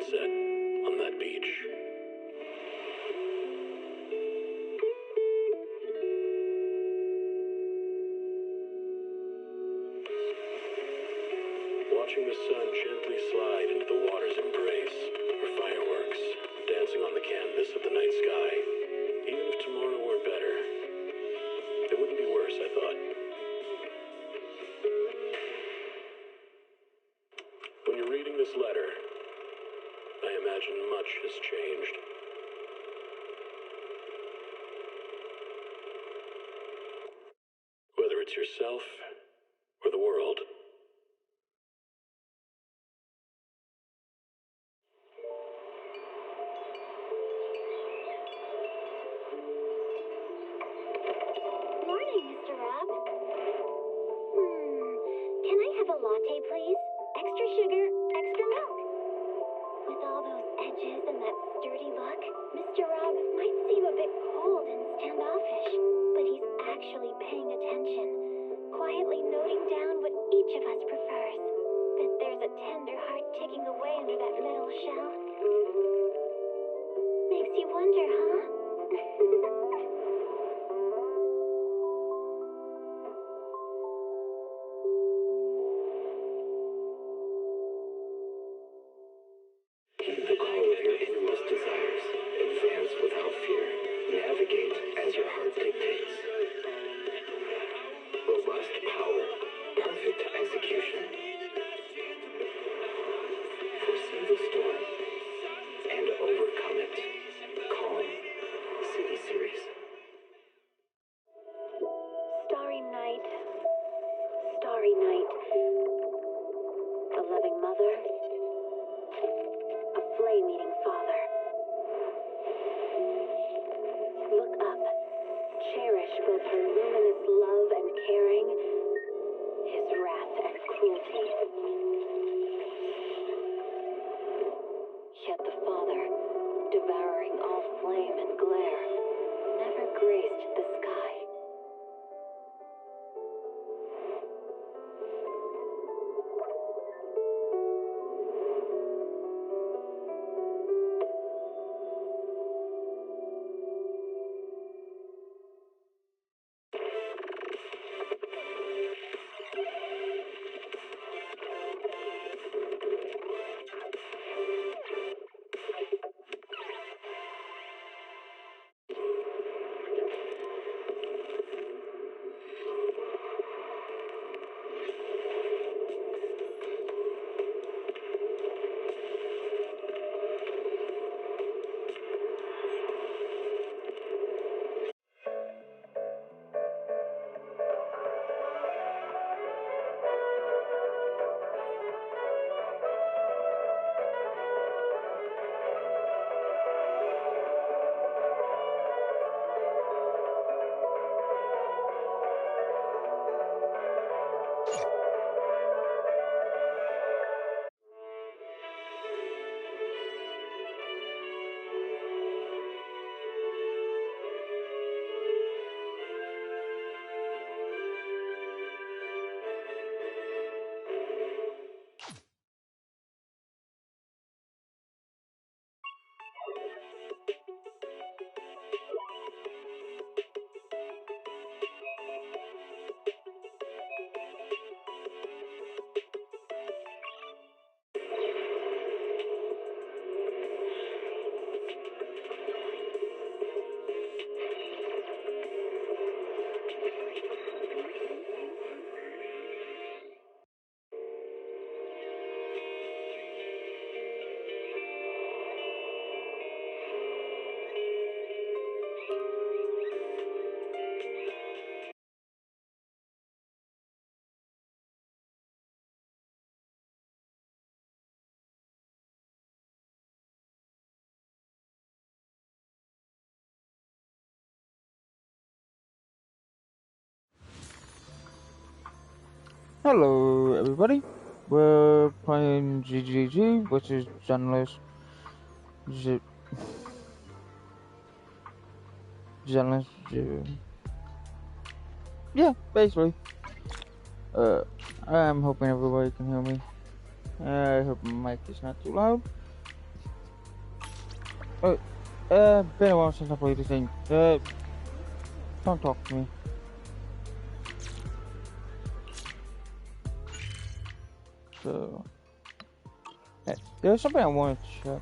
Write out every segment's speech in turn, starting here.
sunset on that beach. Watching the sun gently slide into the water's embrace, or fireworks dancing on the canvas of the night sky. Even if tomorrow weren't better, it wouldn't be worse, I thought. When you're reading this letter, I imagine much has changed. Whether it's yourself or the world. Morning, Mr. Rob. Can I have a latte, please? Extra sugar, extra milk. With all those edges and that sturdy look, Mr. Rob might seem a bit cold and standoffish, but he's actually paying attention, quietly noting down what each of us prefers. That there's a tender heart ticking away under that metal shell. Makes you wonder, huh? The call of your innermost desires. Advance without fear. Navigate as your heart dictates. Robust power. Perfect execution. Foresee the storm and overcome it. Calm. City Series. Starry night. Starry night. A loving mother. A flame-eating father. Look up. Cherish both her luminous love and caring, his wrath and cruelty. Yet the Father, devouring all flame and glare, never graced the sky. Hello everybody, we're playing ZZZ, which is Journalist yeah, basically. I'm hoping everybody can hear me. I hope my mic is not too loud. Oh, been a while since I played this game. Don't talk to me. So, there's something I want to check.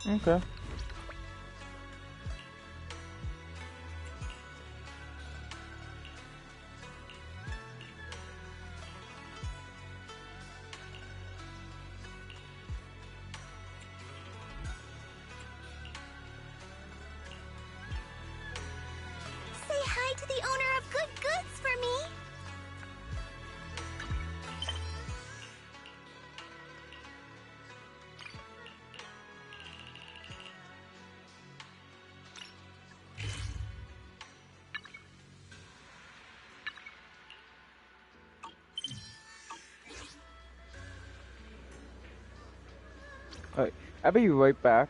Okay. Say hi to the owner of Good Goods for me. Alright, I'll be right back.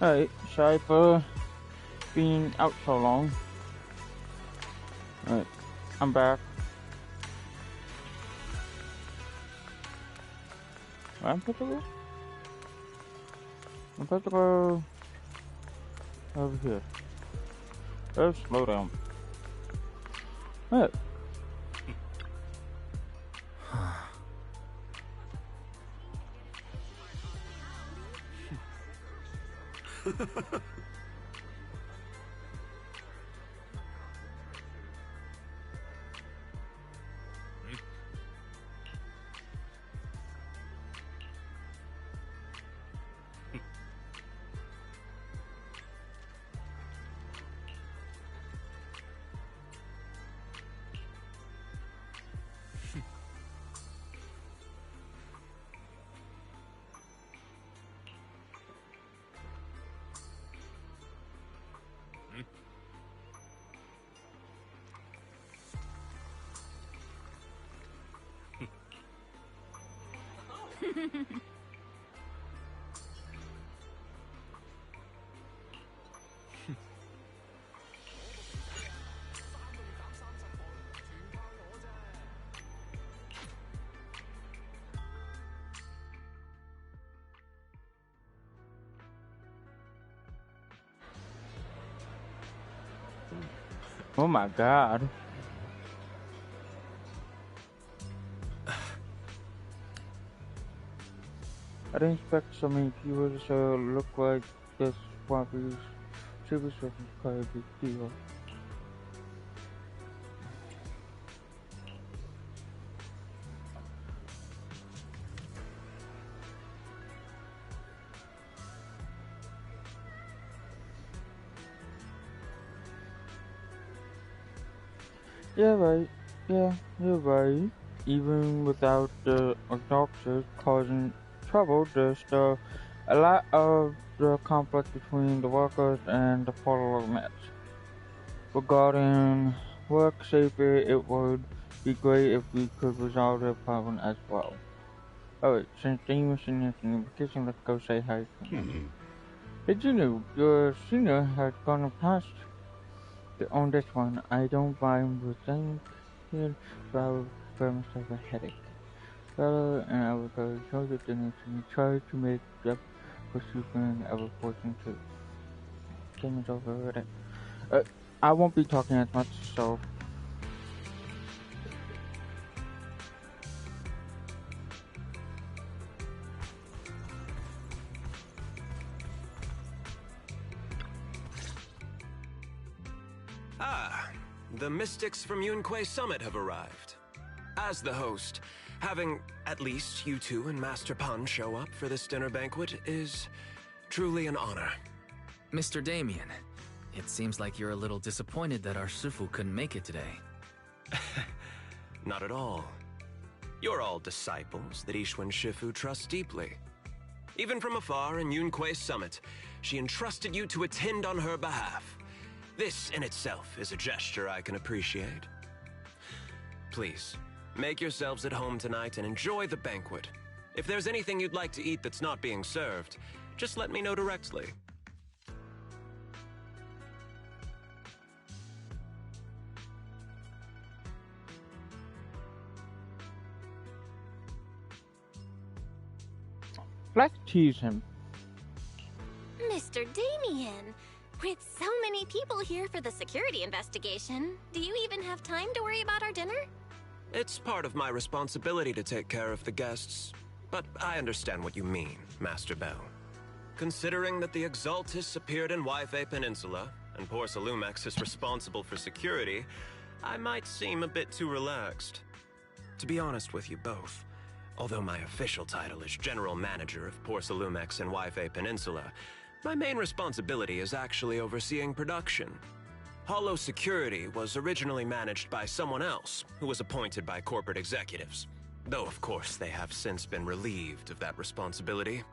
Alright, sorry for being out so long. Alright, I'm back. Where I'm supposed to go? I'm supposed to go over here. Oh, slow down. What? Oh my god. I didn't expect so many people to look like this Wappy's super stuff is quite a big deal. Yeah, right. Yeah, you're right. Even without the doctors causing trouble, there's still a lot of the conflict between the workers and the parliament. Regarding work safety, it would be great if we could resolve the problem as well. Alright, since Dean was in this vacation, let's go say hi to him. Did you know your senior has gone past on this one? I don't mind with thinking, but I will prepare myself a headache. Fellow, and I will go show the dinner to me. Try to make up for sleeping ever fortune too. Dinner's over already. I won't be talking as much, so. The mystics from Yunquei Summit have arrived. As the host, having at least you two and Master Pan show up for this dinner banquet is truly an honor. Mr. Damien, it seems like you're a little disappointed that our Shifu couldn't make it today. Not at all. You're all disciples that Ishwen Shifu trusts deeply. Even from afar in Yunquei Summit, she entrusted you to attend on her behalf. This in itself is a gesture I can appreciate. Please, make yourselves at home tonight and enjoy the banquet. If there's anything you'd like to eat that's not being served, just let me know directly. Let's tease him. Mr. Damien, with so many people here for the security investigation, do you even have time to worry about our dinner? It's part of my responsibility to take care of the guests, but I understand what you mean, Master Bell. Considering that the Exaltus appeared in Waifei Peninsula, and Porcelumex is responsible for security, I might seem a bit too relaxed. To be honest with you both, although my official title is General Manager of Porcelumex and Waifei Peninsula, my main responsibility is actually overseeing production. Hollow Security was originally managed by someone else, who was appointed by corporate executives. Though, of course, they have since been relieved of that responsibility.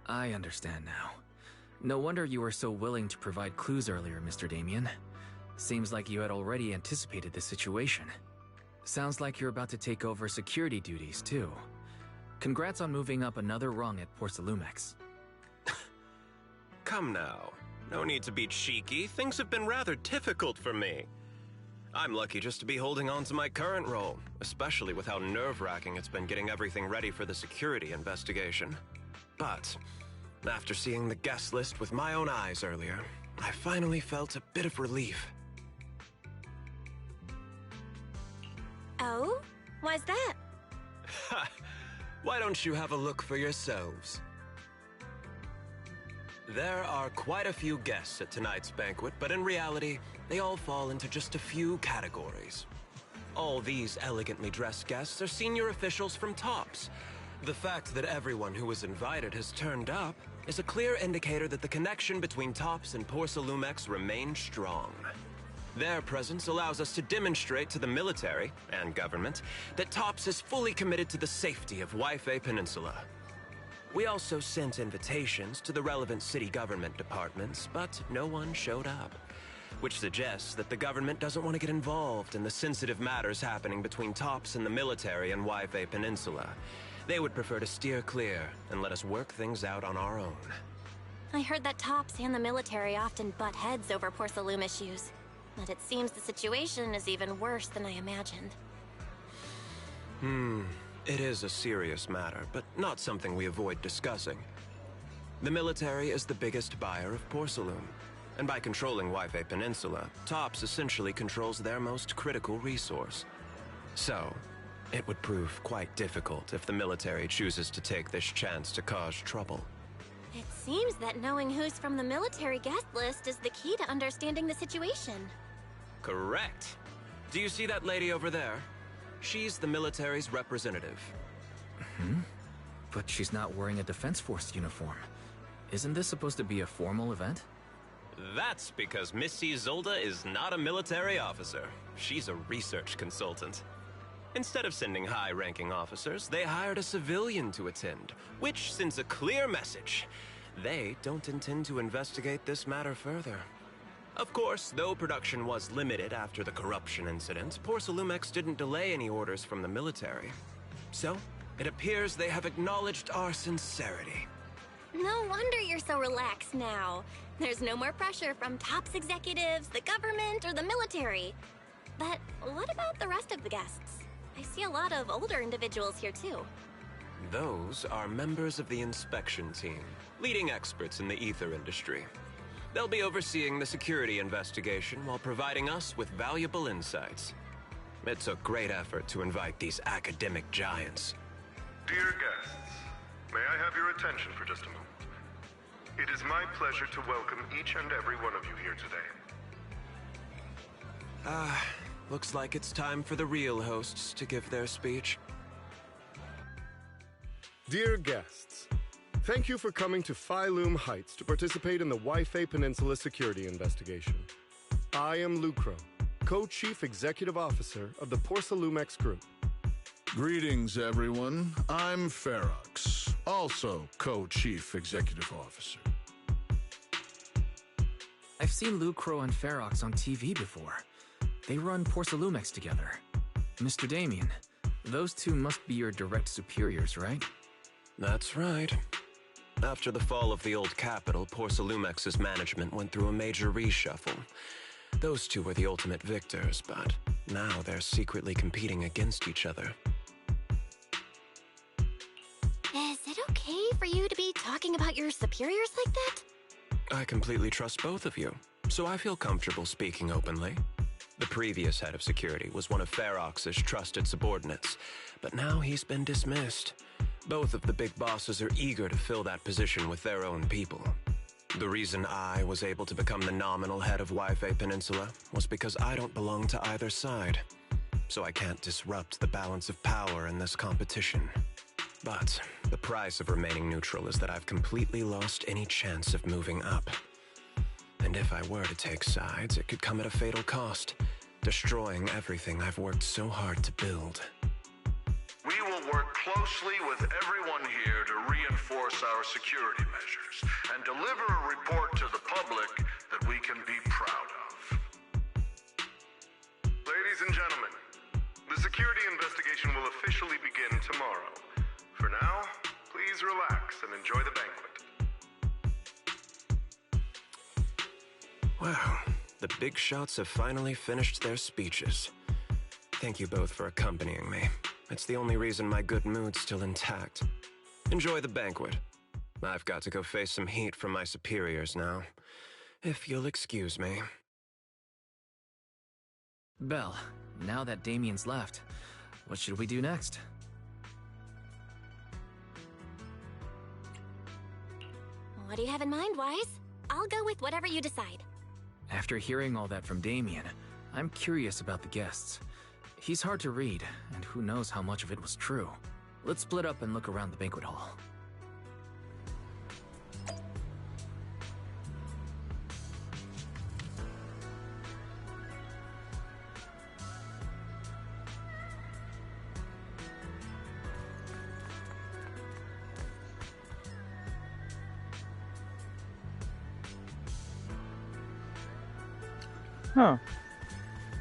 I understand now. No wonder you were so willing to provide clues earlier, Mr. Damien. Seems like you had already anticipated the situation. Sounds like you're about to take over security duties, too. Congrats on moving up another rung at Porcelumex. come now. No need to be cheeky. Things have been rather difficult for me. I'm lucky just to be holding on to my current role, especially with how nerve-wracking it's been getting everything ready for the security investigation. But after seeing the guest list with my own eyes earlier, I finally felt a bit of relief. Oh? Why's that? Ha! Why don't you have a look for yourselves? There are quite a few guests at tonight's banquet, but in reality, they all fall into just a few categories. All these elegantly dressed guests are senior officials from TOPS. The fact that everyone who was invited has turned up is a clear indicator that the connection between TOPS and Porsalumex remains strong. Their presence allows us to demonstrate to the military and government that TOPS is fully committed to the safety of Waifei Peninsula. We also sent invitations to the relevant city government departments, but no one showed up, which suggests that the government doesn't want to get involved in the sensitive matters happening between TOPS and the military and Waifei Peninsula. They would prefer to steer clear and let us work things out on our own. I heard that TOPS and the military often butt heads over Porsalume issues, but it seems the situation is even worse than I imagined. It is a serious matter, but not something we avoid discussing. The military is the biggest buyer of Porsalume, and by controlling Waifei Peninsula, TOPS essentially controls their most critical resource. So, it would prove quite difficult if the military chooses to take this chance to cause trouble. It seems that knowing who's from the military guest list is the key to understanding the situation. Correct. Do you see that lady over there? She's the military's representative. But she's not wearing a Defense Force uniform. Isn't this supposed to be a formal event? That's because Missy Zolda is not a military officer. She's a research consultant. Instead of sending high-ranking officers, they hired a civilian to attend, which sends a clear message. They don't intend to investigate this matter further. Of course, though production was limited after the corruption incident, Porsalumex didn't delay any orders from the military. So, it appears they have acknowledged our sincerity. No wonder you're so relaxed now. There's no more pressure from TOPS executives, the government, or the military. But what about the rest of the guests? I see a lot of older individuals here too. Those are members of the inspection team, leading experts in the ether industry. They'll be overseeing the security investigation while providing us with valuable insights. It took great effort to invite these academic giants. Dear guests, may I have your attention for just a moment? It is my pleasure to welcome each and every one of you here today. Looks like it's time for the real hosts to give their speech. Dear guests, thank you for coming to Phylume Heights to participate in the Waifei Peninsula security investigation. I am Lucro, Co-Chief Executive Officer of the Porsalumex Group. Greetings, everyone. I'm Ferox, also Co-Chief Executive Officer. I've seen Lucro and Ferox on TV before. They run Porsalumex together. Mr. Damien, those two must be your direct superiors, right? That's right. After the fall of the old capital, Porsalumex's management went through a major reshuffle. Those two were the ultimate victors, but now they're secretly competing against each other. Is it okay for you to be talking about your superiors like that? I completely trust both of you, so I feel comfortable speaking openly. The previous head of security was one of Ferox's trusted subordinates, but now he's been dismissed. Both of the big bosses are eager to fill that position with their own people. The reason I was able to become the nominal head of Waifei Peninsula was because I don't belong to either side, so I can't disrupt the balance of power in this competition. But the price of remaining neutral is that I've completely lost any chance of moving up. And if I were to take sides, it could come at a fatal cost, destroying everything I've worked so hard to build. We will work closely with everyone here to reinforce our security measures and deliver a report to the public that we can be proud of. Ladies and gentlemen, the security investigation will officially begin tomorrow. For now, please relax and enjoy the banquet. Wow, the big shots have finally finished their speeches. Thank you both for accompanying me. It's the only reason my good mood's still intact. Enjoy the banquet. I've got to go face some heat from my superiors now. If you'll excuse me. Belle, now that Damien's left, what should we do next? What do you have in mind, Wise? I'll go with whatever you decide. After hearing all that from Damien, I'm curious about the guests. He's hard to read, and who knows how much of it was true. Let's split up and look around the banquet hall. Huh.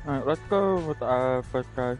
Alright, let's go with our first guy.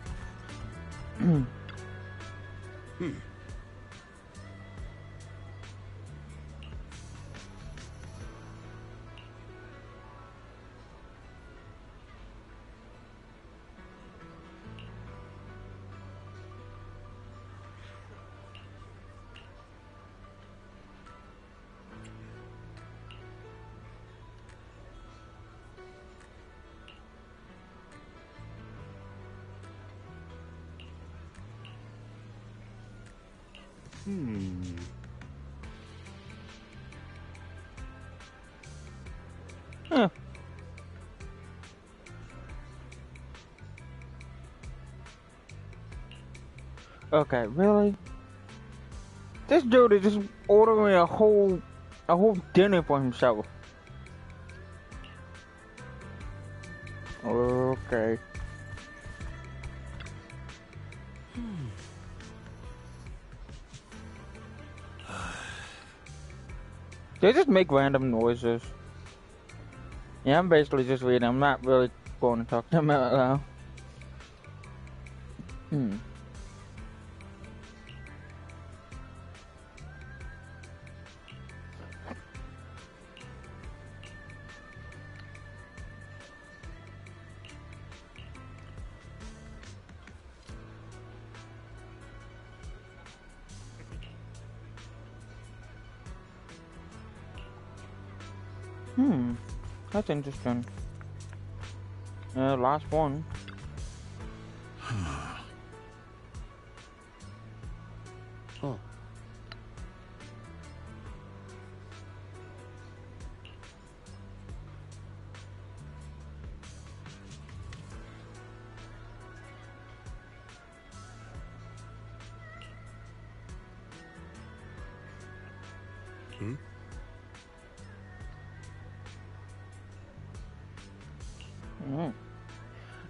Huh. Okay, really? This dude is just ordering a whole dinner for himself. Okay. They just make random noises. Yeah, I'm basically just reading. I'm not really going to talk to them out loud. That's interesting. Last one. Oh.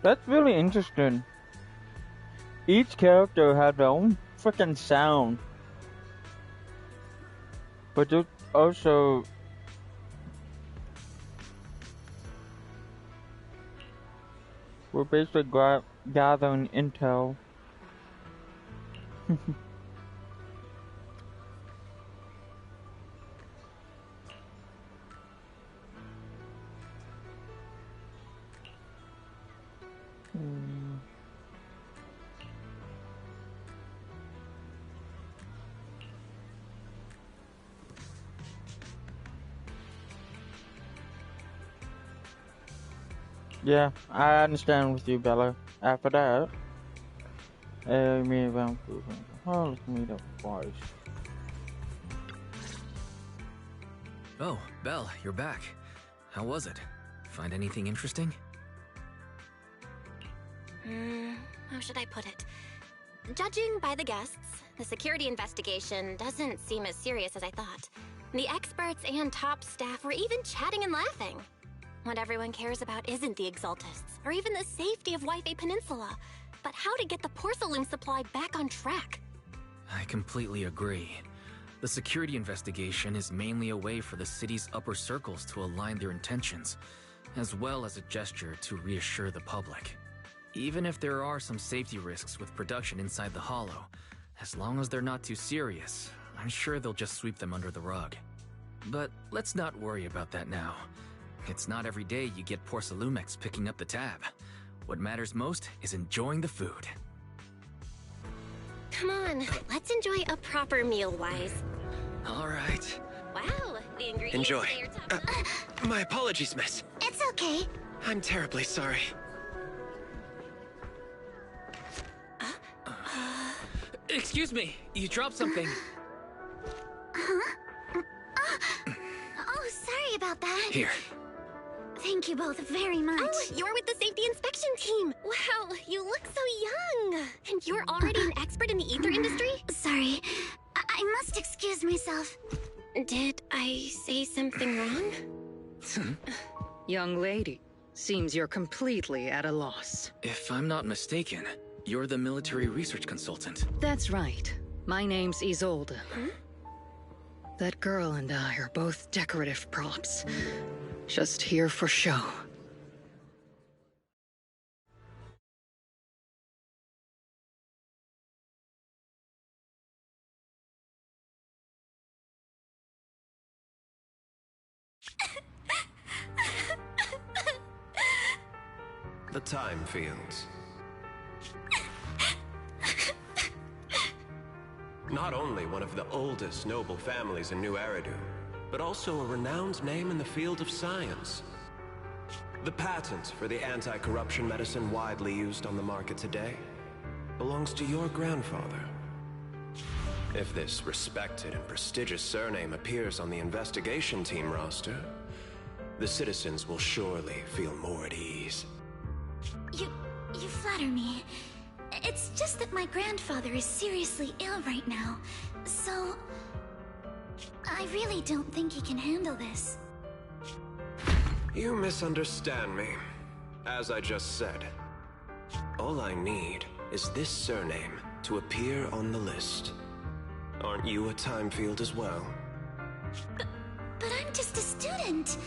That's really interesting. Each character had their own freaking sound. But it also... we're basically gathering intel. Yeah, I understand with you, Bella. After that, me around. Oh, let's meet up twice. Oh, Belle, you're back. How was it? Find anything interesting? How should I put it? Judging by the guests, the security investigation doesn't seem as serious as I thought. The experts and top staff were even chatting and laughing. What everyone cares about isn't the Exaltists, or even the safety of Wi-Fi Peninsula, but how to get the porcelain supply back on track. I completely agree. The security investigation is mainly a way for the city's upper circles to align their intentions, as well as a gesture to reassure the public. Even if there are some safety risks with production inside the Hollow, as long as they're not too serious, I'm sure they'll just sweep them under the rug. But let's not worry about that now. It's not every day you get Porcelumex picking up the tab. What matters most is enjoying the food. Come on, let's enjoy a proper meal, Wise. All right. Wow, the ingredients Enjoy. today are top My apologies, miss. It's okay. I'm terribly sorry. Excuse me, you dropped something. Oh, sorry about that. Here. Thank you both very much. Oh, you're with the safety inspection team. Wow, you look so young. And you're already an expert in the ether industry? Sorry. I must excuse myself. Did I say something wrong? Young lady, seems you're completely at a loss. If I'm not mistaken, you're the military research consultant. That's right. My name's Isolde. That girl and I are both decorative props. Just here for show. The time fields. Not only one of the oldest noble families in New Eridu, but also a renowned name in the field of science. The patent for the anti-corruption medicine widely used on the market today belongs to your grandfather. If this respected and prestigious surname appears on the investigation team roster, the citizens will surely feel more at ease. You flatter me. It's just that my grandfather is seriously ill right now, so I really don't think he can handle this. You misunderstand me. As I just said, all I need is this surname to appear on the list. Aren't you a time field as well? But I'm just a student.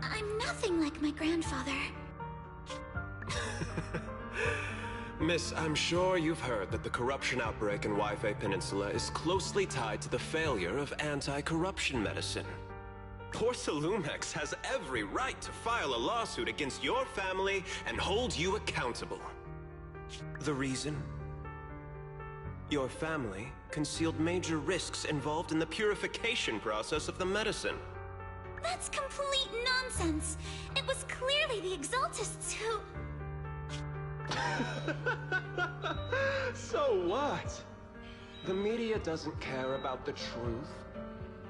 I'm nothing like my grandfather. Miss, I'm sure you've heard that the corruption outbreak in Waifei Peninsula is closely tied to the failure of anti-corruption medicine. Porcelumex has every right to file a lawsuit against your family and hold you accountable. The reason? Your family concealed major risks involved in the purification process of the medicine. That's complete nonsense. It was clearly the Exaltists who... So what? The media doesn't care about the truth.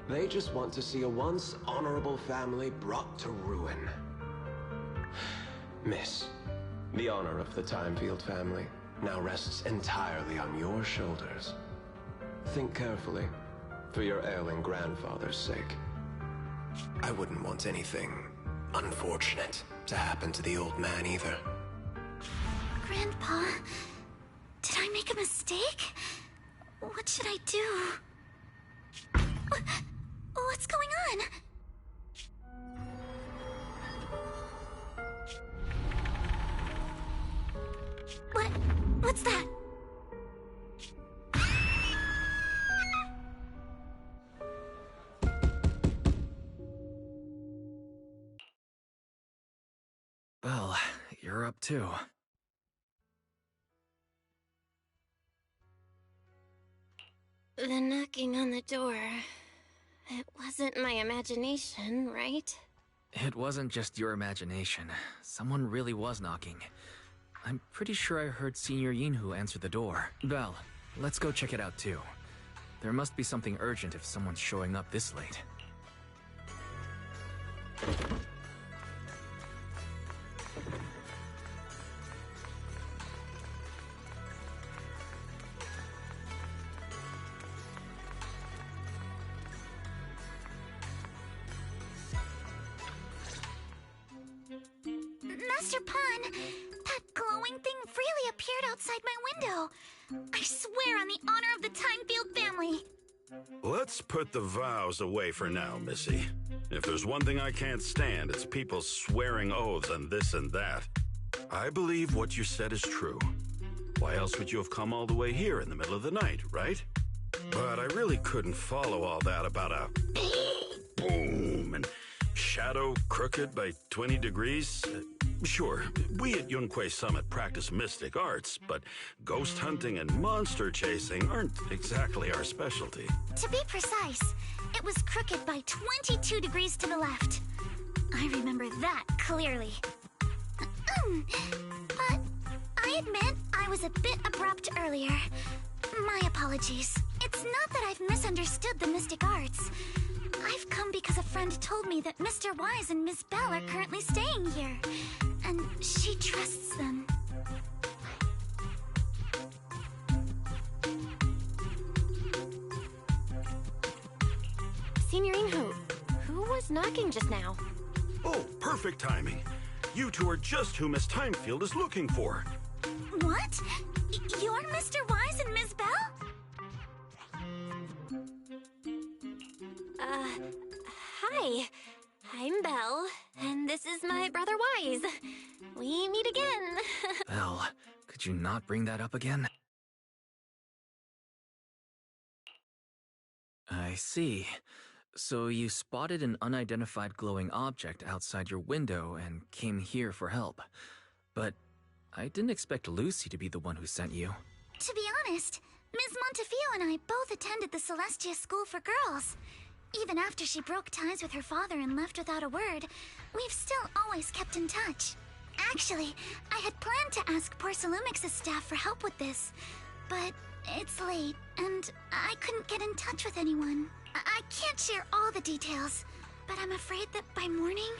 They just want to see a once honorable family brought to ruin. Miss, the honor of the Timefield family now rests entirely on your shoulders. Think carefully, for your ailing grandfather's sake. I wouldn't want anything unfortunate to happen to the old man either. Grandpa, did I make a mistake? What should I do? What's going on? What's that? Well, you're up too. The knocking on the door. It wasn't my imagination, right? It wasn't just your imagination. Someone really was knocking. I'm pretty sure I heard Senior Yinhu answer the door. Belle, let's go check it out too. There must be something urgent if someone's showing up this late. Master Pawn, that glowing thing really appeared outside my window. I swear on the honor of the Timefield family. Let's put the vows away for now, Missy. If there's one thing I can't stand, it's people swearing oaths and this and that. I believe what you said is true. Why else would you have come all the way here in the middle of the night, right? But I really couldn't follow all that about a boom and shadow crooked by 20 degrees? Sure, we at Yunquay Summit practice mystic arts, but ghost hunting and monster chasing aren't exactly our specialty. To be precise, it was crooked by 22 degrees to the left. I remember that clearly. But I admit I was a bit abrupt earlier. My apologies. It's not that I've misunderstood the mystic arts. I've come because a friend told me that Mr. Wise and Miss Bell are currently staying here, and she trusts them. Signorine who was knocking just now? Oh, perfect timing. You two are just who Miss Timefield is looking for. What? You're Mr. Wise and Miss Bell? Hi. I'm Belle, and this is my brother Wise. We meet again. Belle, could you not bring that up again? I see. So you spotted an unidentified glowing object outside your window and came here for help. But I didn't expect Lucy to be the one who sent you. To be honest, Ms. Montefiore and I both attended the Celestia School for Girls. Even after she broke ties with her father and left without a word, we've still always kept in touch. Actually, I had planned to ask Porcelumix's staff for help with this, but it's late, and I couldn't get in touch with anyone. I can't share all the details, but I'm afraid that by morning,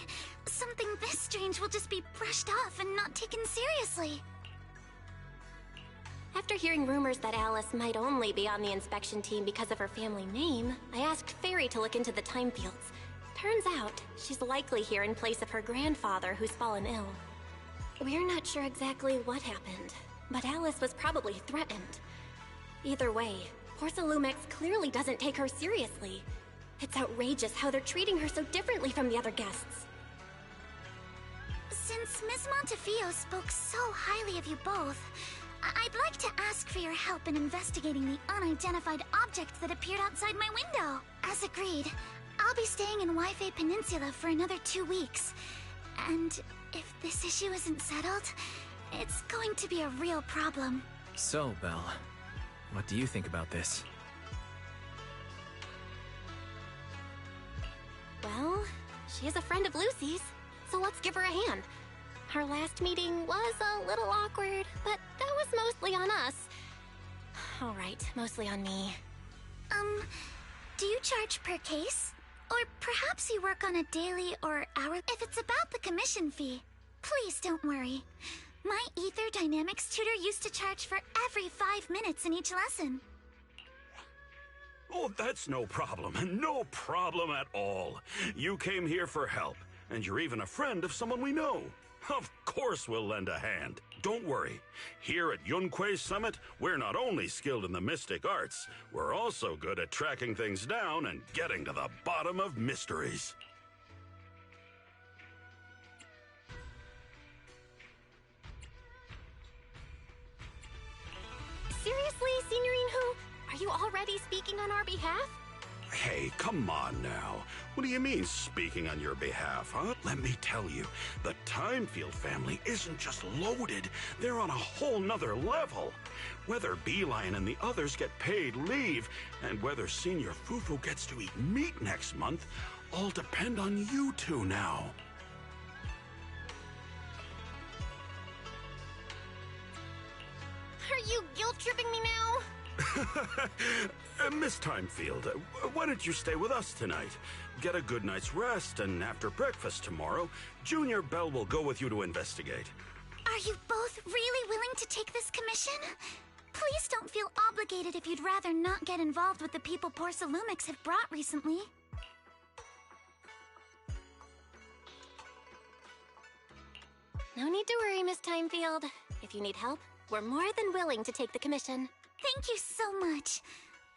something this strange will just be brushed off and not taken seriously. After hearing rumors that Alice might only be on the inspection team because of her family name, I asked Fairy to look into the Timefields. Turns out, she's likely here in place of her grandfather who's fallen ill. We're not sure exactly what happened, but Alice was probably threatened. Either way, Porcelumix clearly doesn't take her seriously. It's outrageous how they're treating her so differently from the other guests. Since Miss Montefiore spoke so highly of you both, I'd like to ask for your help in investigating the unidentified object that appeared outside my window. As agreed, I'll be staying in Wi-Fi Peninsula for another 2 weeks. And if this issue isn't settled, it's going to be a real problem. So, Belle, what do you think about this? Well, she is a friend of Lucy's, so let's give her a hand. Our last meeting was a little awkward, but that was mostly on us. All right, mostly on me. Do you charge per case? Or perhaps you work on a daily or hour? If it's about the commission fee, please don't worry. My Ether Dynamics tutor used to charge for every 5 minutes in each lesson. Oh, that's no problem. No problem at all. You came here for help, and you're even a friend of someone we know. Of course we'll lend a hand. Don't worry. Here at Yunquay Summit, we're not only skilled in the mystic arts, we're also good at tracking things down and getting to the bottom of mysteries. Seriously, Signorine Who? Are you already speaking on our behalf? Hey, come on now. What do you mean, speaking on your behalf, huh? Let me tell you, the Timefield family isn't just loaded, they're on a whole nother level. Whether Beeline and the others get paid leave, and whether Senior Fufu gets to eat meat next month, all depend on you two now. Are you guilt-tripping me now? Miss Timefield, why don't you stay with us tonight? Get a good night's rest, and after breakfast tomorrow, Junior Bell will go with you to investigate. Are you both really willing to take this commission? Please don't feel obligated if you'd rather not get involved with the people Porcelumix have brought recently. No need to worry, Miss Timefield. If you need help, we're more than willing to take the commission. Thank you so much.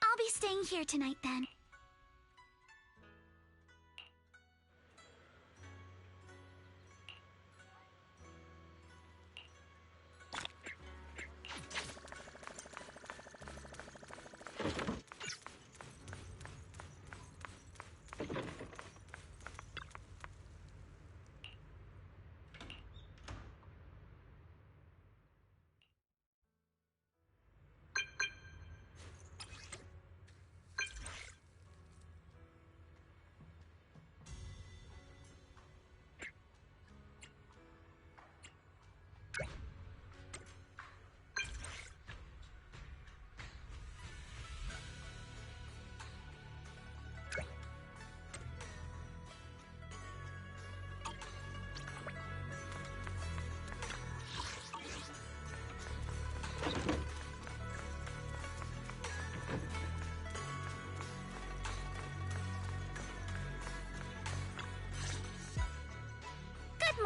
I'll be staying here tonight then.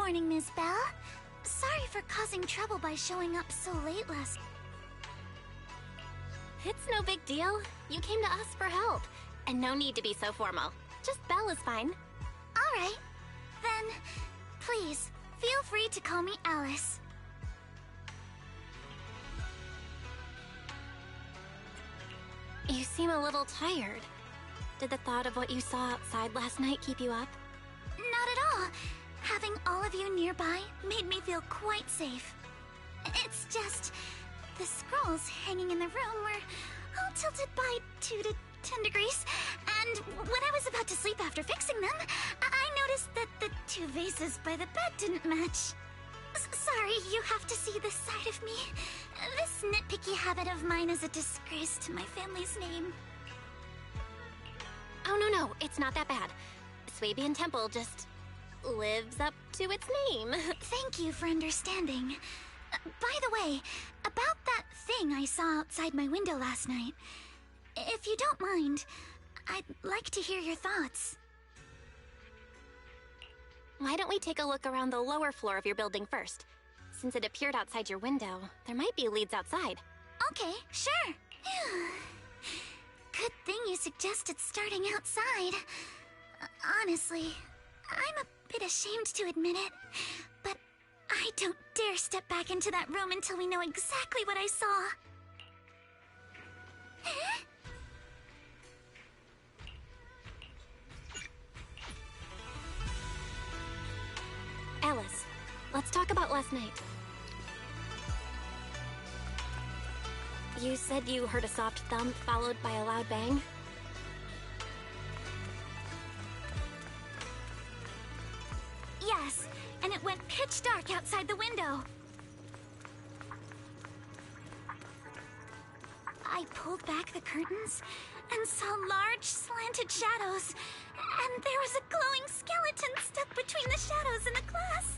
morning, Miss Belle. Sorry for causing trouble by showing up so late last... It's no big deal. You came to us for help. And no need to be so formal. Just Belle is fine. Alright. Then, please, feel free to call me Alice. You seem a little tired. Did the thought of what you saw outside last night keep you up? Not at all. Having all of you nearby made me feel quite safe. It's just... the scrolls hanging in the room were all tilted by 2 to 10 degrees, and when I was about to sleep after fixing them, I noticed that the 2 vases by the bed didn't match. Sorry, you have to see this side of me. This nitpicky habit of mine is a disgrace to my family's name. Oh, no, it's not that bad. Swabian Temple just lives up to its name. Thank you for understanding. By the way, about that thing I saw outside my window last night, if you don't mind, I'd like to hear your thoughts. Why don't we take a look around the lower floor of your building first? Since it appeared outside your window, there might be leads outside. Okay, sure. Good thing you suggested starting outside. Honestly, I'm a bit ashamed to admit it, but I don't dare step back into that room until we know exactly what I saw. Alice, let's talk about last night. You said you heard a soft thump followed by a loud bang? Yes, and it went pitch dark outside the window. I pulled back the curtains and saw large, slanted shadows, and there was a glowing skeleton stuck between the shadows and the glass.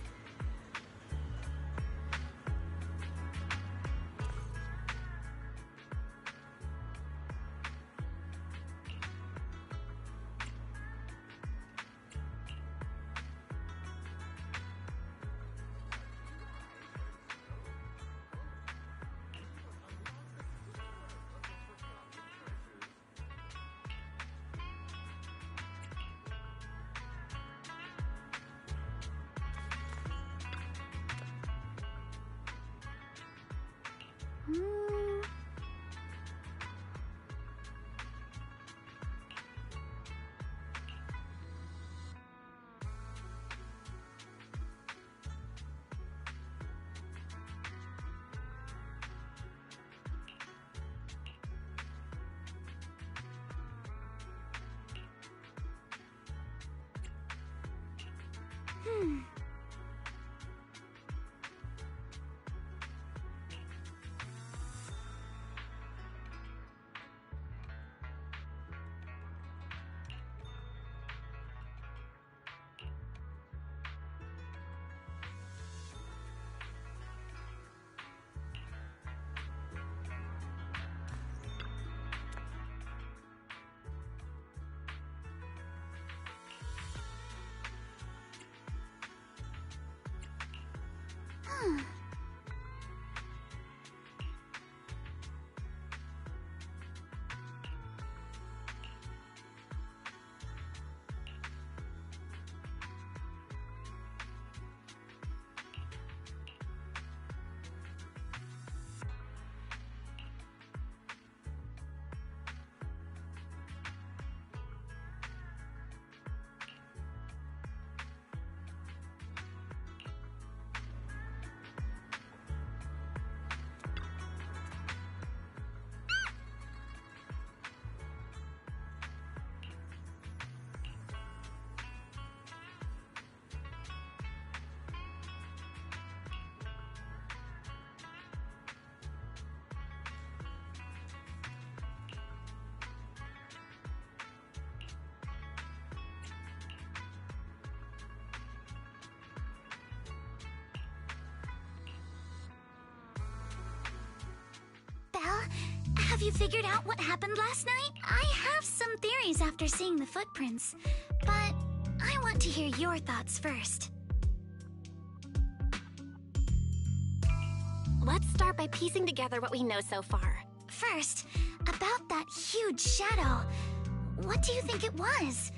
Have you figured out what happened last night? I have some theories after seeing the footprints, but I want to hear your thoughts first. Let's start by piecing together what we know so far. First, about that huge shadow. What do you think it was?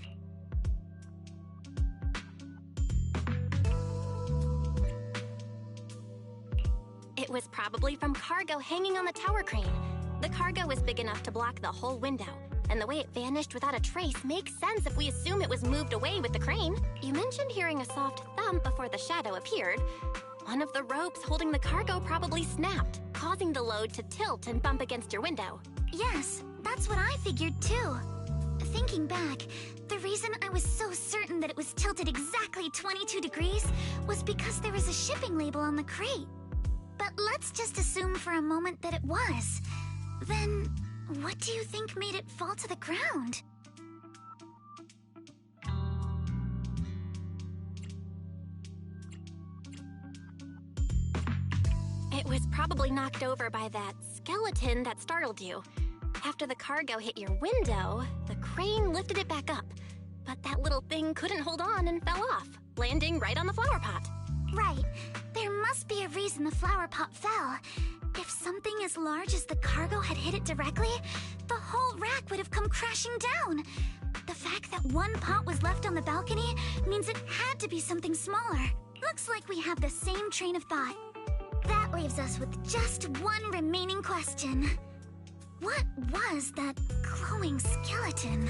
It was probably from cargo hanging on the tower crane. The cargo was big enough to block the whole window, and the way it vanished without a trace makes sense if we assume it was moved away with the crane. You mentioned hearing a soft thump before the shadow appeared. One of the ropes holding the cargo probably snapped, causing the load to tilt and bump against your window. Yes, that's what I figured too. Thinking back, the reason I was so certain that it was tilted exactly 22 degrees was because there was a shipping label on the crate. But let's just assume for a moment that it was. Then, what do you think made it fall to the ground? It was probably knocked over by that skeleton that startled you. After the cargo hit your window, the crane lifted it back up. But that little thing couldn't hold on and fell off, landing right on the flower pot. Right. There must be a reason the flower pot fell. If something as large as the cargo had hit it directly, the whole rack would have come crashing down. The fact that one pot was left on the balcony means it had to be something smaller. Looks like we have the same train of thought. That leaves us with just one remaining question. What was that glowing skeleton?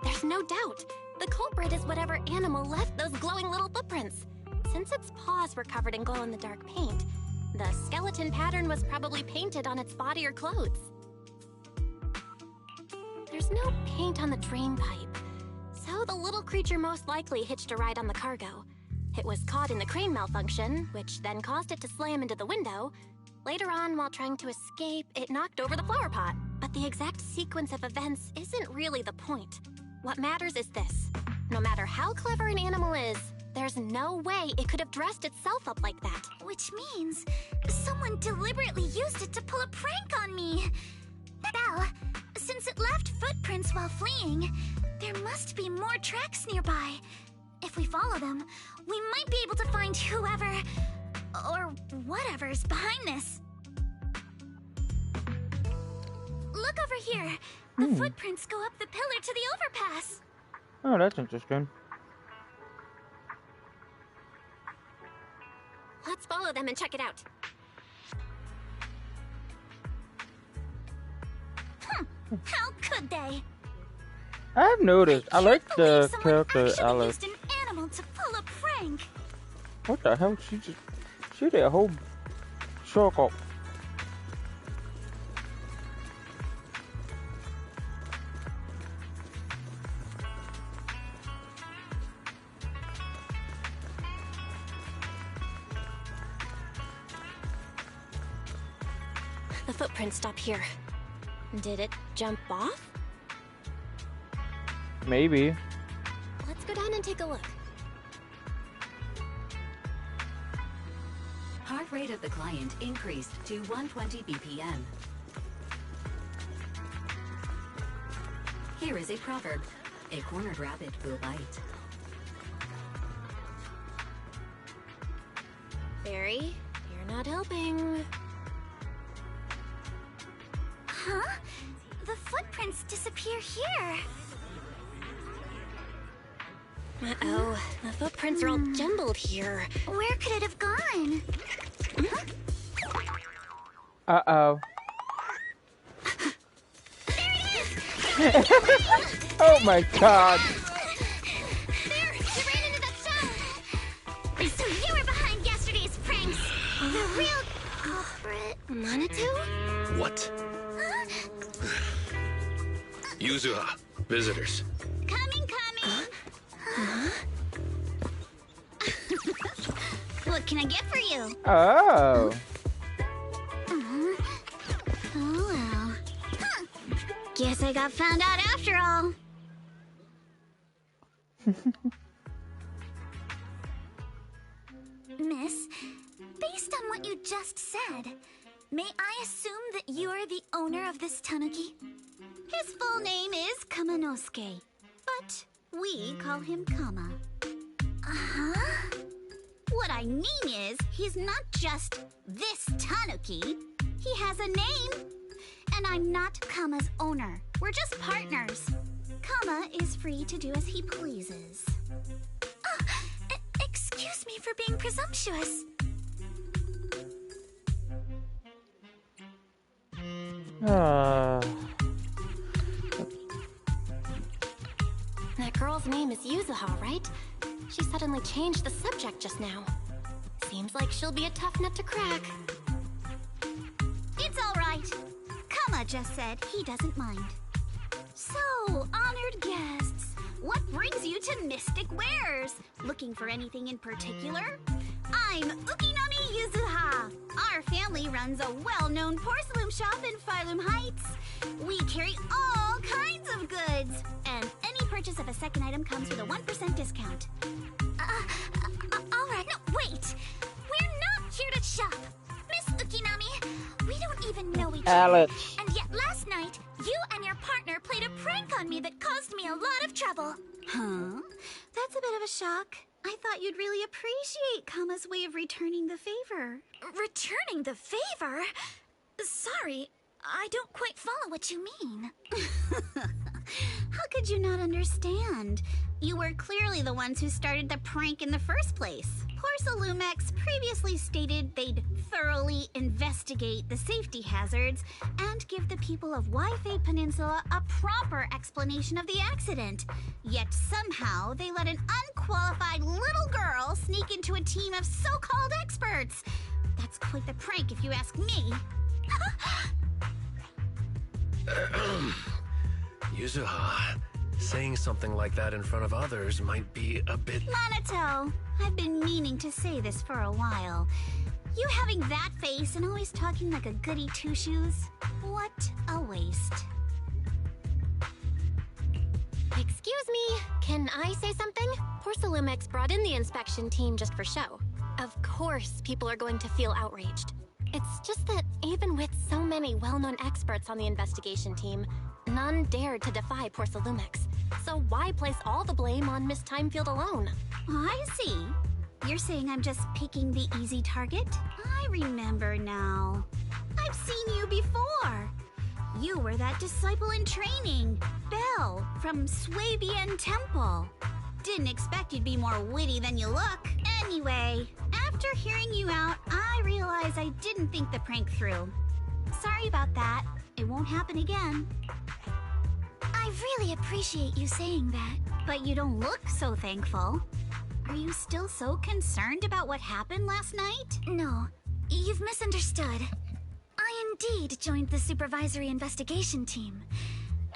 There's no doubt. The culprit is whatever animal left those glowing little footprints. Since its paws were covered in glow-in-the-dark paint, the skeleton pattern was probably painted on its body or clothes. There's no paint on the drain pipe, so the little creature most likely hitched a ride on the cargo. It was caught in the crane malfunction, which then caused it to slam into the window. Later on, while trying to escape, it knocked over the flower pot. But the exact sequence of events isn't really the point. What matters is this. No matter how clever an animal is, there's no way it could have dressed itself up like that. Which means someone deliberately used it to pull a prank on me. Belle, since it left footprints while fleeing, there must be more tracks nearby. If we follow them, we might be able to find whoever or whatever's behind this. Look over here. The footprints go up the pillar to the overpass. Oh, that's interesting. Let's follow them and check it out. How could they? I've noticed. I like the character actually Alice. used an animal to pull a prank. What the hell? She did a whole circle. The footprints stop here. Did it jump off? Maybe. Let's go down and take a look. Heart rate of the client increased to 120 BPM. Here is a proverb. A cornered rabbit will bite. Barry, you're not helping. Huh? The footprints disappear here. Uh-oh, the footprints are all jumbled here. Where could it have gone? Uh-oh. There it is! Oh my god. There! You ran into that stone! So you were behind yesterday's pranks! The real culprit... Manitou? What? Huh? Yuzuha, visitors. Coming! What can I get for you? Oh. Oh well. Huh. Guess I got found out after all. Miss, based on what you just said, may I assume that you are the owner of this tanuki? His full name is Kamanosuke, but we call him Kama. Uh-huh. What I mean is, he's not just this Tanuki. He has a name. And I'm not Kama's owner. We're just partners. Kama is free to do as he pleases. Excuse me for being presumptuous. That girl's name is Yuzuha, right? She suddenly changed the subject just now. Seems like she'll be a tough nut to crack. It's all right. Kama just said he doesn't mind. So, honored guests, what brings you to Mystic Wares? Looking for anything in particular? I'm Ukinami Yuzuha. Our family runs a well-known porcelain shop in Phylum Heights. We carry all kinds of goods, and any purchase of a second item comes with a 1% discount. All right. No, wait. We're not here to shop. Miss Ukinami, we don't even know each other. And yet last night, you and your partner played a prank on me that caused me a lot of trouble. Huh? That's a bit of a shock. I thought you'd really appreciate Kama's way of returning the favor. Returning the favor? Sorry, I don't quite follow what you mean. How could you not understand? You were clearly the ones who started the prank in the first place. Porcelumex previously stated they'd thoroughly investigate the safety hazards and give the people of Wi-Fi Peninsula a proper explanation of the accident. Yet somehow they let an unqualified little girl sneak into a team of so-called experts. That's quite the prank if you ask me. Yuzuha, saying something like that in front of others might be a bit... Minato, I've been meaning to say this for a while. You having that face and always talking like a goody two-shoes? What a waste. Excuse me, can I say something? Porcelumex brought in the inspection team just for show. Of course, people are going to feel outraged. It's just that even with so many well-known experts on the investigation team, none dared to defy Porcelumex. So why place all the blame on Miss Timefield alone? I see. You're saying I'm just picking the easy target? I remember now. I've seen you before. You were that disciple in training, Belle, from Swabian Temple. Didn't expect you'd be more witty than you look. Anyway, after hearing you out, I realized I didn't think the prank through. Sorry about that. It won't happen again. I really appreciate you saying that, but you don't look so thankful. Are you still so concerned about what happened last night? No, you've misunderstood. I indeed joined the supervisory investigation team.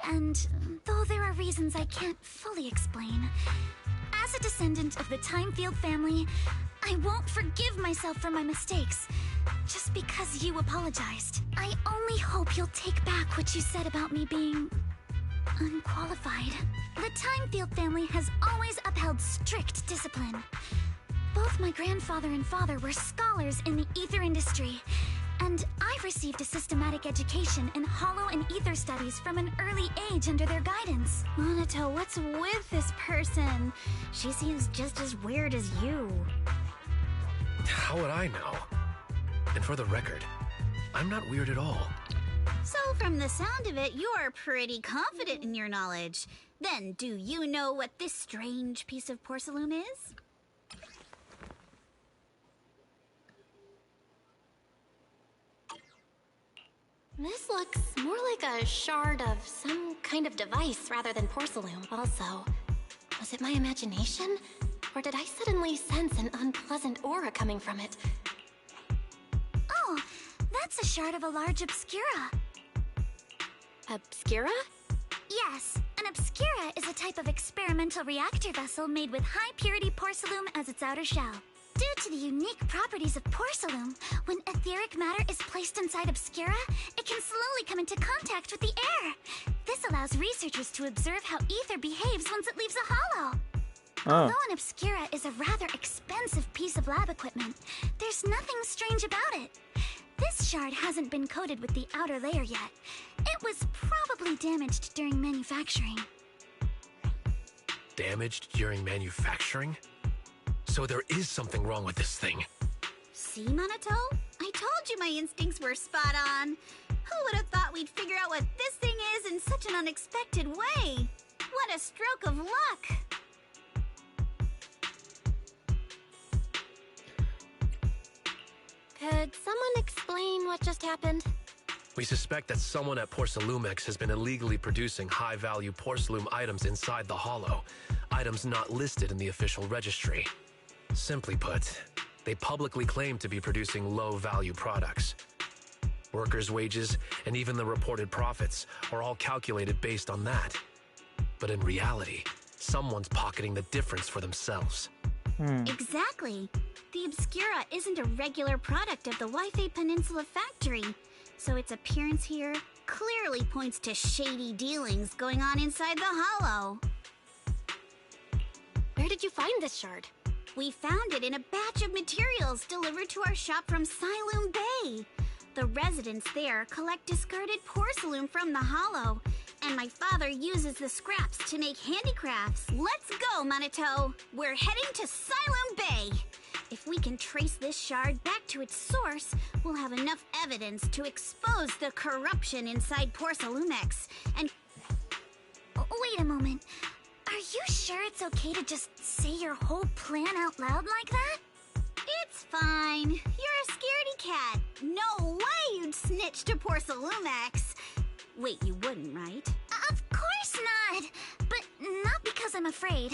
And though there are reasons I can't fully explain, as a descendant of the Timefield family, I won't forgive myself for my mistakes just because you apologized. I only hope you'll take back what you said about me being unqualified. The Timefield family has always upheld strict discipline. Both my grandfather and father were scholars in the ether industry, and I've received a systematic education in hollow and ether studies from an early age under their guidance. Minato, what's with this person? She seems just as weird as you. How would I know? And for the record, I'm not weird at all. So from the sound of it, you're pretty confident in your knowledge. Then, do you know what this strange piece of porcelain is? This looks more like a shard of some kind of device rather than porcelain. Also, was it my imagination? Or did I suddenly sense an unpleasant aura coming from it? Oh, that's a shard of a large obscura. Obscura? Yes, an obscura is a type of experimental reactor vessel made with high-purity porcelain as its outer shell. Due to the unique properties of porcelain, when etheric matter is placed inside obscura, it can slowly come into contact with the air. This allows researchers to observe how ether behaves once it leaves a hollow. Although an obscura is a rather expensive piece of lab equipment, there's nothing strange about it. This shard hasn't been coated with the outer layer yet. It was probably damaged during manufacturing. Damaged during manufacturing? So there is something wrong with this thing. See, Minato? I told you my instincts were spot on. Who would have thought we'd figure out what this thing is in such an unexpected way? What a stroke of luck! Could someone explain what just happened? We suspect that someone at Porcelumex has been illegally producing high-value porcelain items inside the Hollow, items not listed in the official registry. Simply put, they publicly claim to be producing low-value products. Workers' wages and even the reported profits are all calculated based on that. But in reality, someone's pocketing the difference for themselves. Exactly. The Obscura isn't a regular product of the Wi-Fi Peninsula factory, so its appearance here clearly points to shady dealings going on inside the Hollow. Where did you find this shard? We found it in a batch of materials delivered to our shop from Siloom Bay. The residents there collect discarded porcelain from the Hollow, and my father uses the scraps to make handicrafts. Let's go, Minato! We're heading to Siloom Bay! If we can trace this shard back to its source, we'll have enough evidence to expose the corruption inside Porcelumex, and... Wait a moment. Are you sure it's okay to just say your whole plan out loud like that? It's fine. You're a scaredy cat. No way you'd snitch to Porcelumex. Wait, you wouldn't, right? Of course not! But not because I'm afraid.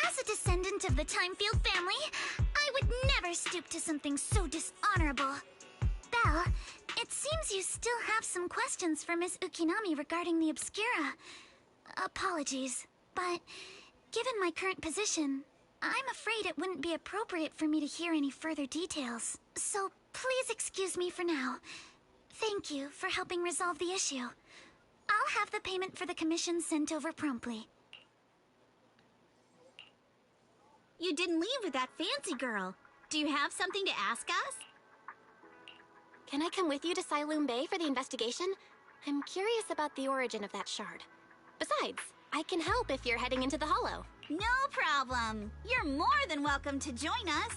As a descendant of the Timefield family, I would never stoop to something so dishonorable. Belle, it seems you still have some questions for Miss Ukinami regarding the Obscura. Apologies, but given my current position, I'm afraid it wouldn't be appropriate for me to hear any further details. So please excuse me for now. Thank you for helping resolve the issue. I'll have the payment for the commission sent over promptly. You didn't leave with that fancy girl. Do you have something to ask us? Can I come with you to Siloom Bay for the investigation? I'm curious about the origin of that shard. Besides, I can help if you're heading into the Hollow. No problem. You're more than welcome to join us.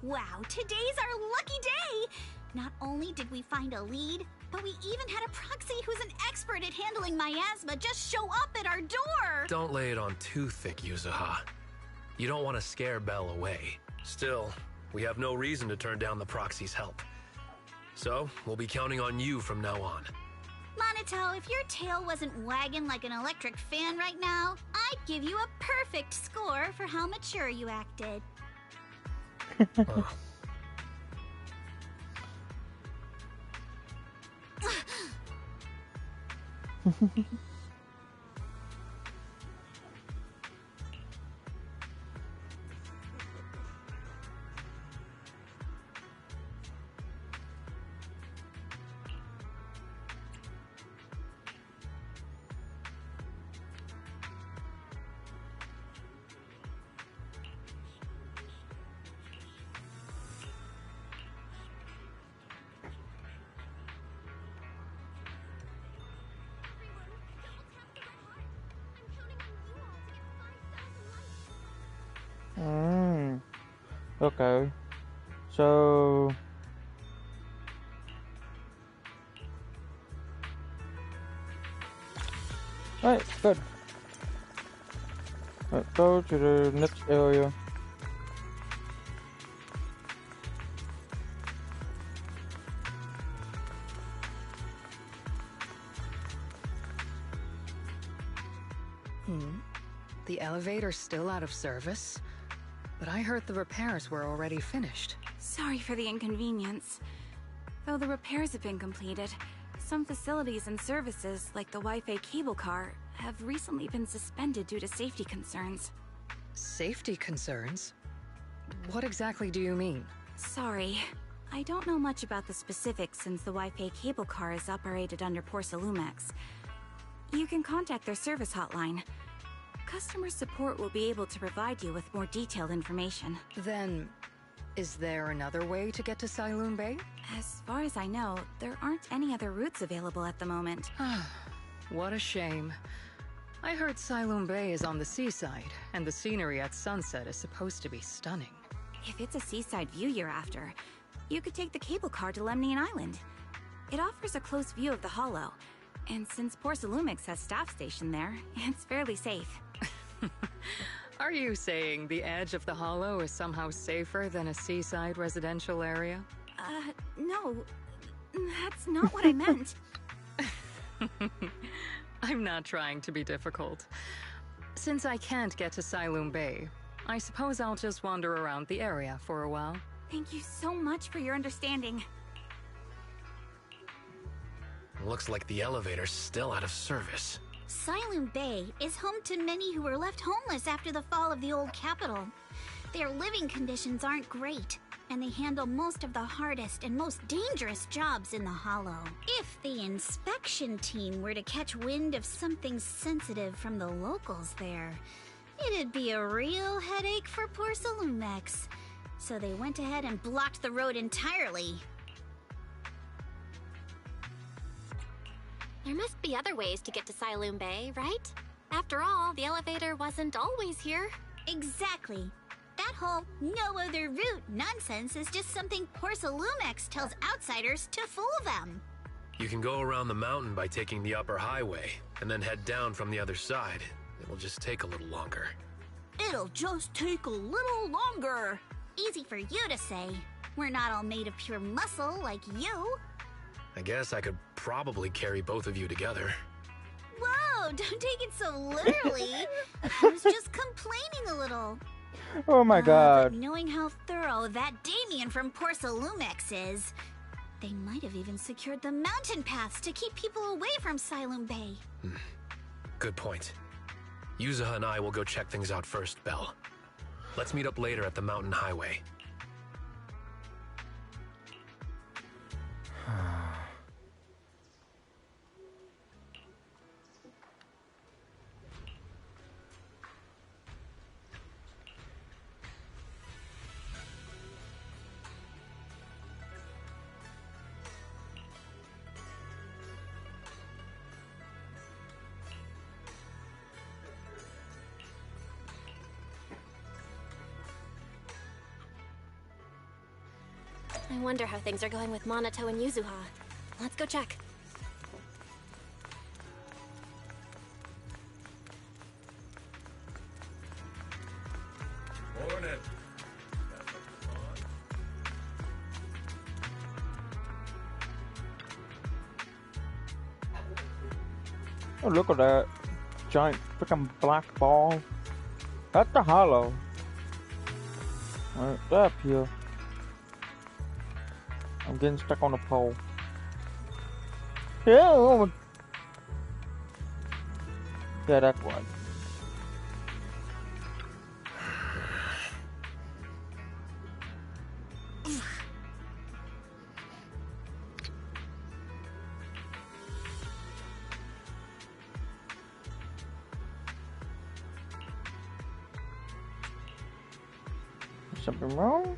Wow, today's our lucky day! Not only did we find a lead, but we even had a proxy who's an expert at handling miasma just show up at our door! Don't lay it on too thick, Yuzuha. You don't want to scare Belle away. Still, we have no reason to turn down the proxy's help. So, we'll be counting on you from now on. Minato, if your tail wasn't wagging like an electric fan right now, I'd give you a perfect score for how mature you acted. Okay. So... Alright, good. Let's go to the next area. The elevator's still out of service? But I heard the repairs were already finished. Sorry for the inconvenience. Though the repairs have been completed, some facilities and services, like the Wi-Fi cable car, have recently been suspended due to safety concerns. Safety concerns? What exactly do you mean? Sorry. I don't know much about the specifics since the Wi-Fi cable car is operated under Porcelumex. You can contact their service hotline. Customer support will be able to provide you with more detailed information. Then, is there another way to get to Siloom Bay? As far as I know, there aren't any other routes available at the moment. What a shame. I heard Siloam Bay is on the seaside, and the scenery at sunset is supposed to be stunning. If it's a seaside view you're after, you could take the cable car to Lemnian Island. It offers a close view of the Hollow, and since Porcelumix has staff stationed there, it's fairly safe. Are you saying the edge of the Hollow is somehow safer than a seaside residential area? No. That's not what I meant. I'm not trying to be difficult. Since I can't get to Siloam Bay, I suppose I'll just wander around the area for a while. Thank you so much for your understanding. Looks like the elevator's still out of service. Siloam Bay is home to many who were left homeless after the fall of the old capital. Their living conditions aren't great, and they handle most of the hardest and most dangerous jobs in the Hollow. If the inspection team were to catch wind of something sensitive from the locals there, it'd be a real headache for Porcelumix. So they went ahead and blocked the road entirely. There must be other ways to get to Siloam Bay, right? After all, the elevator wasn't always here. Exactly. That whole no other route nonsense is just something Porcelumix tells outsiders to fool them. You can go around the mountain by taking the upper highway, and then head down from the other side. It will just take a little longer. It'll just take a little longer. Easy for you to say. We're not all made of pure muscle like you. I guess I could probably carry both of you together. Whoa, don't take it so literally. I was just complaining a little. Oh my god. But knowing how thorough that Damien from Porcelumix is, they might have even secured the mountain paths to keep people away from Siloam Bay. Good point. Yuzuha and I will go check things out first, Belle. Let's meet up later at the mountain highway. I wonder how things are going with Monato and Yuzuha. Let's go check. Morning. Oh, look at that giant freaking black ball. That's the Hollow. Right up here. I'm getting stuck on a pole. Yeah, oh my... Yeah, that's one. Something wrong?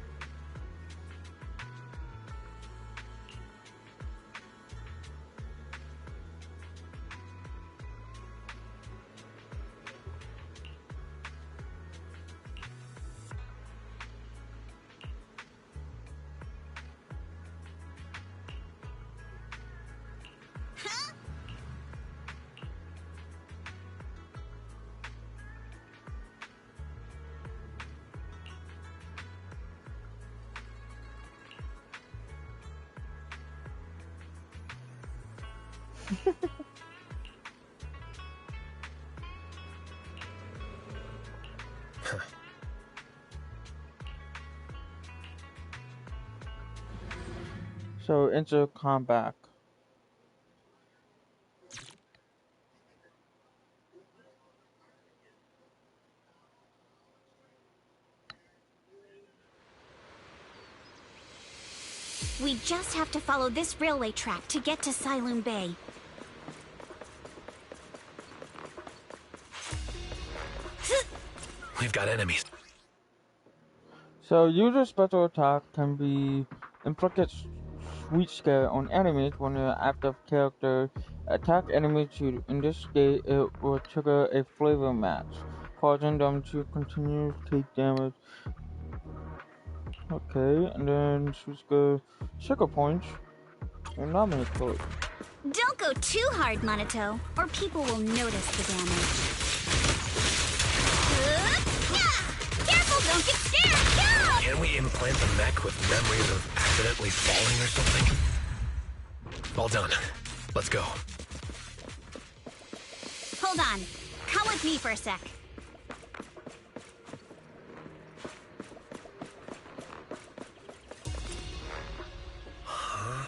So into combat. We just have to follow this railway track to get to Siloam Bay. We've got enemies. So user special attack can be inflicted sweet scare on enemies when an active character Attack enemies to investigate it will trigger a flavor match, causing them to continue to take damage. Okay, and then she's go sugar punch and nominate code. Don't go too hard, Monato, or people will notice the damage. Careful, don't get scared! Yeah! Can we implant the mech with memories of accidentally falling or something? All done. Let's go. Hold on. Come with me for a sec. Huh?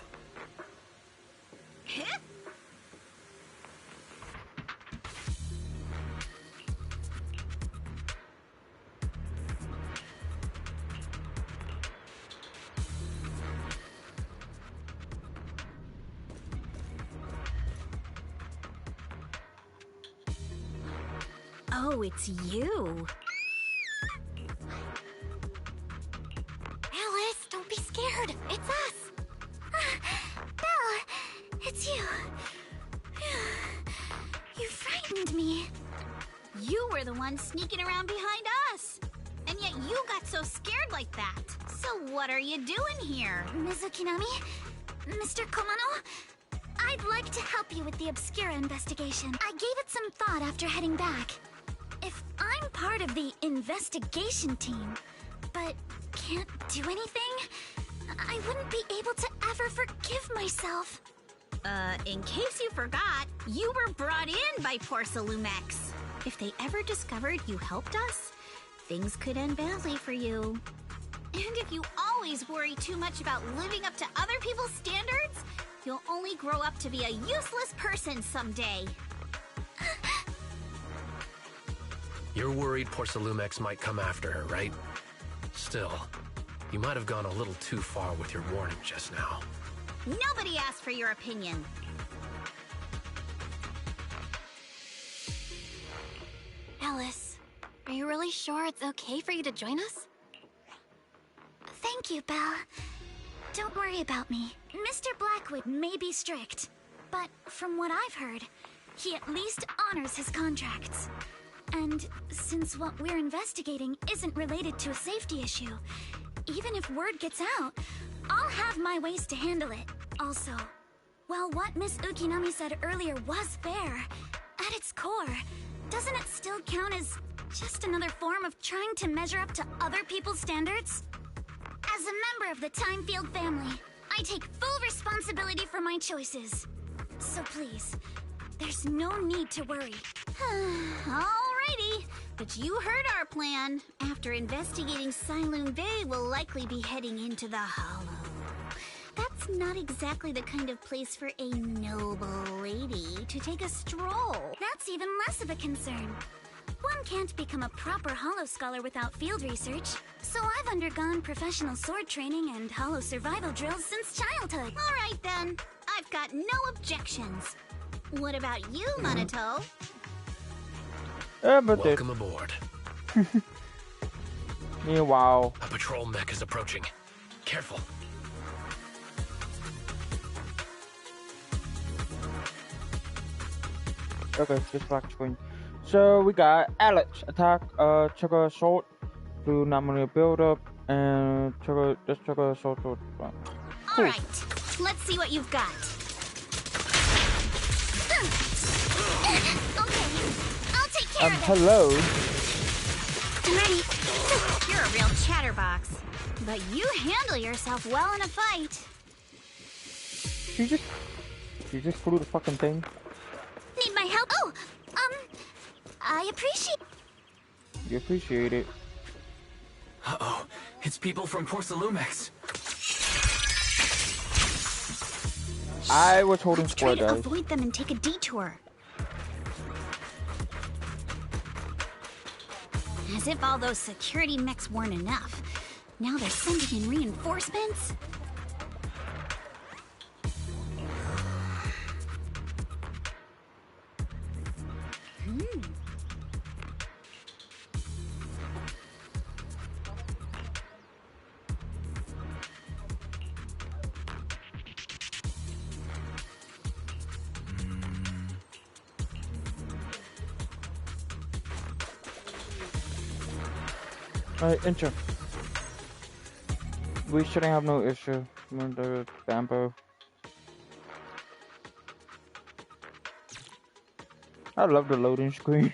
Oh, it's you. Alice, don't be scared. It's us. Belle, it's you. You frightened me. You were the one sneaking around behind us. And yet you got so scared like that. So what are you doing here? Mizukinami? Mr. Komano? I'd like to help you with the Obscura investigation. I gave it some thought after heading back. If I'm part of the investigation team, but can't do anything, I wouldn't be able to ever forgive myself. In case you forgot, you were brought in by Porcelumex. If they ever discovered you helped us, things could end badly for you. And if you always worry too much about living up to other people's standards, you'll only grow up to be a useless person someday. You're worried Porcelumex might come after her, right? Still, you might have gone a little too far with your warning just now. Nobody asked for your opinion. Alice, are you really sure it's okay for you to join us? Thank you, Belle. Don't worry about me. Mr. Blackwood may be strict, but from what I've heard, he at least honors his contracts. And since what we're investigating isn't related to a safety issue, even if word gets out, I'll have my ways to handle it. Also, while what Miss Ukinami said earlier was fair, at its core, doesn't it still count as just another form of trying to measure up to other people's standards? As a member of the Timefield family, I take full responsibility for my choices. So please, there's no need to worry. Alrighty, but you heard our plan. After investigating Siloon Bay, we'll likely be heading into the Hollow. That's not exactly the kind of place for a noble lady to take a stroll. That's even less of a concern. One can't become a proper Hollow scholar without field research, so I've undergone professional sword training and Hollow survival drills since childhood. Alright then, I've got no objections. What about you, Monato? Welcome aboard. Meanwhile, a patrol mech is approaching. Careful. Okay, just black screen. So we got Alex attack, trigger assault, do nominal build up, and trigger assault. Cool. Alright, let's see what you've got. Okay, I'll take care of it. Hello. I'm ready. You're a real chatterbox, but you handle yourself well in a fight. She just flew the fucking thing. Need my help? Oh, I appreciate. You appreciate it. Uh-oh, it's people from Porcelumex. I was holding Try square, to guys. avoid them and take a detour. As if all those security mechs weren't enough. Now they're sending in reinforcements? Alright, enter. We shouldn't have no issue with the bamboo. I love the loading screen.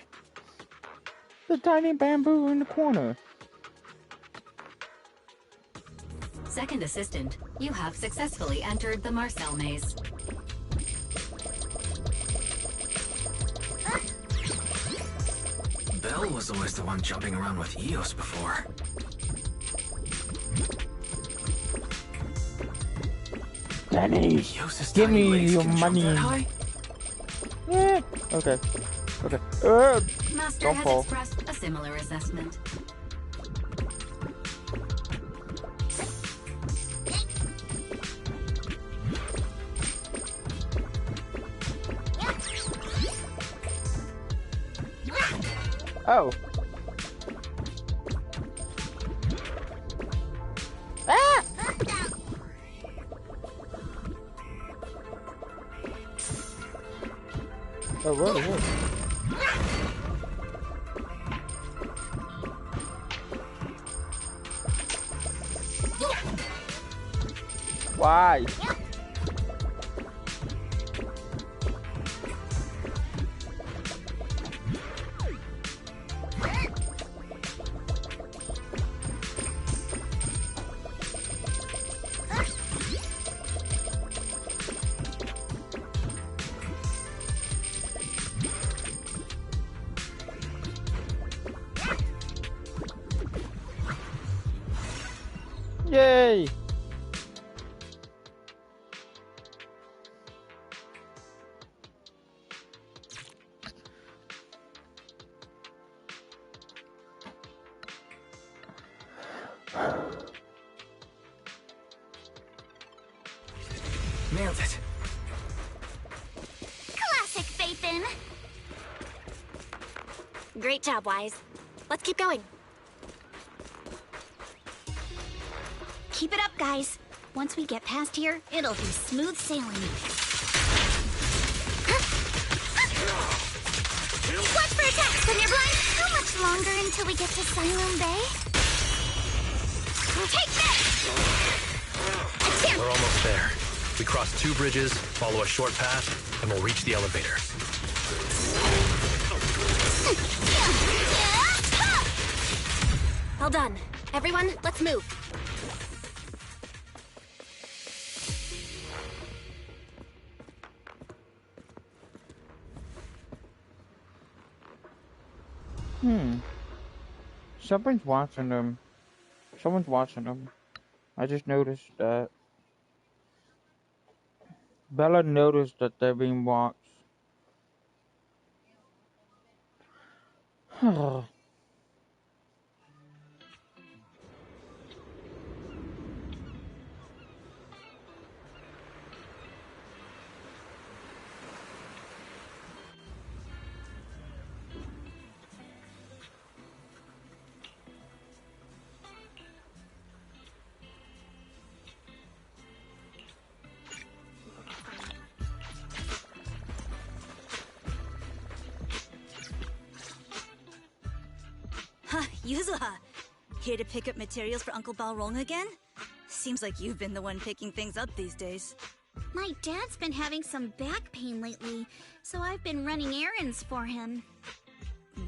The tiny bamboo in the corner. Second assistant, you have successfully entered the Marcel maze. Belle was always the one jumping around with Eos before. Danny, give me your money. Yeah. Okay. Okay. Master Don't has fall. expressed a similar assessment. Oh. Ah! Oh, what? Why? Yay! Nailed it. Classic Phaethon. Great job, Wise. Let's keep going. Keep it up, guys. Once we get past here, it'll be smooth sailing. Watch for attacks when you're blind. How much longer until we get to Siloam Bay? Take this! We're almost there. We cross 2 bridges, follow a short path, and we'll reach the elevator. Well done. Everyone, let's move. Someone's watching them. Someone's watching them. I just noticed that. Bella noticed that they're being watched. Yuzuha, here to pick up materials for Uncle Balrog again? Seems like you've been the one picking things up these days. My dad's been having some back pain lately, so I've been running errands for him.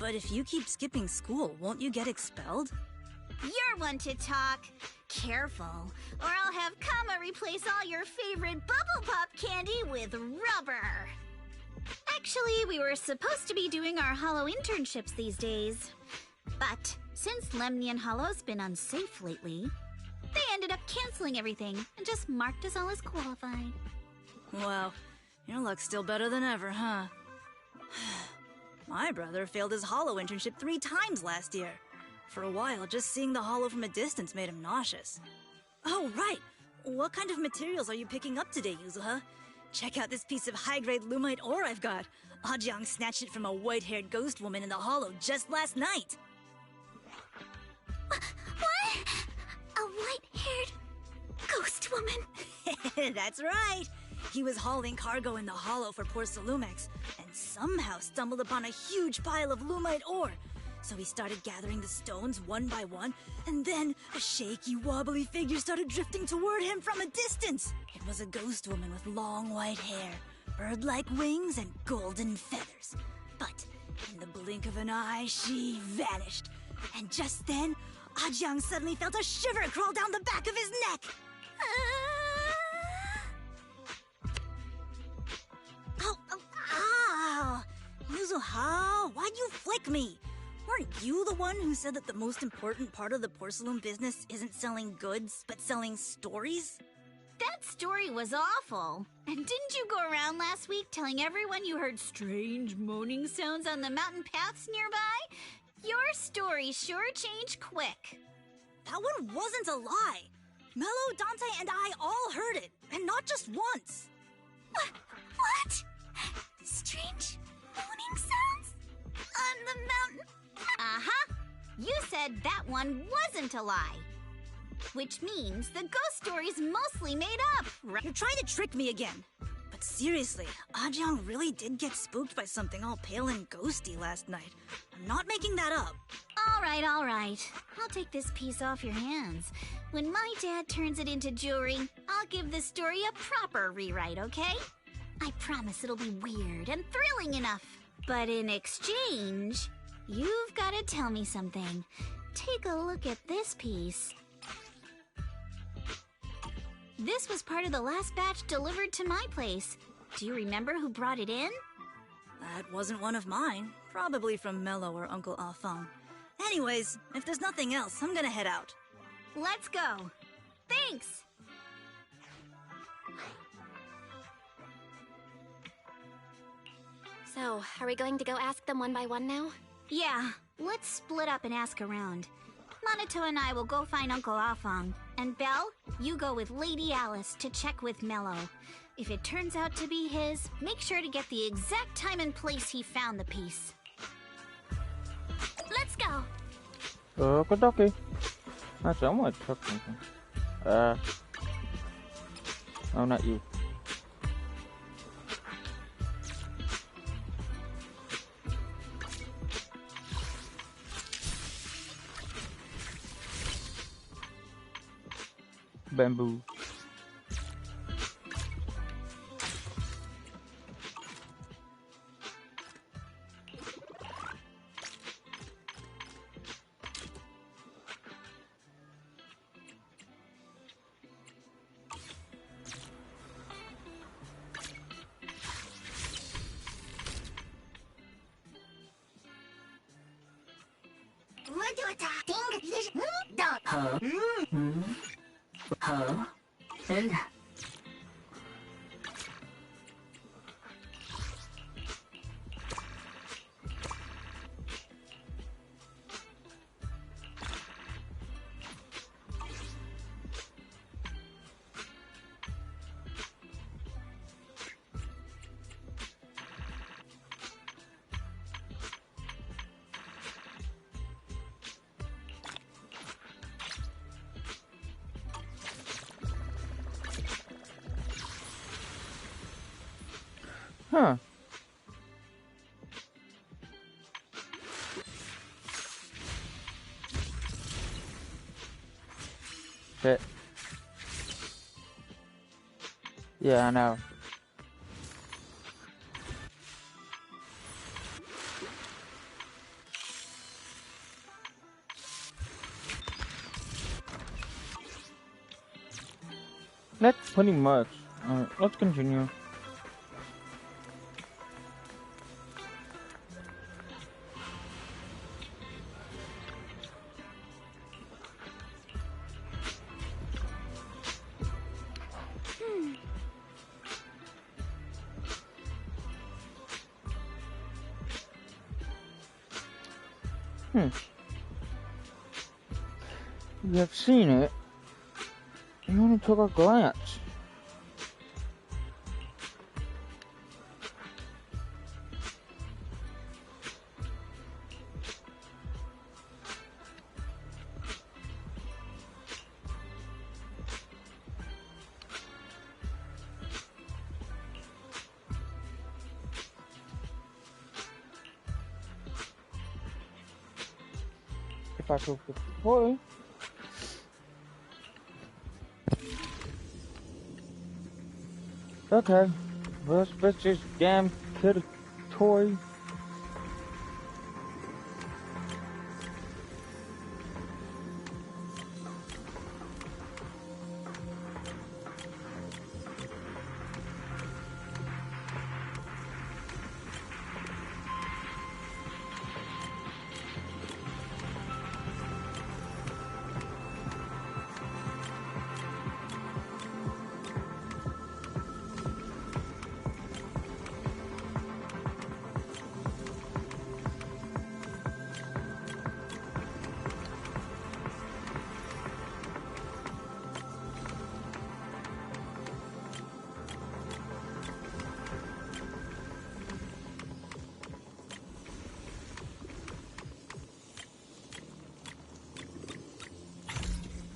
But if you keep skipping school, won't you get expelled? You're one to talk. Careful, or I'll have Kama replace all your favorite Bubble Pop candy with rubber. Actually, we were supposed to be doing our Hollow internships these days. But since Lemnian Hollow's been unsafe lately, they ended up canceling everything and just marked us all as qualified. Wow, your luck's still better than ever, huh? My brother failed his Hollow internship 3 times last year. For a while, just seeing the Hollow from a distance made him nauseous. Oh, right! What kind of materials are you picking up today, Yuzuha? Check out this piece of high-grade Lumite ore I've got. Ajiang snatched it from a white-haired ghost woman in the Hollow just last night. What? A white-haired ghost woman? That's right! He was hauling cargo in the Hollow for Porcelumex, and somehow stumbled upon a huge pile of Lumite ore. So he started gathering the stones one by one, and then a shaky, wobbly figure started drifting toward him from a distance. It was a ghost woman with long white hair, bird-like wings, and golden feathers. But in the blink of an eye, she vanished. And just then, Ajiang suddenly felt a shiver crawl down the back of his neck. Ow! Yuzuha, why'd you flick me? Weren't you the one who said that the most important part of the porcelain business isn't selling goods, but selling stories? That story was awful. And didn't you go around last week telling everyone you heard strange moaning sounds on the mountain paths nearby? Your story sure changed quick. That one wasn't a lie. Mello, Dante, and I all heard it, and not just once. What? Strange moaning sounds? On the mountain? Uh-huh. You said that one wasn't a lie. Which means the ghost story's mostly made up, right? You're trying to trick me again. But seriously, Ajiang really did get spooked by something all pale and ghosty last night. I'm not making that up. All right. I'll take this piece off your hands. When my dad turns it into jewelry, I'll give this story a proper rewrite, okay? I promise it'll be weird and thrilling enough. But in exchange, you've got to tell me something. Take a look at this piece. This was part of the last batch delivered to my place. Do you remember who brought it in? That wasn't one of mine. Probably from Mello or Uncle Afang. Anyways, if there's nothing else, I'm gonna head out. Let's go. Thanks! So, are we going to go ask them one by one now? Yeah, let's split up and ask around. Monato and I will go find Uncle Afang. And Belle, you go with Lady Alice to check with Mello. If it turns out to be his, make sure to get the exact time and place he found the piece. Let's go! Okay. Actually, I want to check something. No, not you. Bamboo. Huh. Shit. Yeah, I know. That's pretty much. Let's continue. We have seen it. It only took a glance. Paco with the toy. Okay, let's put this damn kid a toy.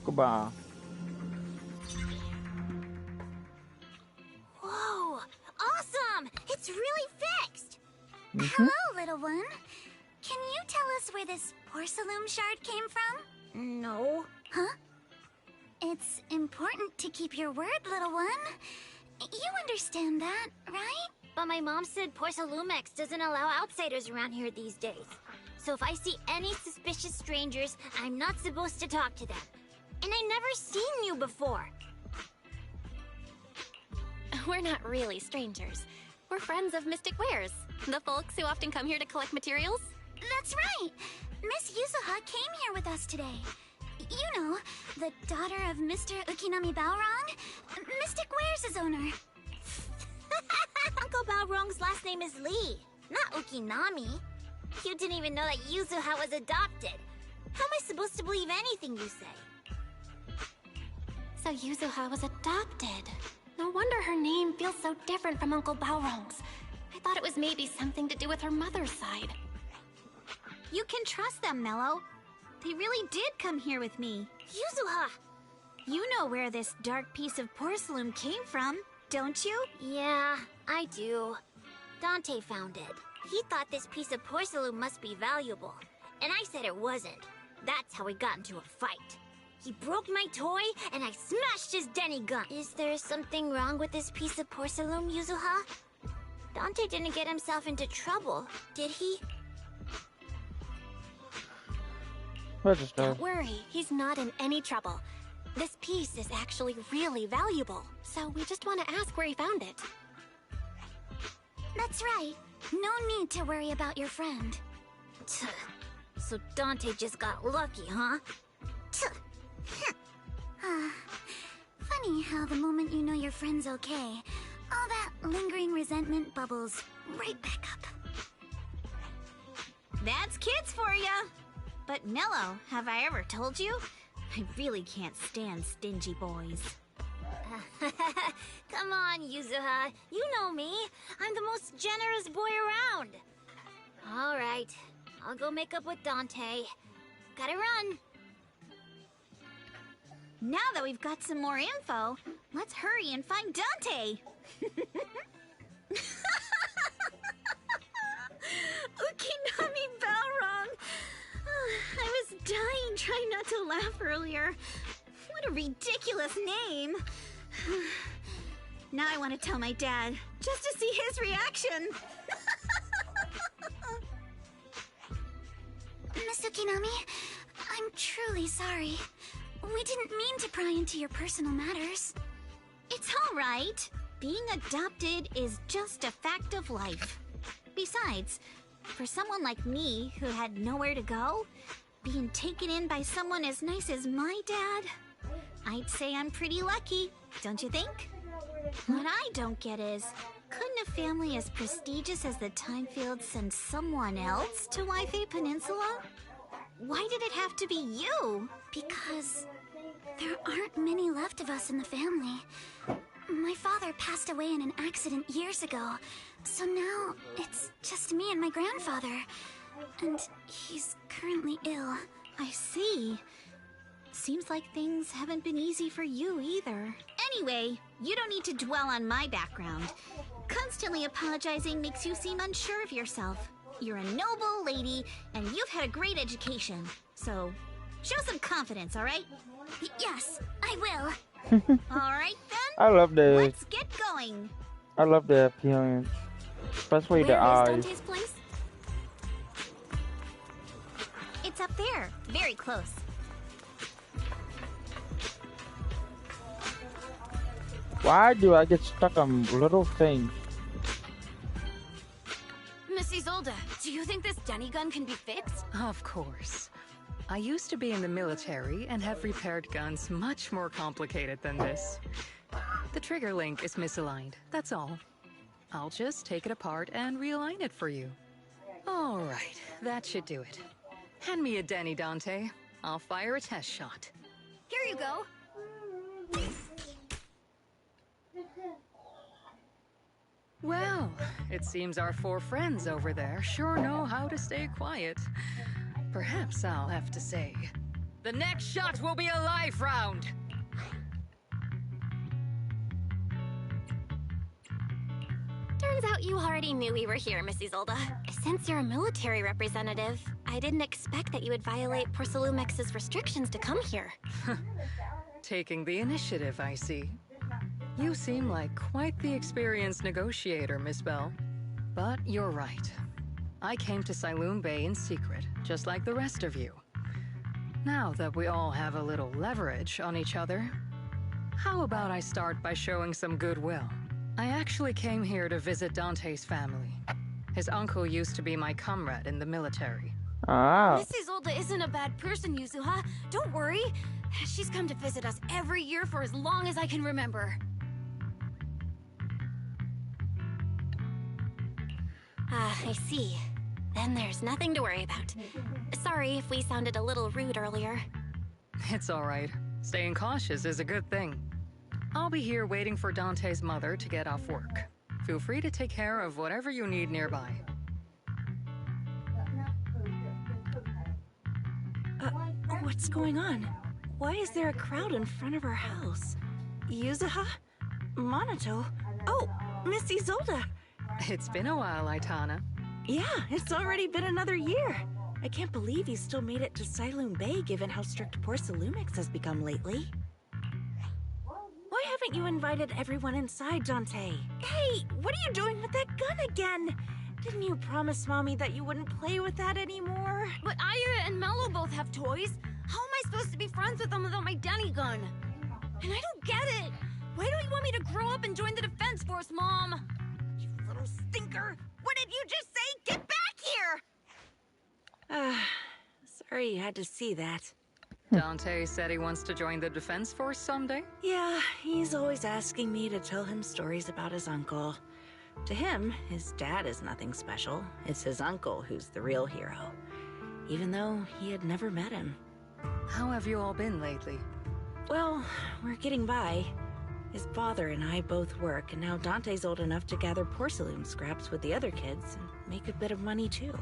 Goodbye. Whoa! Awesome! It's really fixed! Mm-hmm. Hello, little one. Can you tell us where this porcelain shard came from? No. Huh? It's important to keep your word, little one. You understand that, right? But my mom said Porcelumex doesn't allow outsiders around here these days. So if I see any suspicious strangers, I'm not supposed to talk to them. And I never seen you before. We're not really strangers. We're friends of Mystic Wares, the folks who often come here to collect materials. That's right! Miss Yuzuha came here with us today. You know, the daughter of Mr. Ukinami Balrong, Mystic Wares' owner. Uncle Balrong's last name is Lee, not Ukinami. You didn't even know that Yuzuha was adopted. How am I supposed to believe anything you say? So Yuzuha was adopted. No wonder her name feels so different from Uncle Balrong's. I thought it was maybe something to do with her mother's side. You can trust them, Mello. They really did come here with me. Yuzuha! You know where this dark piece of porcelain came from, don't you? Yeah, I do. Dante found it. He thought this piece of porcelain must be valuable. And I said it wasn't. That's how we got into a fight. He broke my toy, and I smashed his Denny gun. Is there something wrong with this piece of porcelain, Yuzuha? Dante didn't get himself into trouble, did he? Register. Don't worry, he's not in any trouble. This piece is actually really valuable, so we just want to ask where he found it. That's right. No need to worry about your friend. So Dante just got lucky, huh? Funny how the moment you know your friend's okay, all that lingering resentment bubbles right back up. That's kids for ya! But Mello, have I ever told you? I really can't stand stingy boys. Come on, Yuzuha. You know me. I'm the most generous boy around. All right. I'll go make up with Dante. Gotta run. Now that we've got some more info, let's hurry and find Dante! Ukinami Balrong! I was dying trying not to laugh earlier. What a ridiculous name! Now I want to tell my dad, just to see his reaction! Miss Ukinami, I'm truly sorry. We didn't mean to pry into your personal matters. It's all right. Being adopted is just a fact of life. Besides, for someone like me who had nowhere to go, being taken in by someone as nice as my dad, I'd say I'm pretty lucky, don't you think? What I don't get is, couldn't a family as prestigious as the Timefields send someone else to Waifei Peninsula? Why did it have to be you? Because there aren't many left of us in the family. My father passed away in an accident years ago, so now it's just me and my grandfather. And he's currently ill. I see. Seems like things haven't been easy for you either. Anyway, you don't need to dwell on my background. Constantly apologizing makes you seem unsure of yourself. You're a noble lady, and you've had a great education. So, show some confidence, alright? Yes, I will. Alright then, I love the let's get going. I love the appearance, especially the Where is eyes. Dante's place? It's up there, very close. Why do I get stuck on little things? Miss Isolde, do you think this Denny gun can be fixed? Of course. I used to be in the military and have repaired guns much more complicated than this. The trigger link is misaligned, that's all. I'll just take it apart and realign it for you. All right, that should do it. Hand me a Denny, Dante. I'll fire a test shot. Here you go. Well, it seems our 4 friends over there sure know how to stay quiet. Perhaps I'll have to say, the next shot will be a live round. Turns out you already knew we were here, Miss Isolde. Since you're a military representative, I didn't expect that you would violate Porcelumex's restrictions to come here. Taking the initiative, I see. You seem like quite the experienced negotiator, Miss Bell. But you're right. I came to Siloon Bay in secret, just like the rest of you. Now that we all have a little leverage on each other, how about I start by showing some goodwill? I actually came here to visit Dante's family. His uncle used to be my comrade in the military. Ah. Miss Isolde isn't a bad person, Yuzuha. Don't worry. She's come to visit us every year for as long as I can remember. Ah, I see. Then there's nothing to worry about. Sorry if we sounded a little rude earlier. It's all right. Staying cautious is a good thing. I'll be here waiting for Dante's mother to get off work. Feel free to take care of whatever you need nearby. What's going on? Why is there a crowd in front of our house? Yuzuha? Monato? Oh, Miss Isolde! It's been a while, Aitana. Yeah, it's already been another year. I can't believe you still made it to Siloon Bay given how strict Porcelumix has become lately. Why haven't you invited everyone inside, Dante? Hey, what are you doing with that gun again? Didn't you promise Mommy that you wouldn't play with that anymore? But Ira and Mello both have toys. How am I supposed to be friends with them without my Denny gun? And I don't get it. Why do you want me to grow up and join the Defense Force, Mom? You little stinker! What did you just say? Get back here! Sorry you had to see that. Dante said he wants to join the Defense Force someday? Yeah, he's always asking me to tell him stories about his uncle. To him, his dad is nothing special. It's his uncle who's the real hero. Even though he had never met him. How have you all been lately? Well, we're getting by. His father and I both work, and now Dante's old enough to gather porcelain scraps with the other kids and make a bit of money too.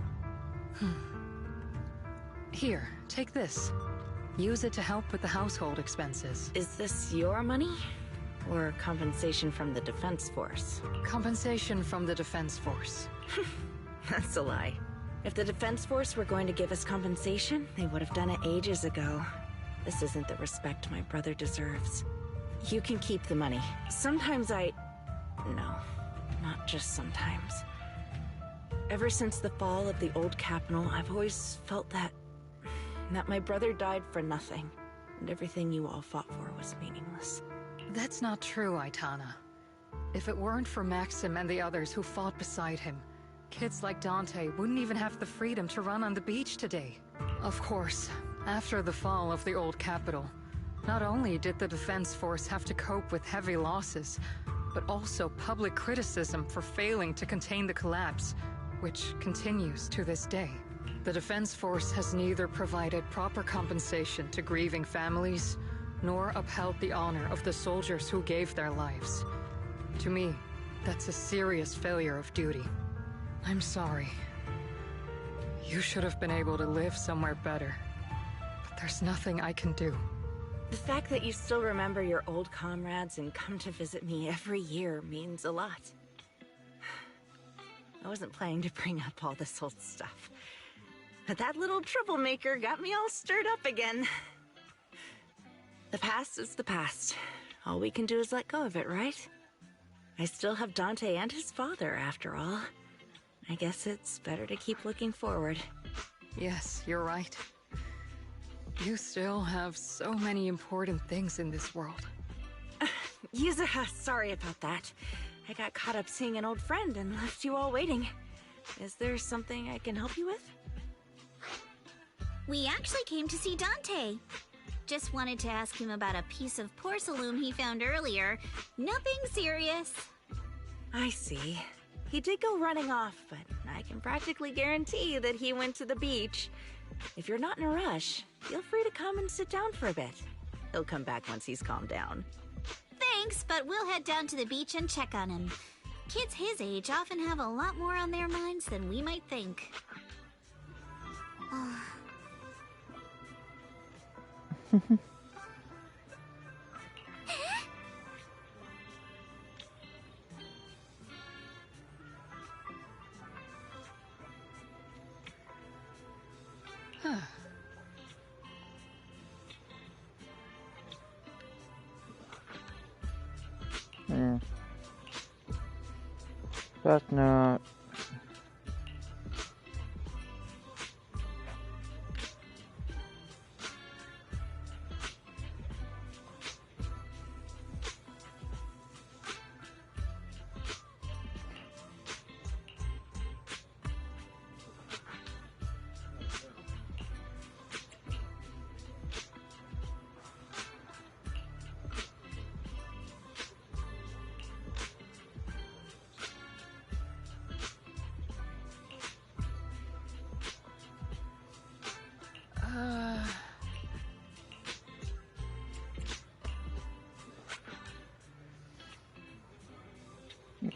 Here, take this. Use it to help with the household expenses. Is this your money? Or compensation from the Defense Force? Compensation from the Defense Force. That's a lie. If the Defense Force were going to give us compensation, they would have done it ages ago. This isn't the respect my brother deserves. You can keep the money. Sometimes No, not just sometimes. Ever since the fall of the old capital, I've always felt that my brother died for nothing, and everything you all fought for was meaningless. That's not true, Aitana. If it weren't for Maxim and the others who fought beside him, kids like Dante wouldn't even have the freedom to run on the beach today. Of course, after the fall of the old capital, not only did the Defense Force have to cope with heavy losses, but also public criticism for failing to contain the collapse, which continues to this day. The Defense Force has neither provided proper compensation to grieving families, nor upheld the honor of the soldiers who gave their lives. To me, that's a serious failure of duty. I'm sorry. You should have been able to live somewhere better. But there's nothing I can do. The fact that you still remember your old comrades and come to visit me every year means a lot. I wasn't planning to bring up all this old stuff. But that little troublemaker got me all stirred up again. The past is the past. All we can do is let go of it, right? I still have Dante and his father, after all. I guess it's better to keep looking forward. Yes, you're right. You still have so many important things in this world. Yuzuha, sorry about that. I got caught up seeing an old friend and left you all waiting. Is there something I can help you with? We actually came to see Dante. Just wanted to ask him about a piece of porcelain he found earlier. Nothing serious. I see. He did go running off, but I can practically guarantee that he went to the beach. If you're not in a rush, feel free to come and sit down for a bit. He'll come back once he's calmed down. Thanks, but we'll head down to the beach and check on him. Kids his age often have a lot more on their minds than we might think. Yeah. That's not...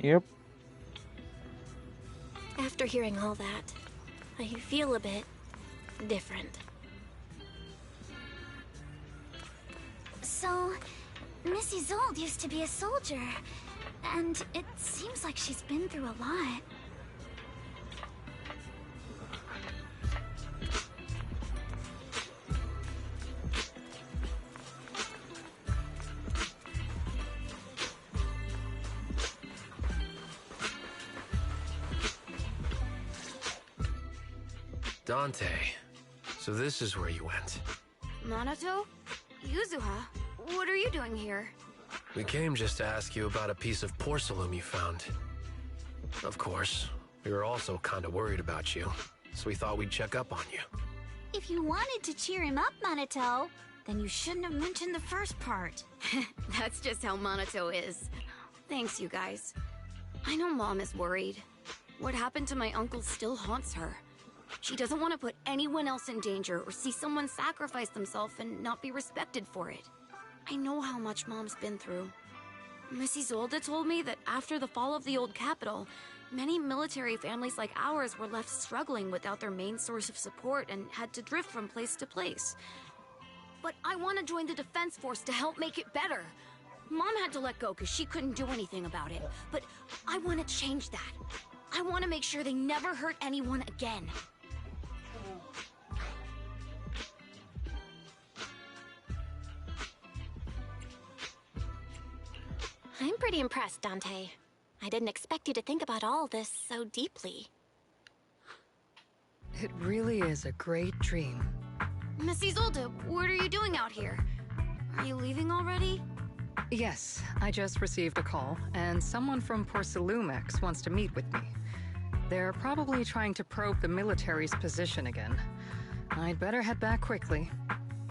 Yep. After hearing all that, I feel a bit different. So, Miss Isolde used to be a soldier, and it seems like she's been through a lot. Dante, so this is where you went. Minato? Yuzuha? What are you doing here? We came just to ask you about a piece of porcelain you found. Of course, we were also kinda worried about you, so we thought we'd check up on you. If you wanted to cheer him up, Minato, then you shouldn't have mentioned the first part. That's just how Minato is. Thanks, you guys. I know Mom is worried. What happened to my uncle still haunts her. She doesn't want to put anyone else in danger or see someone sacrifice themselves and not be respected for it. I know how much Mom's been through. Miss Isolde told me that after the fall of the old capital, many military families like ours were left struggling without their main source of support and had to drift from place to place. But I want to join the defense force to help make it better. Mom had to let go because she couldn't do anything about it. But I want to change that. I want to make sure they never hurt anyone again. I'm pretty impressed, Dante. I didn't expect you to think about all this so deeply. It really is a great dream. Miss Isolde, what are you doing out here? Are you leaving already? Yes, I just received a call, and someone from Porcelumex wants to meet with me. They're probably trying to probe the military's position again. I'd better head back quickly.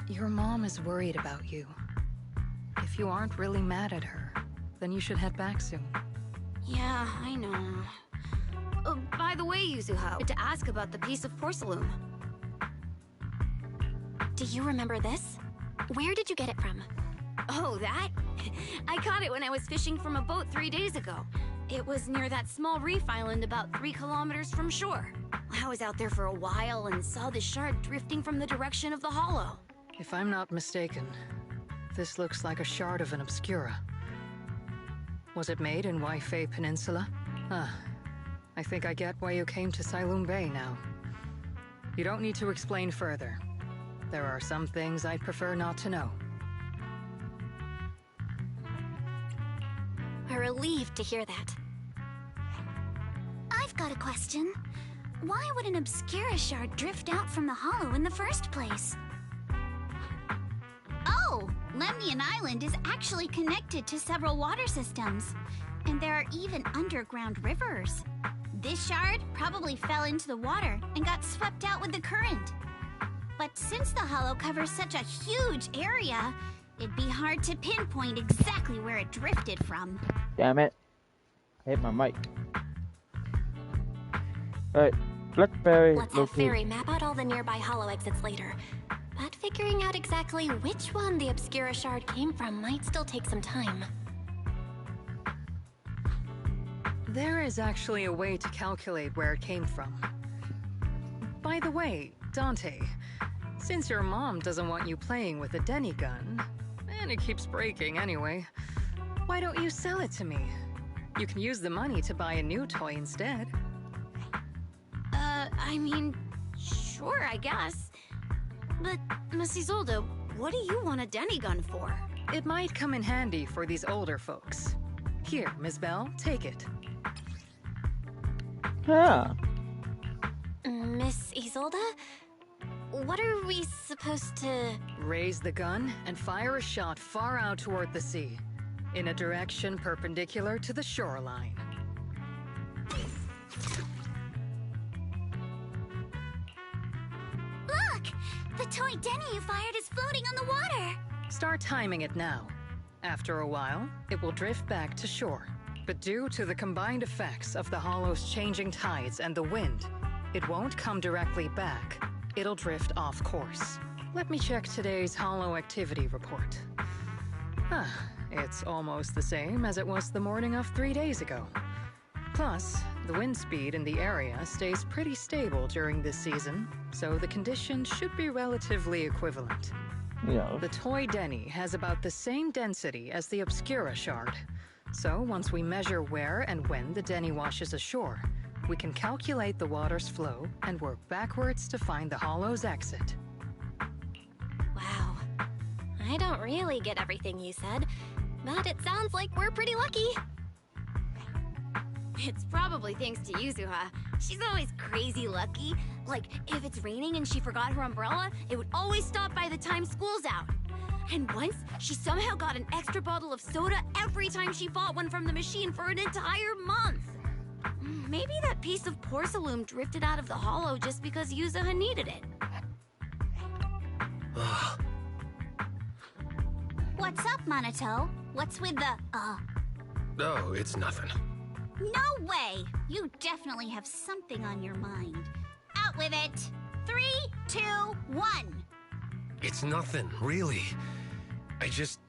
Your mom is worried about you. If you aren't really mad at her, then you should head back soon. Yeah, I know. By the way, Yuzuha, to ask about the piece of porcelain. Do you remember this? Where did you get it from? Oh, that? I caught it when I was fishing from a boat 3 days ago. It was near that small reef island about 3 kilometers from shore. I was out there for a while and saw the shard drifting from the direction of the hollow. If I'm not mistaken, this looks like a shard of an obscura. Was it made in Waifei Peninsula? Ah, I think I get why you came to Silum Bay now. You don't need to explain further. There are some things I'd prefer not to know. We're relieved to hear that. I've got a question. Why would an Obscura shard drift out from the hollow in the first place? Oh, Lemnian Island is actually connected to several water systems. And there are even underground rivers. This shard probably fell into the water and got swept out with the current. But since the hollow covers such a huge area, it'd be hard to pinpoint exactly where it drifted from. Damn it. I hit my mic. Alright, let's have Fairy map out all the nearby hollow exits later. But figuring out exactly which one the Obscura shard came from might still take some time. There is actually a way to calculate where it came from. By the way, Dante, since your mom doesn't want you playing with a Denny gun, and it keeps breaking anyway, why don't you sell it to me? You can use the money to buy a new toy instead. I mean, sure, I guess. But, Miss Isolde, what do you want a Denny gun for? It might come in handy for these older folks. Here, Miss Bell, take it. Yeah. Miss Isolde? What are we supposed to... Raise the gun and fire a shot far out toward the sea, in a direction perpendicular to the shoreline. Look! The toy Denny you fired is floating on the water! Start timing it now. After a while, it will drift back to shore. But due to the combined effects of the hollow's changing tides and the wind, it won't come directly back. It'll drift off course. Let me check today's hollow activity report. It's almost the same as it was the morning of 3 days ago. Plus, the wind speed in the area stays pretty stable during this season, so the conditions should be relatively equivalent. Yeah. The toy Denny has about the same density as the Obscura shard. So once we measure where and when the Denny washes ashore, we can calculate the water's flow and work backwards to find the hollow's exit. Wow. I don't really get everything you said, but it sounds like we're pretty lucky. It's probably thanks to Yuzuha. She's always crazy lucky. Like, if it's raining and she forgot her umbrella, it would always stop by the time school's out. And once, she somehow got an extra bottle of soda every time she bought one from the machine for an entire month. Maybe that piece of porcelain drifted out of the hollow just because Yuzuha needed it. What's up, Monato? What's with the, No, it's nothing. No way! You definitely have something on your mind. Out with it! 3, 2, 1! It's nothing, really. I just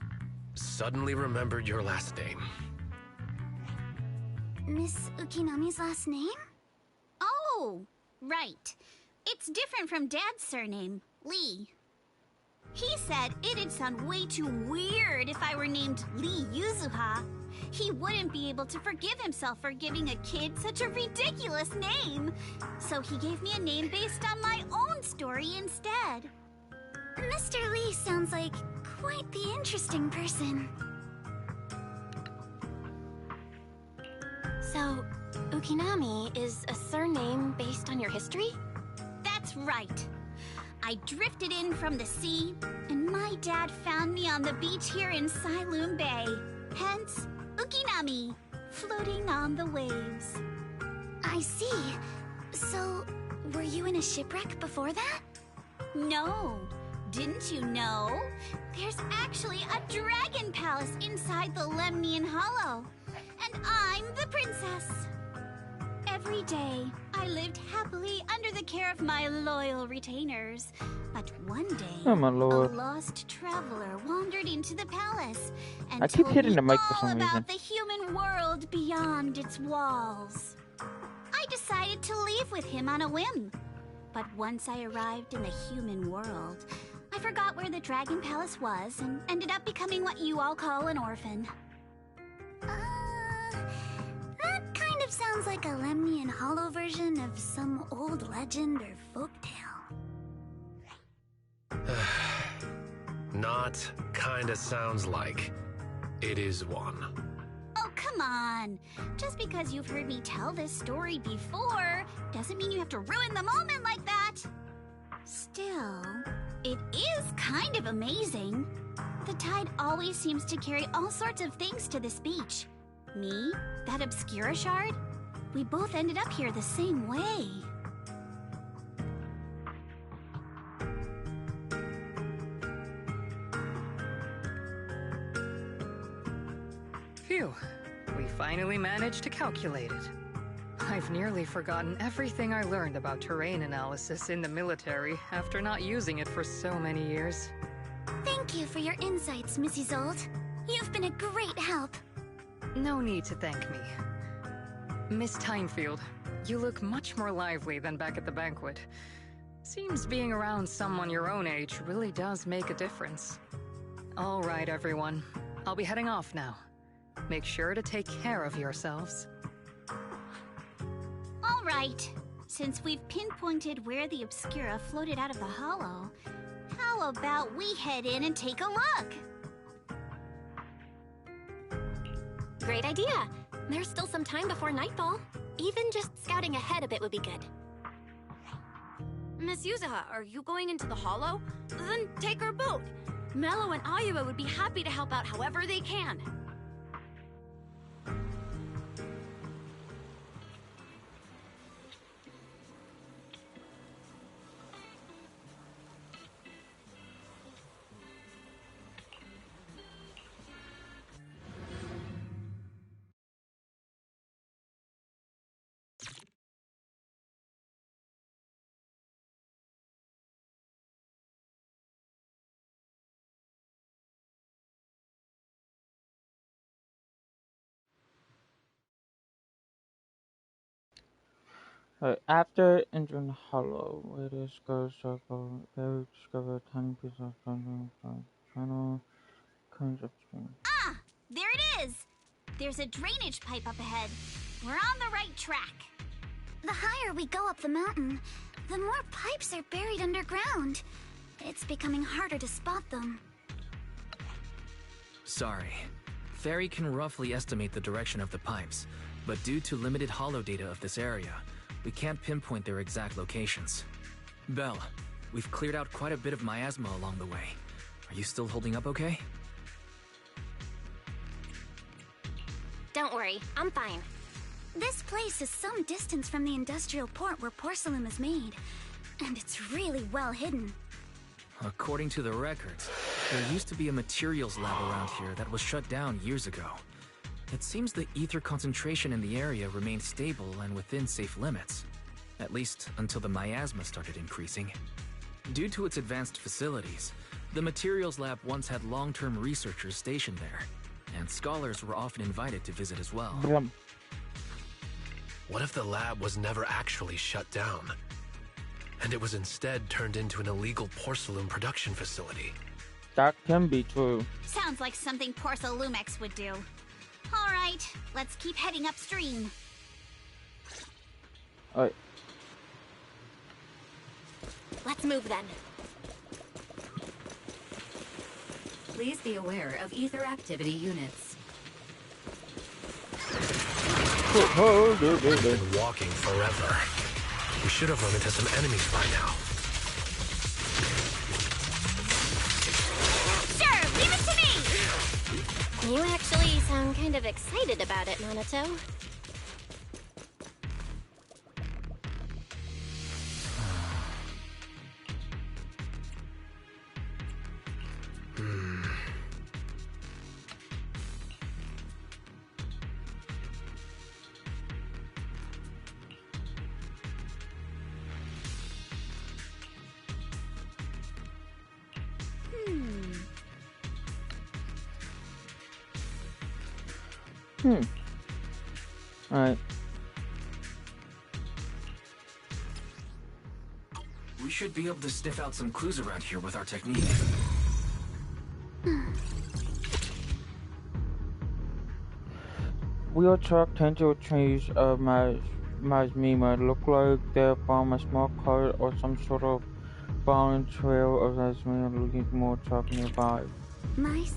suddenly remembered your last name. Miss Ukinami's last name? Oh, right. It's different from Dad's surname, Lee. He said it'd sound way too weird if I were named Lee Yuzuha. He wouldn't be able to forgive himself for giving a kid such a ridiculous name. So he gave me a name based on my own story instead. Mr. Lee sounds like quite the interesting person. So, Ukinami is a surname based on your history? That's right. I drifted in from the sea, and my dad found me on the beach here in Siloam Bay. Hence, Ukinami, floating on the waves. I see. So, were you in a shipwreck before that? No. Didn't you know? There's actually a dragon palace inside the Lemnian Hollow. And I'm the princess. Every day, I lived happily under the care of my loyal retainers. But one day, Oh, my lord. a lost traveler wandered into the palace and I keep told hitting me the mic for all some about reason. the human world beyond its walls. I decided to leave with him on a whim. But once I arrived in the human world, I forgot where the Dragon Palace was and ended up becoming what you all call an orphan. That kind of sounds like a Lemnian Hollow version of some old legend or folktale. Not kinda sounds like. It is one. Oh, come on. Just because you've heard me tell this story before doesn't mean you have to ruin the moment like that. Still, it is kind of amazing. The tide always seems to carry all sorts of things to this beach. Me, that Obscura shard, we both ended up here the same way. Phew. We finally managed to calculate it. I've nearly forgotten everything I learned about terrain analysis in the military after not using it for so many years. Thank you for your insights, Mrs. Zold. You've been a great help. No need to thank me. Miss Timefield, you look much more lively than back at the banquet. Seems being around someone your own age really does make a difference. All right, everyone. I'll be heading off now. Make sure to take care of yourselves. All right. Since we've pinpointed where the Obscura floated out of the hollow, how about we head in and take a look? Great idea. There's still some time before nightfall. Even just scouting ahead a bit would be good. Miss Yuzuha, are you going into the hollow? Then take our boat. Mello and Ayuba would be happy to help out however they can. After entering the hollow, where the skull circle, they discover a tiny piece of something from channel comes upstream. Ah! There it is! There's a drainage pipe up ahead. We're on the right track. The higher we go up the mountain, the more pipes are buried underground. It's becoming harder to spot them. Sorry. Fairy can roughly estimate the direction of the pipes, but due to limited holo data of this area, we can't pinpoint their exact locations. Belle, we've cleared out quite a bit of miasma along the way. Are you still holding up okay? Don't worry, I'm fine. This place is some distance from the industrial port where porcelain is made, and it's really well hidden. According to the records, there used to be a materials lab around here that was shut down years ago. It seems the ether concentration in the area remained stable and within safe limits, at least until the miasma started increasing. Due to its advanced facilities, the materials lab once had long-term researchers stationed there, and scholars were often invited to visit as well. What if the lab was never actually shut down, and it was instead turned into an illegal porcelain production facility? That can be true. Sounds like something Porcelumex would do. All right, let's keep heading upstream. Alright. Let's move then. Please be aware of ether activity units. We've been walking forever. We should have run into some enemies by now. Sure, leave it to me! You actually sound kind of excited about it, Minato. Alright. We should be able to sniff out some clues around here with our technique. Wheel truck tentacle trees of Mazmima look like they're from a small cart or some sort of following trail of Esme looking more truck nearby. Nice.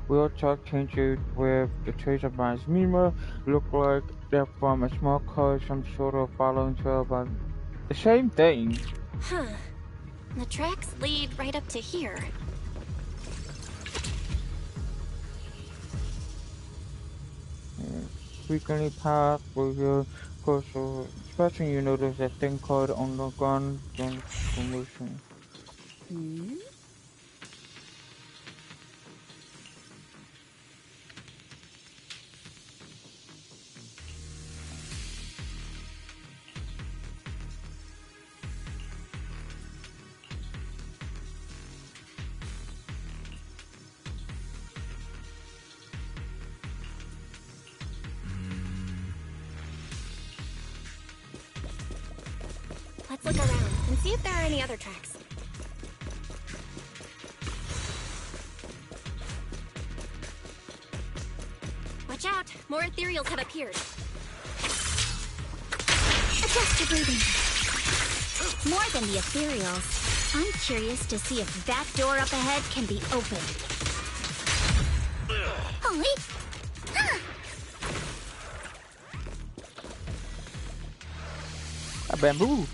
Wheel truck changes with the trace of Brian's Mima look like they're from a small car, some sort of following trail, but the same thing. Huh. The tracks lead right up to here. Frequently pass with your coastal inspection, you notice a thing called underground commotion. Hmm? Let's look around and see if there are any other tracks. Watch out! More ethereals have appeared. Adjust your breathing. More than the ethereals. I'm curious to see if that door up ahead can be opened. Holy! A bamboo.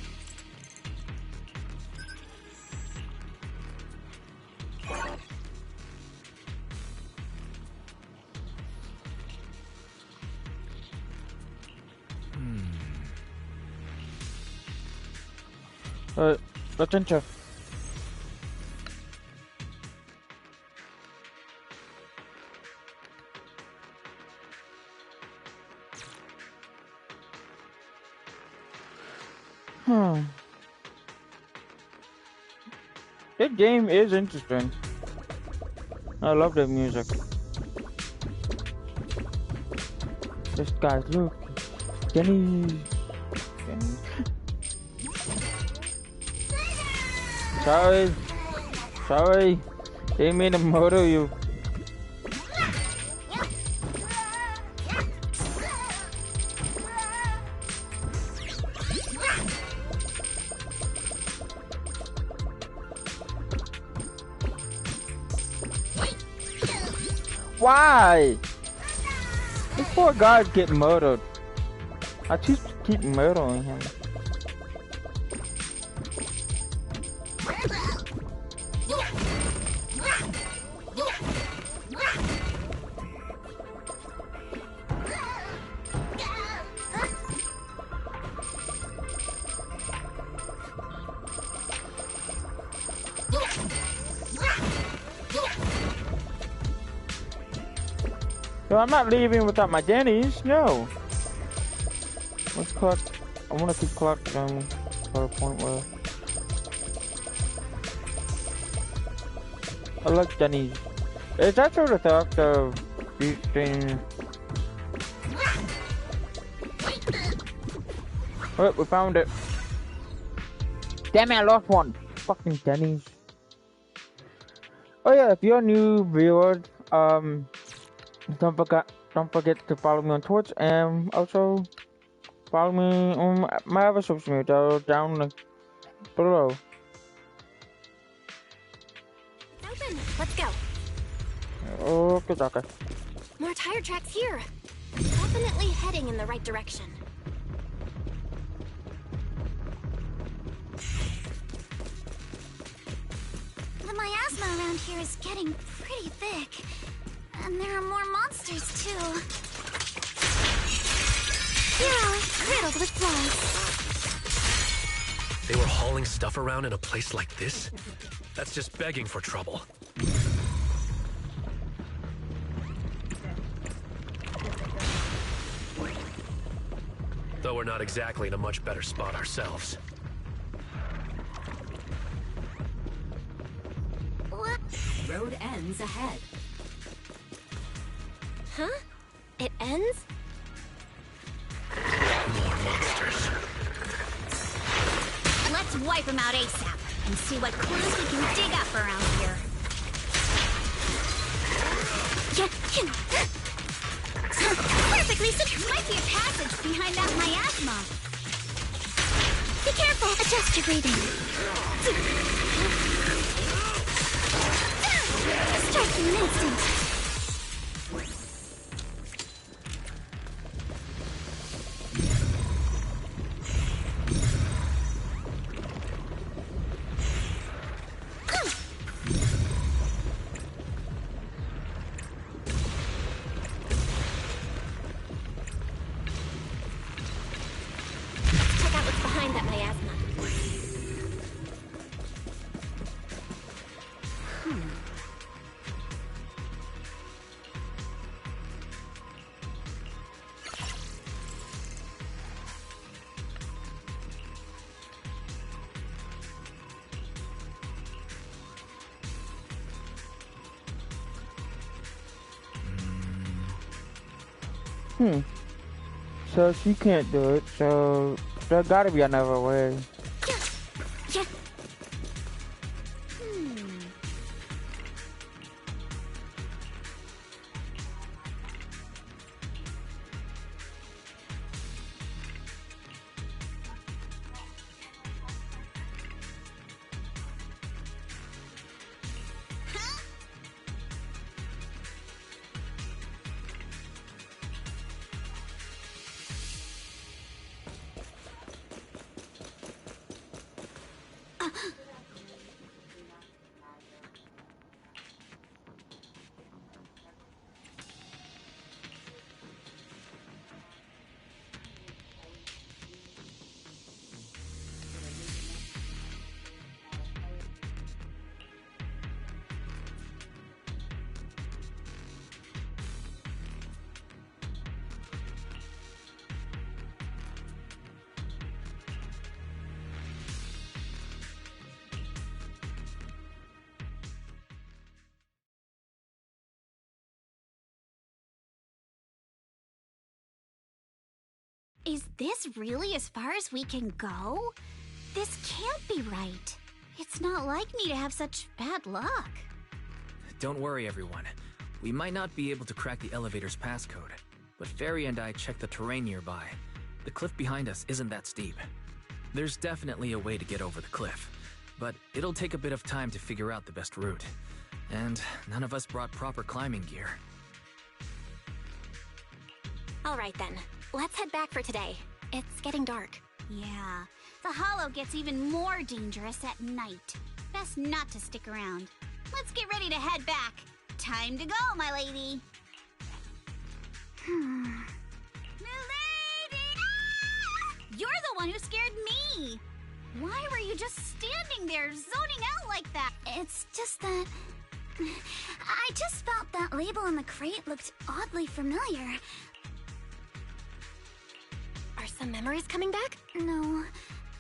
Let's enter. This game is interesting. I love the music. This guy's look. Denny. Sorry. Didn't mean to murder you. Why? This poor guy's getting murdered. I just keep murdering him. So I'm not leaving without my Denny's, no. Let's collect. I want to keep collecting them to a point where I like Denny's. Is that sort of thought of these things? Oh, we found it. Damn it, I lost one. Fucking Denny's. Oh yeah, if you're a new viewer, don't forget to follow me on Twitch, and also follow me on my other social media down below. Open. Let's go. Okay. More tire tracks here. Definitely heading in the right direction. The miasma around here is getting pretty thick. And there are more monsters, too. Yeah, riddled with flies. They were hauling stuff around in a place like this? That's just begging for trouble. Though we're not exactly in a much better spot ourselves. What? Road ends ahead. Huh? It ends? More monsters. Let's wipe them out ASAP and see what clues we can dig up around here. Perfectly might be a passage behind that miasma. Be careful. Adjust your breathing. Strike in an instant. So she can't do it, so there gotta be another way. Is this really as far as we can go? This can't be right. It's not like me to have such bad luck. Don't worry, everyone. We might not be able to crack the elevator's passcode, but Fairy and I checked the terrain nearby. The cliff behind us isn't that steep. There's definitely a way to get over the cliff, but it'll take a bit of time to figure out the best route. And none of us brought proper climbing gear. All right then, let's head back for today. It's getting dark. Yeah, the hollow gets even more dangerous at night. Best not to stick around. Let's get ready to head back. Time to go, my lady. Milady! You're the one who scared me. Why were you just standing there, zoning out like that? It's just that... I just felt that label on the crate looked oddly familiar. Are some memories coming back? No,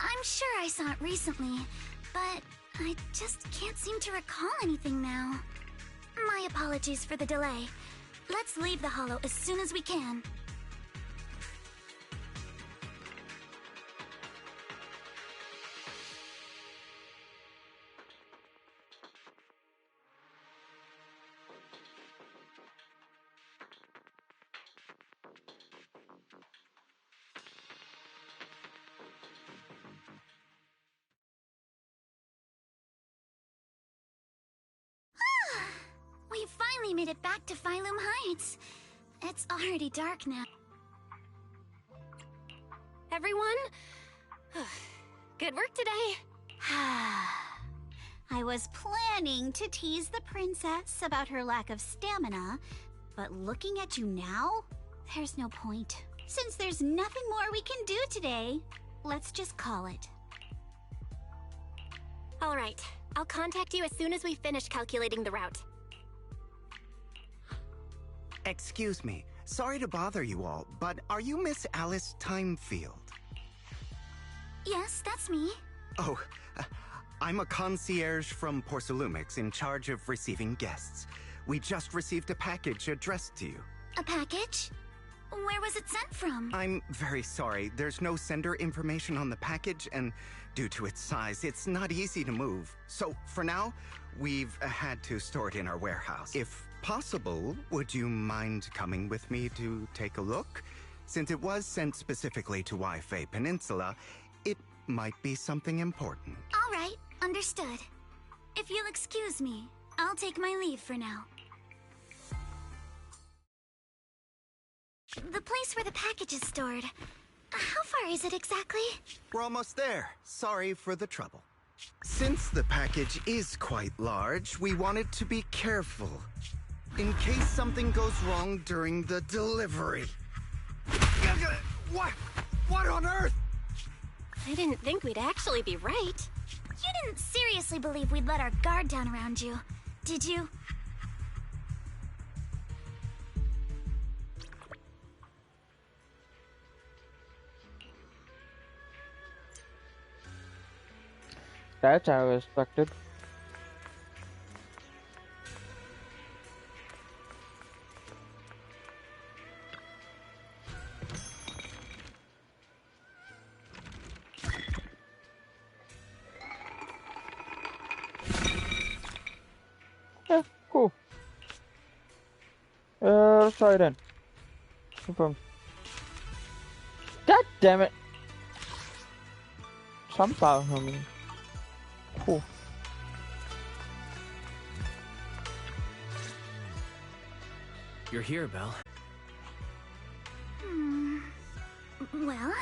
I'm sure I saw it recently, but I just can't seem to recall anything now. My apologies for the delay. Let's leave the hollow as soon as we can. We finally made it back to Phylum Heights. It's already dark now. Everyone? Good work today. I was planning to tease the princess about her lack of stamina, but looking at you now, there's no point. Since there's nothing more we can do today, let's just call it. All right, I'll contact you as soon as we finish calculating the route. Excuse me. Sorry to bother you all, but are you Miss Alice Timefield? Yes, that's me. Oh, I'm a concierge from Porcelumix in charge of receiving guests. We just received a package addressed to you. A package? Where was it sent from? I'm very sorry. There's no sender information on the package, and due to its size, it's not easy to move. So, for now, we've had to store it in our warehouse. If possible, would you mind coming with me to take a look? Since it was sent specifically to Wi-Fi Peninsula, it might be something important. All right, understood. If you'll excuse me, I'll take my leave for now. The place where the package is stored. How far is it exactly? We're almost there. Sorry for the trouble. Since the package is quite large, we wanted to be careful. In case something goes wrong during the delivery. What on earth? I didn't think we'd actually be right. You didn't seriously believe we'd let our guard down around you, did you? That's how I expected. Yeah, cool. Let's try it in. Confirm. God damn it! Some power, homie. Cool. You're here, Belle. Well,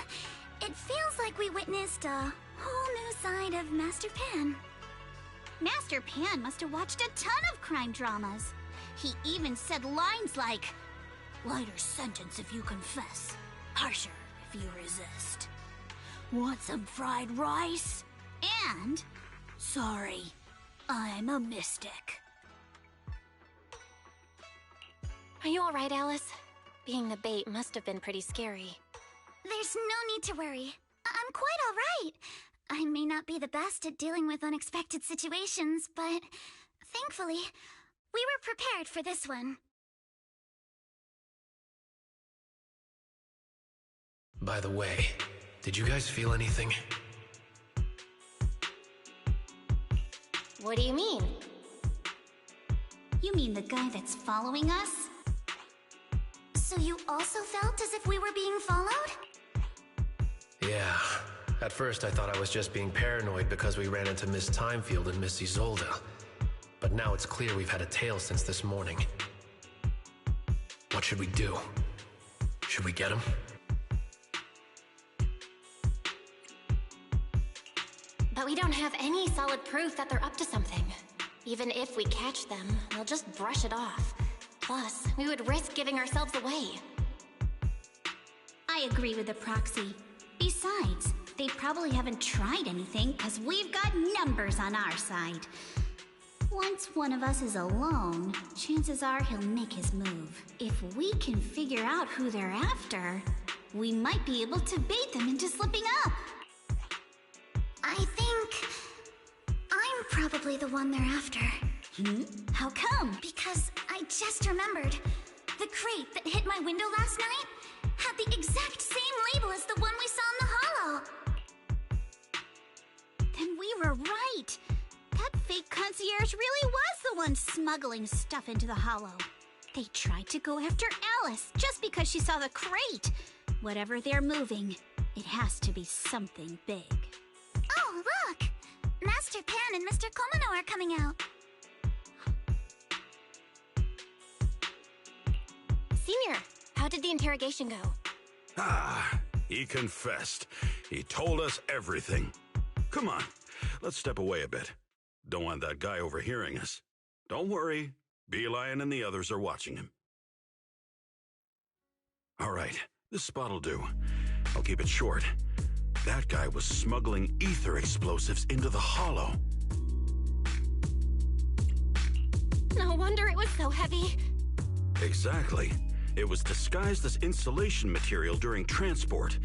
it feels like we witnessed a whole new side of Master Pan. Master Pan must have watched a ton of crime dramas. He even said lines like, "Lighter sentence if you confess, harsher if you resist. Want some fried rice?" And, "Sorry, I'm a mystic." Are you alright, Alice? Being the bait must have been pretty scary. There's no need to worry. I'm quite alright. I may not be the best at dealing with unexpected situations, but thankfully, we were prepared for this one. By the way, did you guys feel anything? What do you mean? You mean the guy that's following us? So you also felt as if we were being followed? Yeah. At first I thought I was just being paranoid because we ran into Miss Timefield and Miss Isolde. But now it's clear we've had a tail since this morning. What should we do? Should we get him? But we don't have any solid proof that they're up to something. Even if we catch them, they'll just brush it off. Plus, we would risk giving ourselves away. I agree with the proxy. Besides, they probably haven't tried anything because we've got numbers on our side. Once one of us is alone, chances are he'll make his move. If we can figure out who they're after, we might be able to bait them into slipping up. I think I'm probably the one they're after. How come? Because I just remembered. The crate that hit my window last night had the exact same label as the one we saw in the hollow. Then we were right. That fake concierge really was the one smuggling stuff into the hollow. They tried to go after Alice just because she saw the crate. Whatever they're moving, it has to be something big. Oh, look! Master Pan and Mr. Komano are coming out. Senior, how did the interrogation go? He confessed. He told us everything. Come on, let's step away a bit. Don't want that guy overhearing us. Don't worry, Beelion and the others are watching him. All right, this spot'll do. I'll keep it short. That guy was smuggling ether explosives into the hollow. No wonder it was so heavy. Exactly. It was disguised as insulation material during transport,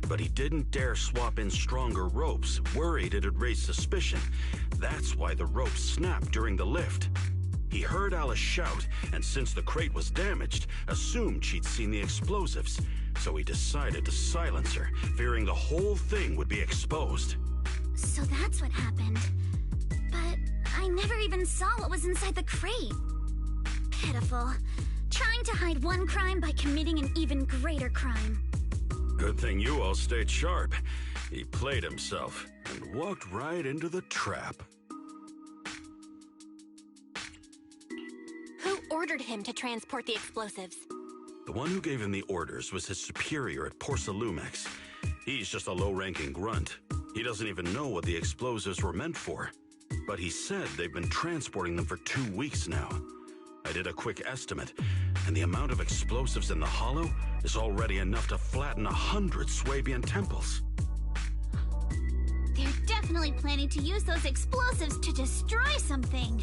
but he didn't dare swap in stronger ropes, worried it'd raise suspicion. That's why the ropes snapped during the lift. He heard Alice shout, and since the crate was damaged, assumed she'd seen the explosives. So he decided to silence her, fearing the whole thing would be exposed. So that's what happened. But I never even saw what was inside the crate. pitiful. Trying to hide one crime by committing an even greater crime. Good thing you all stayed sharp. He played himself and walked right into the trap. Who ordered him to transport the explosives? The one who gave him the orders was his superior at Porsalumex. He's just a low-ranking grunt. He doesn't even know what the explosives were meant for. But he said they've been transporting them for 2 weeks now. I did a quick estimate, and the amount of explosives in the hollow is already enough to flatten 100 Swabian temples. They're definitely planning to use those explosives to destroy something.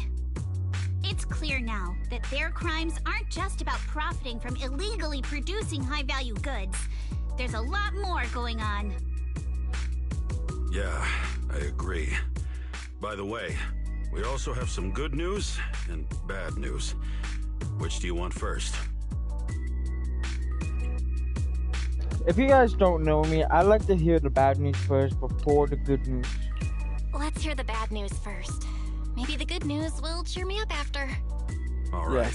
It's clear now that their crimes aren't just about profiting from illegally producing high-value goods. There's a lot more going on. Yeah, I agree. By the way, we also have some good news and bad news. Which do you want first? If you guys don't know me, I like to hear the bad news first before the good news. Let's hear the bad news first. Maybe the good news will cheer me up after. All right.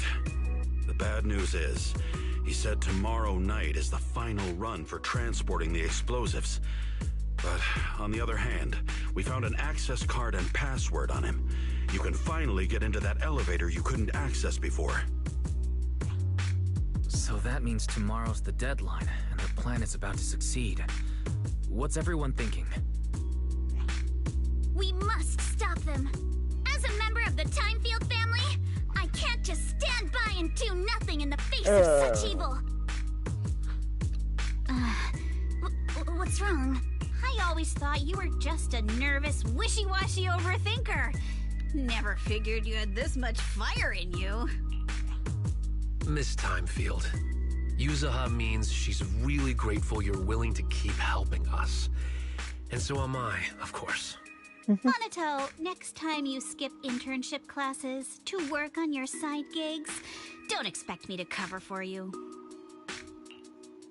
The bad news is, he said tomorrow night is the final run for transporting the explosives. But on the other hand, we found an access card and password on him. You can finally get into that elevator you couldn't access before. So that means tomorrow's the deadline, and their plan is about to succeed. What's everyone thinking? We must stop them. As a member of the Timefield family, I can't just stand by and do nothing in the face of such evil. What's wrong? I always thought you were just a nervous, wishy-washy overthinker. Never figured you had this much fire in you. Miss Timefield, Yuzuha means she's really grateful you're willing to keep helping us. And so am I, of course. Monato, next time you skip internship classes to work on your side gigs, don't expect me to cover for you.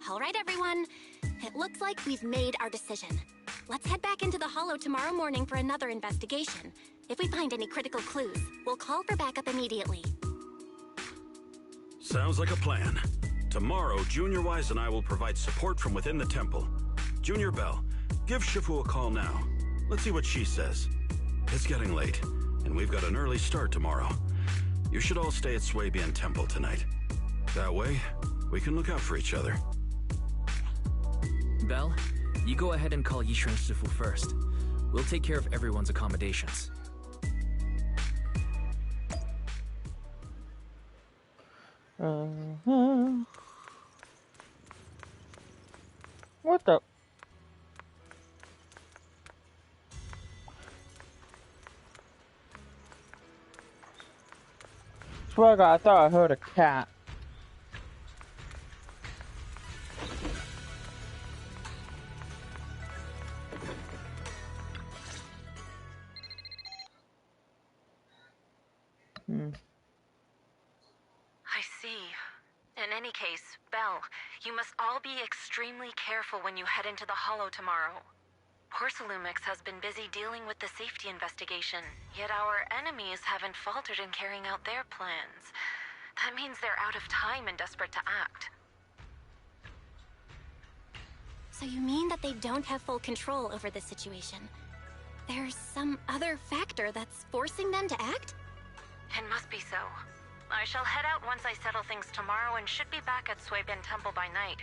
All right, everyone. It looks like we've made our decision. Let's head back into the Hollow tomorrow morning for another investigation. If we find any critical clues, we'll call for backup immediately. Sounds like a plan. Tomorrow, Junior Wise and I will provide support from within the temple. Junior Bell, give Shifu a call now. Let's see what she says. It's getting late, and we've got an early start tomorrow. You should all stay at Swabian Temple tonight. That way, we can look out for each other. Belle, you go ahead and call Yishu and Shifu first. We'll take care of everyone's accommodations. What the? Swear to God, I thought I heard a cat. I see. In any case, Belle, you must all be extremely careful when you head into the Hollow tomorrow. Porsalumex has been busy dealing with the safety investigation, yet our enemies haven't faltered in carrying out their plans. That means they're out of time and desperate to act. So you mean that they don't have full control over this situation? There's some other factor that's forcing them to act? It must be so. I shall head out once I settle things tomorrow and should be back at Swabian Temple by night.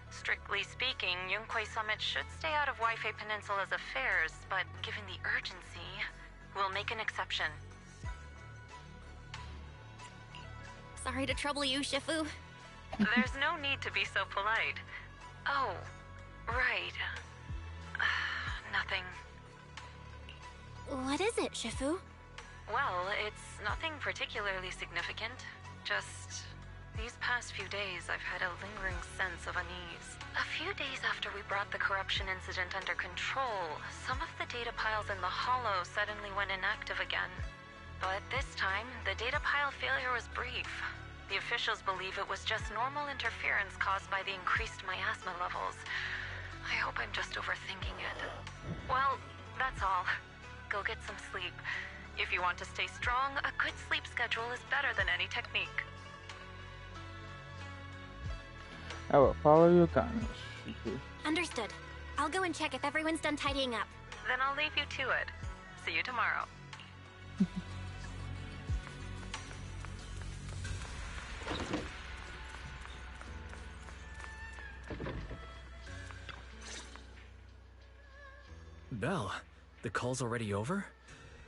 Strictly speaking, Yunquay Summit should stay out of Waifei Peninsula's affairs, but given the urgency, we'll make an exception. Sorry to trouble you, Shifu. There's no need to be so polite. Oh, right. Nothing. What is it, Shifu? Well, it's nothing particularly significant. Just these past few days, I've had a lingering sense of unease. A few days after we brought the corruption incident under control, some of the data piles in the Hollow suddenly went inactive again. But this time, the data pile failure was brief. The officials believe it was just normal interference caused by the increased miasma levels. I hope I'm just overthinking it. Well, that's all. Go get some sleep. If you want to stay strong, a good sleep schedule is better than any technique. I will follow your guidance. Understood. I'll go and check if everyone's done tidying up. Then I'll leave you to it. See you tomorrow. Belle, the call's already over?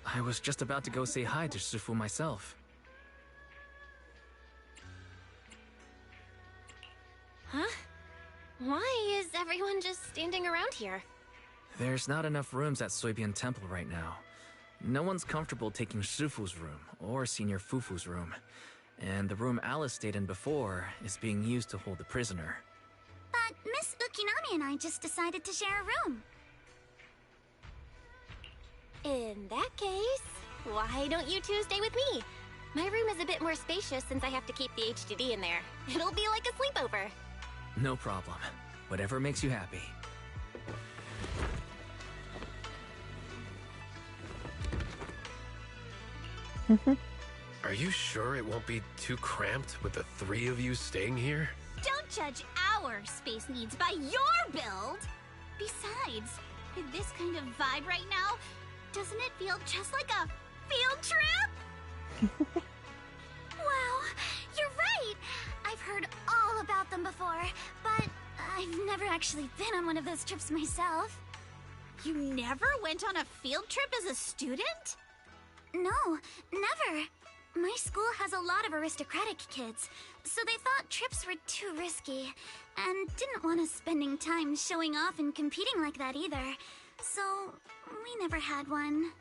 I was just about to go say hi to Shifu myself. Huh? Why is everyone just standing around here? There's not enough rooms at Soybian Temple right now. No one's comfortable taking Shifu's room, or Senior Fufu's room. And the room Alice stayed in before is being used to hold the prisoner. But Miss Ukinami and I just decided to share a room. In that case, why don't you two stay with me? My room is a bit more spacious since I have to keep the HDD in there. It'll be like a sleepover. No problem. Whatever makes you happy. Are you sure it won't be too cramped with the three of you staying here? Don't judge our space needs by your build! Besides, with this kind of vibe right now, doesn't it feel just like a field trip? Wow, you're right! I've heard all about them before, but I've never actually been on one of those trips myself. You never went on a field trip as a student? No, never. My school has a lot of aristocratic kids, so they thought trips were too risky, and didn't want us spending time showing off and competing like that either. So, we never had one.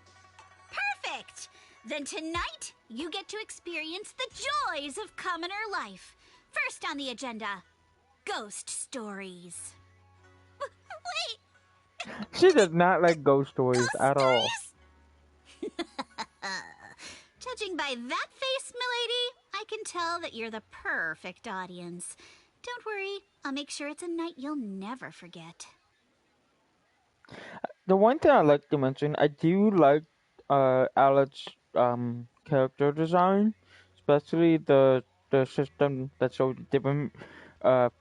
Perfect! Then tonight, you get to experience the joys of commoner life. First on the agenda, ghost stories. Wait! She does not like ghost stories at all. Judging by that face, milady, I can tell that you're the perfect audience. Don't worry, I'll make sure it's a night you'll never forget. The one thing I like to mention, I do like Alex's character design, especially the system that shows different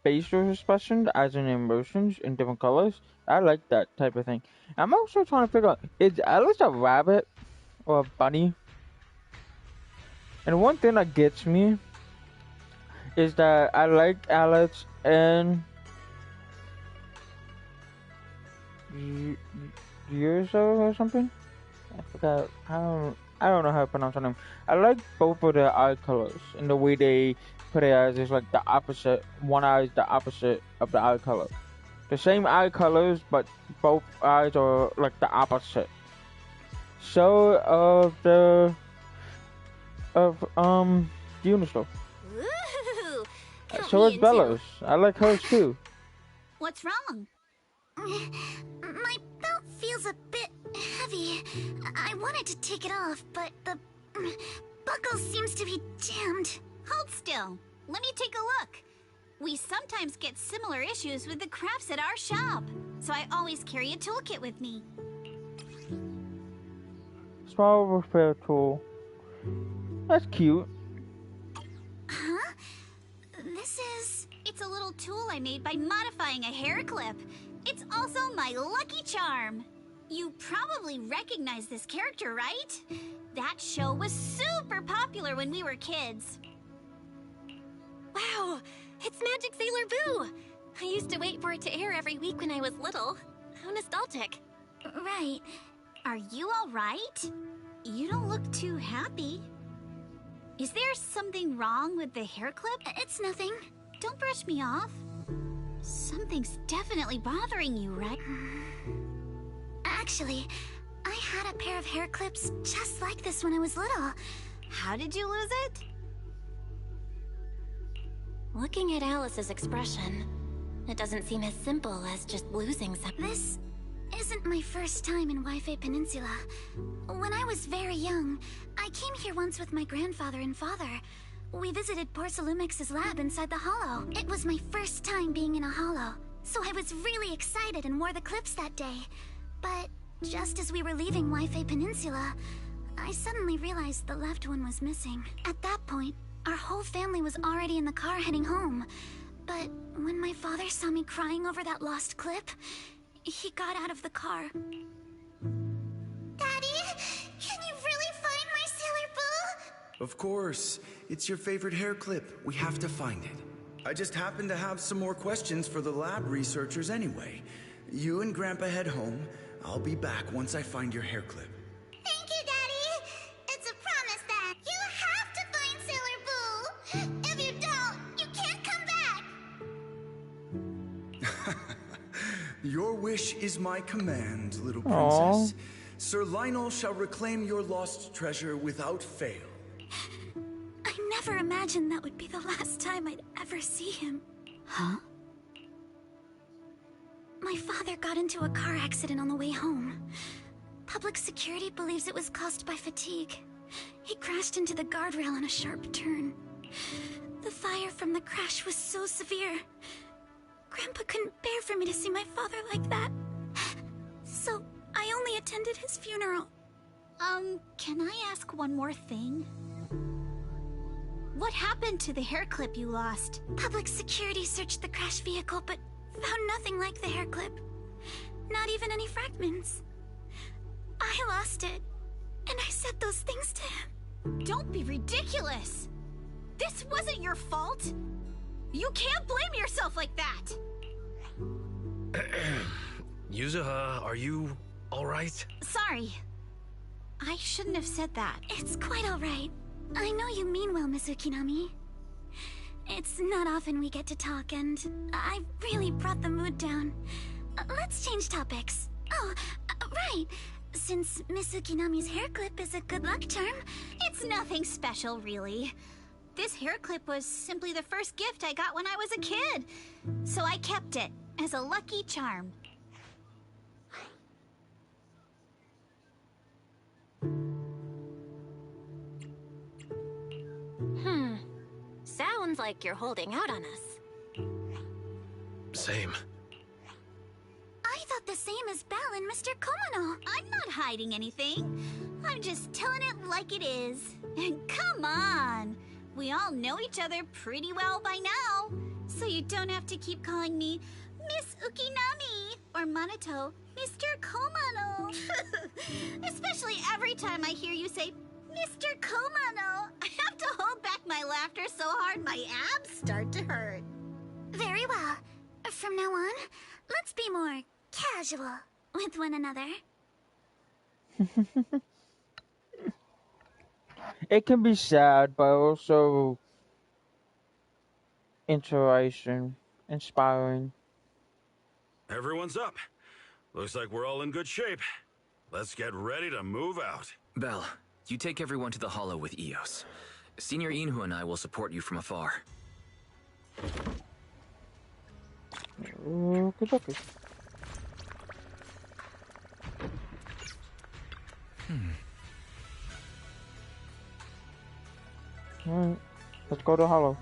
facial expressions as in emotions in different colors. I like that type of thing. I'm also trying to figure out, is Alex a rabbit or a bunny? And one thing that gets me is that I like Alex and Yurzo or something. I forgot. I don't know how to pronounce her name. I like both of their eye colors and the way they put it as is like the opposite. One eye is the opposite of the eye color. The same eye colors, but both eyes are like the opposite. So Unisol. Ooh, So is Bella's. I like hers too. What's wrong? My belt feels a bit heavy. I wanted to take it off, but the buckle seems to be jammed. Hold still. Let me take a look. We sometimes get similar issues with the crafts at our shop, so I always carry a toolkit with me. Small repair tool. That's cute. Huh? It's a little tool I made by modifying a hair clip. It's also my lucky charm. You probably recognize this character, right? That show was super popular when we were kids. Wow, it's Magic Sailor Boo! I used to wait for it to air every week when I was little. How nostalgic. Right. Are you all right? You don't look too happy. Is there something wrong with the hair clip? It's nothing. Don't brush me off. Something's definitely bothering you, right? Actually, I had a pair of hair clips just like this when I was little. How did you lose it? Looking at Alice's expression, it doesn't seem as simple as just losing something. This isn't my first time in Wi-Fi Peninsula. When I was very young, I came here once with my grandfather and father. We visited Porcelumex's lab inside the hollow. It was my first time being in a hollow, so I was really excited and wore the clips that day. But just as we were leaving Wi-Fi Peninsula, I suddenly realized the left one was missing. At that point, our whole family was already in the car heading home. But when my father saw me crying over that lost clip, he got out of the car. Daddy, can you really find my Sailor Boo? Of course. It's your favorite hair clip. We have to find it. I just happen to have some more questions for the lab researchers anyway. You and Grandpa head home. I'll be back once I find your hair clip. Thank you, Daddy. It's a promise then. You have to find Sailor Boo. If you don't, you can't come back. Your wish is my command, little Aww. princess. Sir Lionel shall reclaim your lost treasure without fail. I never imagined that would be the last time I'd ever see him. Huh? My father got into a car accident on the way home. Public security believes it was caused by fatigue. He crashed into the guardrail on a sharp turn. The fire from the crash was so severe. Grandpa couldn't bear for me to see my father like that. So I only attended his funeral. Can I ask one more thing? What happened to the hair clip you lost? Public security searched the crashed vehicle, but found nothing like the hair clip. Not even any fragments. I lost it, and I said those things to him. Don't be ridiculous! This wasn't your fault! You can't blame yourself like that! Yuzuha, are you alright? Sorry. I shouldn't have said that. It's quite alright. I know you mean well, Miss Ukinami. It's not often we get to talk, and I really brought the mood down. Let's change topics. Oh, right. Since Miss Ukinami's hair clip is a good luck charm... It's nothing special, really. This hair clip was simply the first gift I got when I was a kid. So I kept it as a lucky charm. Sounds like you're holding out on us. Same. I thought the same as Belle and Mr. Komano. I'm not hiding anything. I'm just telling it like it is. And come on! We all know each other pretty well by now. So you don't have to keep calling me Miss Ukinami or Minato Mr. Komano. Especially every time I hear you say Mr. Komano. I have to hold back my laughter so hard my abs start to hurt. Very well. From now on, let's be more casual with one another. It can be sad, but also inspiration, inspiring. Everyone's up. Looks like we're all in good shape. Let's get ready to move out. Belle, you take everyone to the Hollow with Eos. Senior Inhu and I will support you from afar. Good luck. Alright, let's go to Hollow.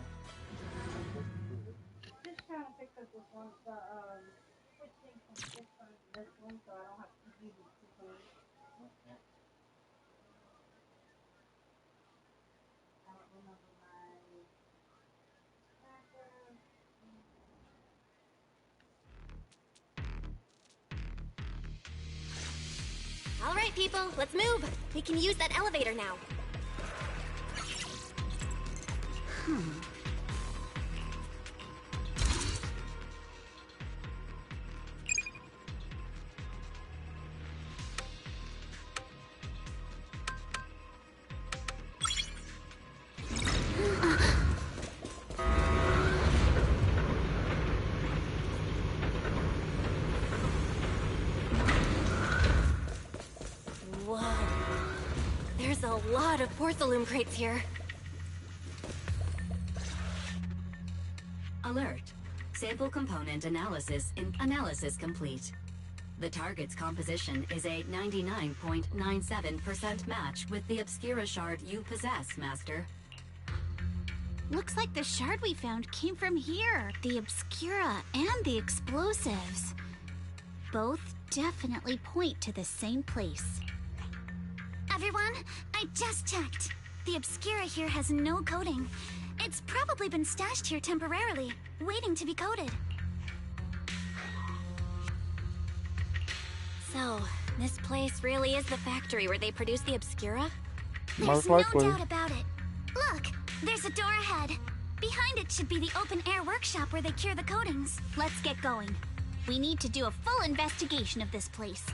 All right, people, let's move. We can use that elevator now. Whoa. There's a lot of porcelain crates here. Alert. Sample component analysis complete. The target's composition is a 99.97% match with the Obscura shard you possess, Master. Looks like the shard we found came from here. The Obscura and the explosives. Both definitely point to the same place. Everyone, I just checked. The Obscura here has no coating. It's probably been stashed here temporarily, waiting to be coated. So, this place really is the factory where they produce the Obscura? There's no doubt about it. Look, there's a door ahead. Behind it should be the open-air workshop where they cure the coatings. Let's get going. We need to do a full investigation of this place.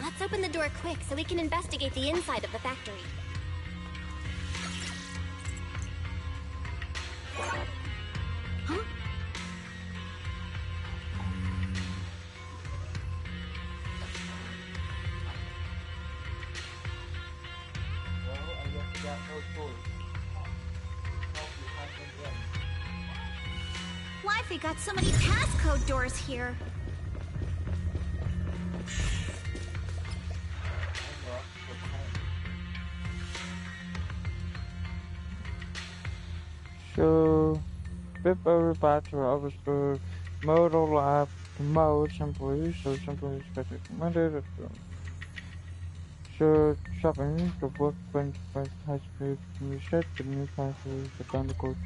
Let's open the door quick so we can investigate the inside of the factory. Huh? Wifey got so many passcode doors here. So, flip over back to our store, modal lab, mode simply, so simply special recommended. So, shopping, the workbench has been reset, the new password is going to go to.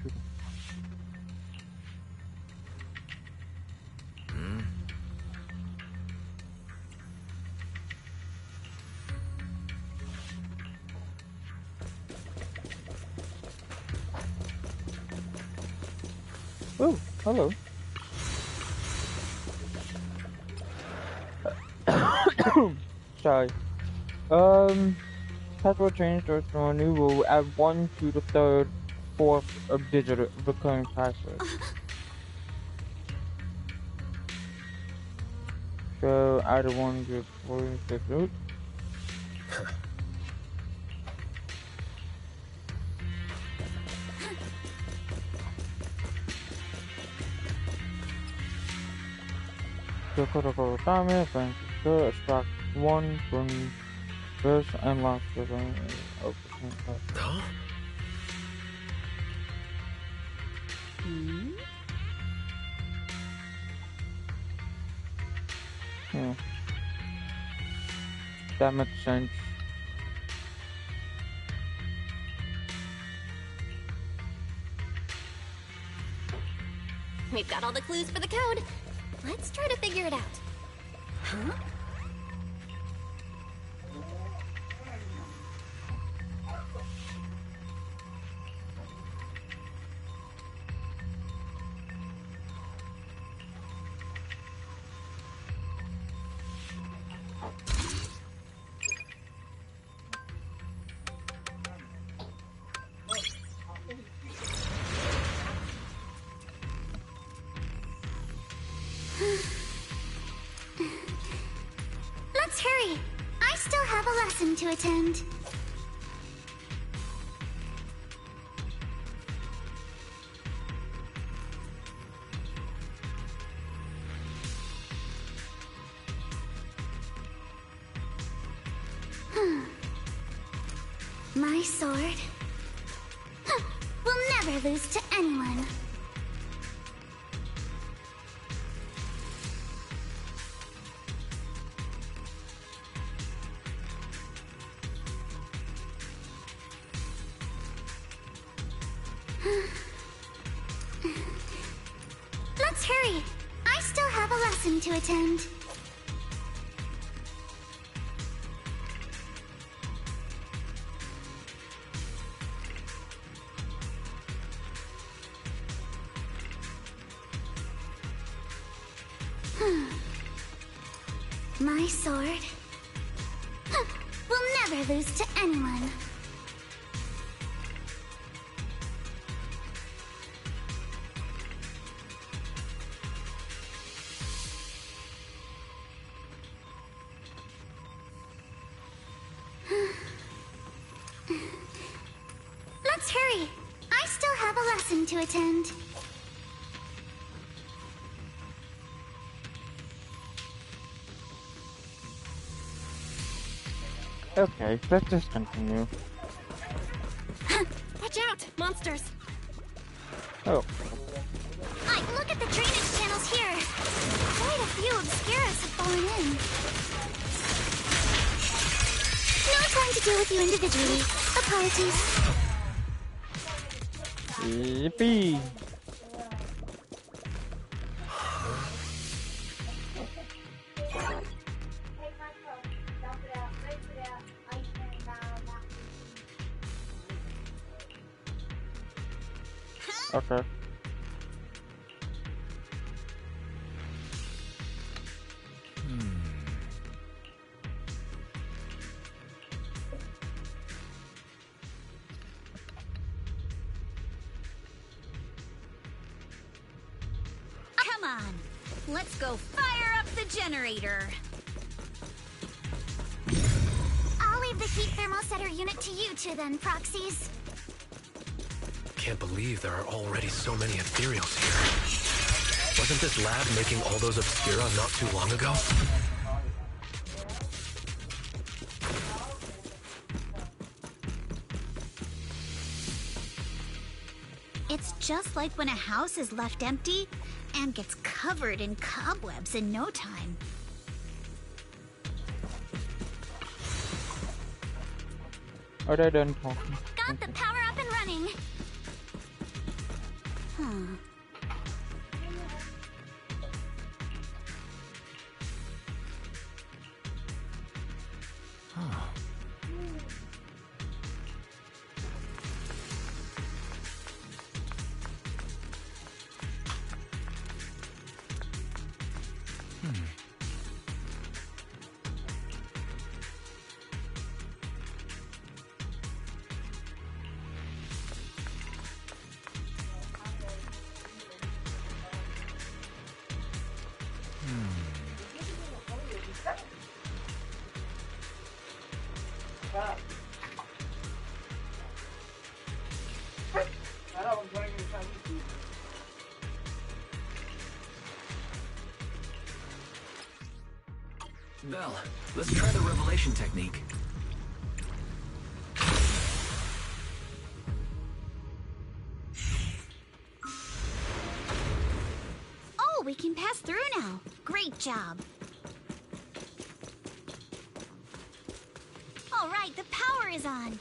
Oh, hello. Sorry. Password change to a new rule. Add 1 to the third, fourth of digit of the current password. So add 1 to 46 root. So critical damage and to extract 1 from this and last within Huh? That makes sense. We've got all the clues for the code. Let's try to figure it out. Huh? Let's hurry. I still have a lesson to attend. My sword will never lose to anyone. Let's hurry. I still have a lesson to attend. My sword will never lose to anyone. Let's hurry. I still have a lesson to attend. Okay, let's just continue. Watch out! Monsters! Oh. Look at the drainage channels here. Quite a few Obscuras have fallen in. No time to deal with you individually. apologies. Yippee! Okay. Come on, let's go fire up the generator. I'll leave the heat thermosetter unit to you two then, proxies. Can't believe there are already so many ethereals here. Wasn't this lab making all those Obscura not too long ago? It's just like when a house is left empty and gets covered in cobwebs in no time. Are they done talking? Got the power up and running. Huh. Belle, let's try the revelation technique. Oh, we can pass through now. Great job. All right, the power is on.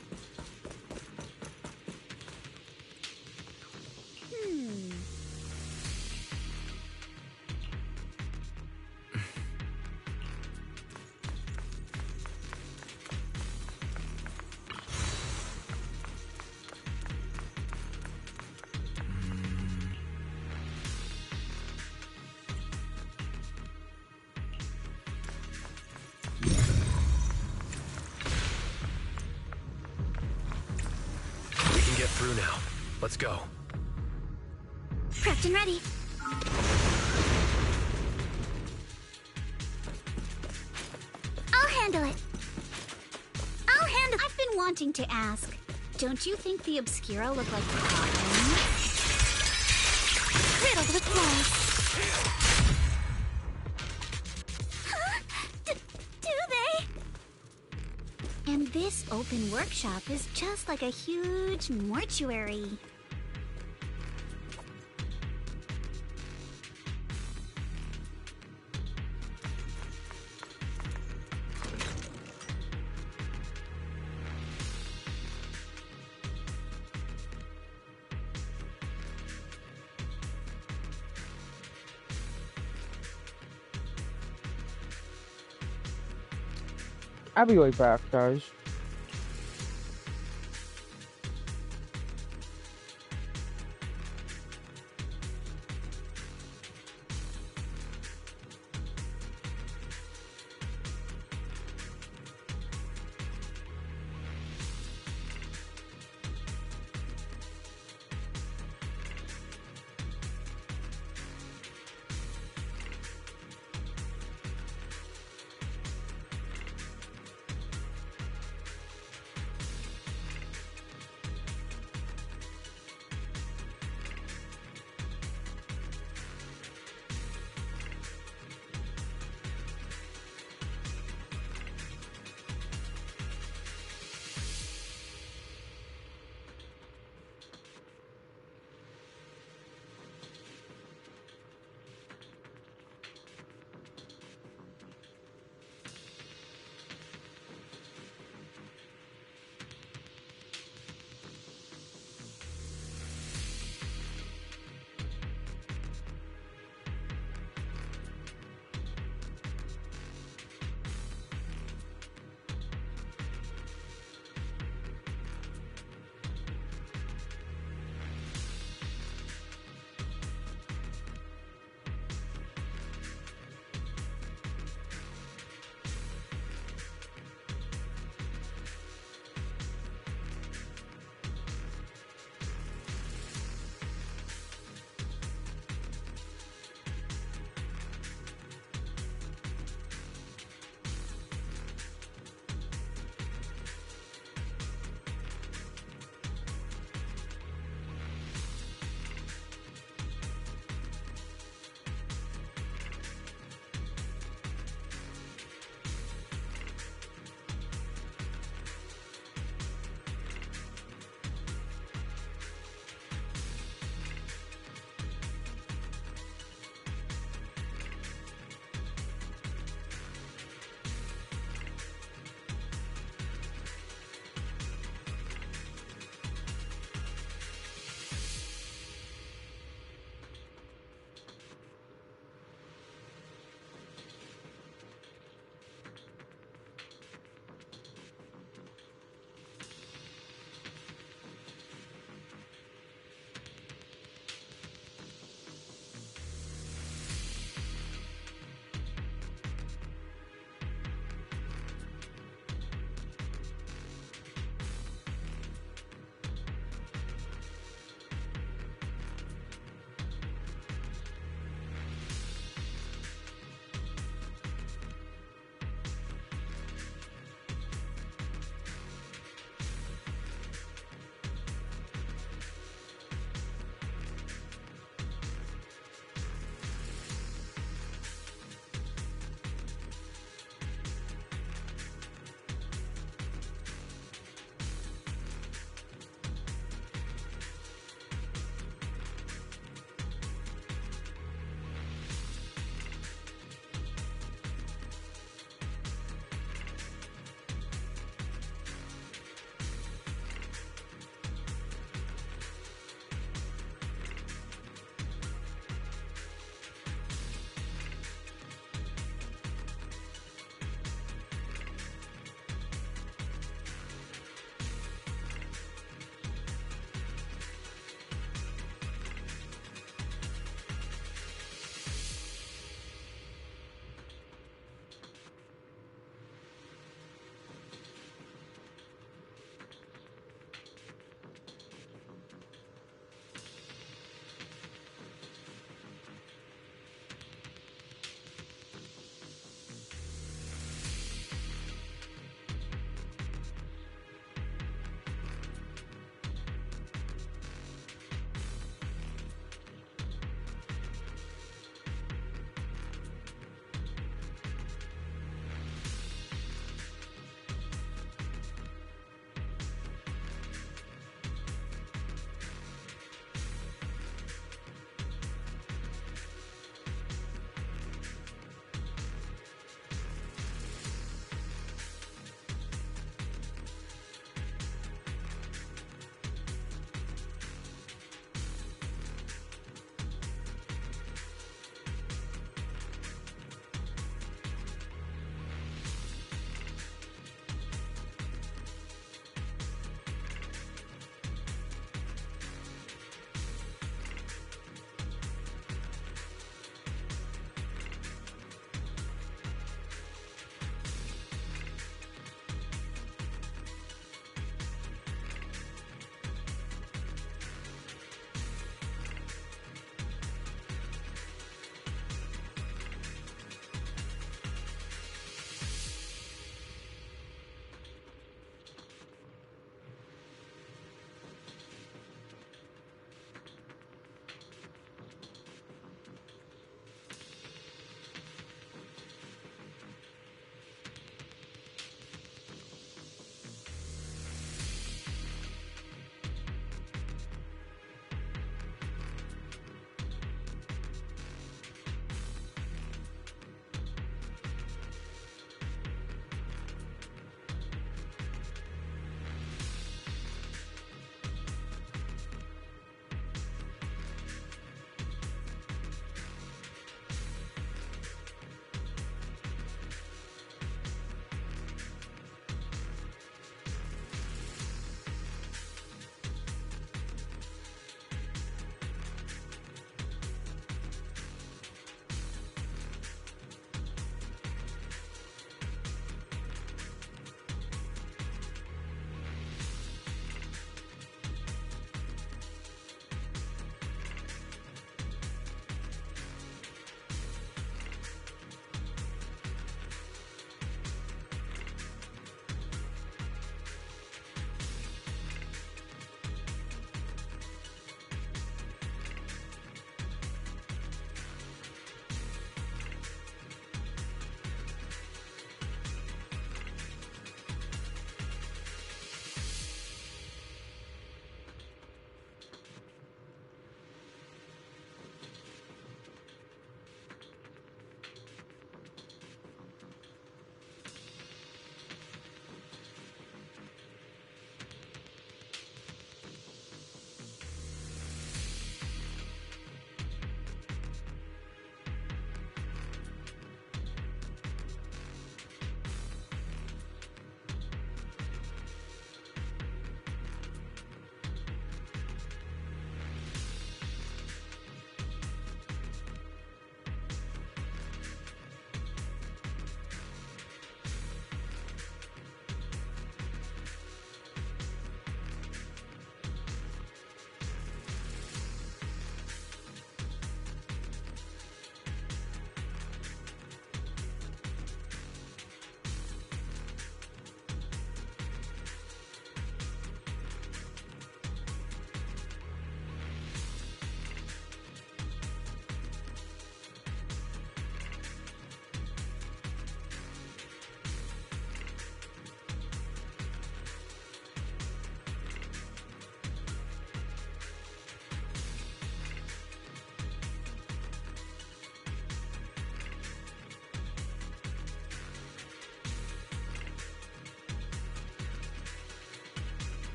Through now. Let's go. Prepped and ready. I'll handle it. I've been wanting to ask. Don't you think the Obscura look like cotton? Riddled with flaws. Do they? And this open workshop is just like a huge mortuary. I'll be right back, guys.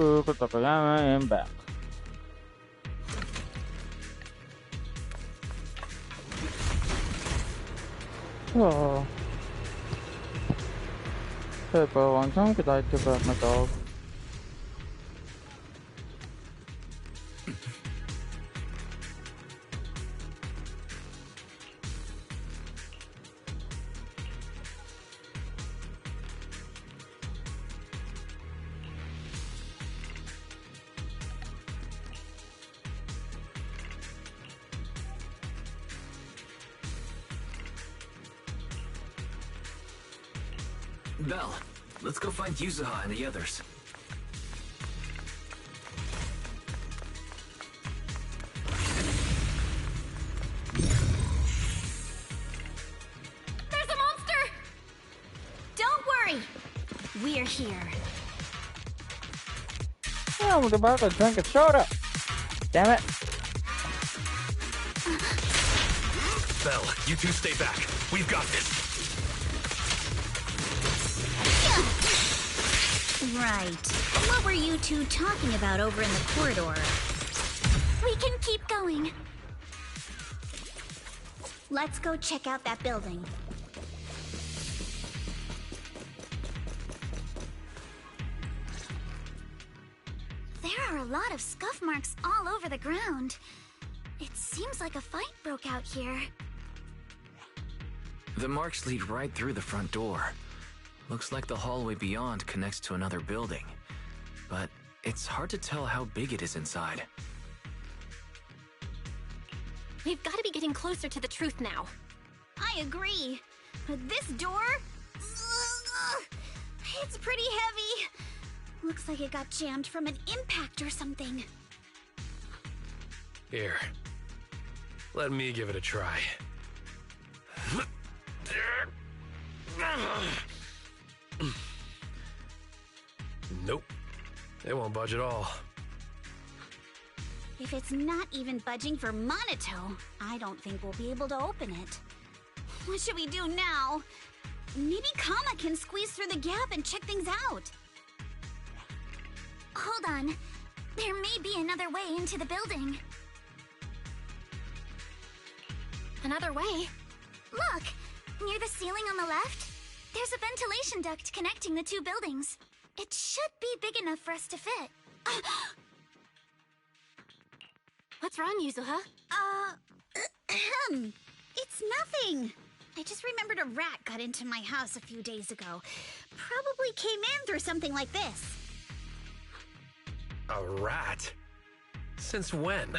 Takayama and back. Oh. Hey, for a long time, could I give up my dog? Belle, let's go find Yuzuha and the others. There's a monster! Don't worry. We're here. Yeah, I was about to drink a soda. Damn it. Belle, you two stay back. We've got this. Right. What were you two talking about over in the corridor? We can keep going. Let's go check out that building. There are a lot of scuff marks all over the ground. It seems like a fight broke out here. The marks lead right through the front door. Looks like the hallway beyond connects to another building, but it's hard to tell how big it is inside. We've got to be getting closer to the truth now. I agree. But this door? It's pretty heavy. Looks like it got jammed from an impact or something. Here. Let me give it a try. Nope. It won't budge at all. If it's not even budging for Monato, I don't think we'll be able to open it. What should we do now? Maybe Kama can squeeze through the gap and check things out. Hold on. There may be another way into the building. Another way? Look! Near the ceiling on the left, there's a ventilation duct connecting the two buildings. It should be big enough for us to fit. What's wrong, Yuzuha? It's nothing. I just remembered a rat got into my house a few days ago. Probably came in through something like this. A rat? Since when?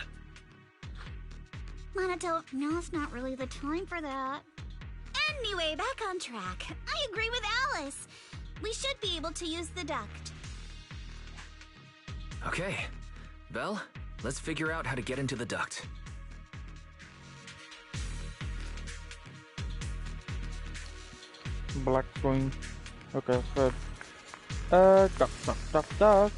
Monato, now's not really the time for that. Anyway, back on track. I agree with Alice. We should be able to use the duct. Okay. Belle, let's figure out how to get into the duct. Black screen. Okay, good. Duck.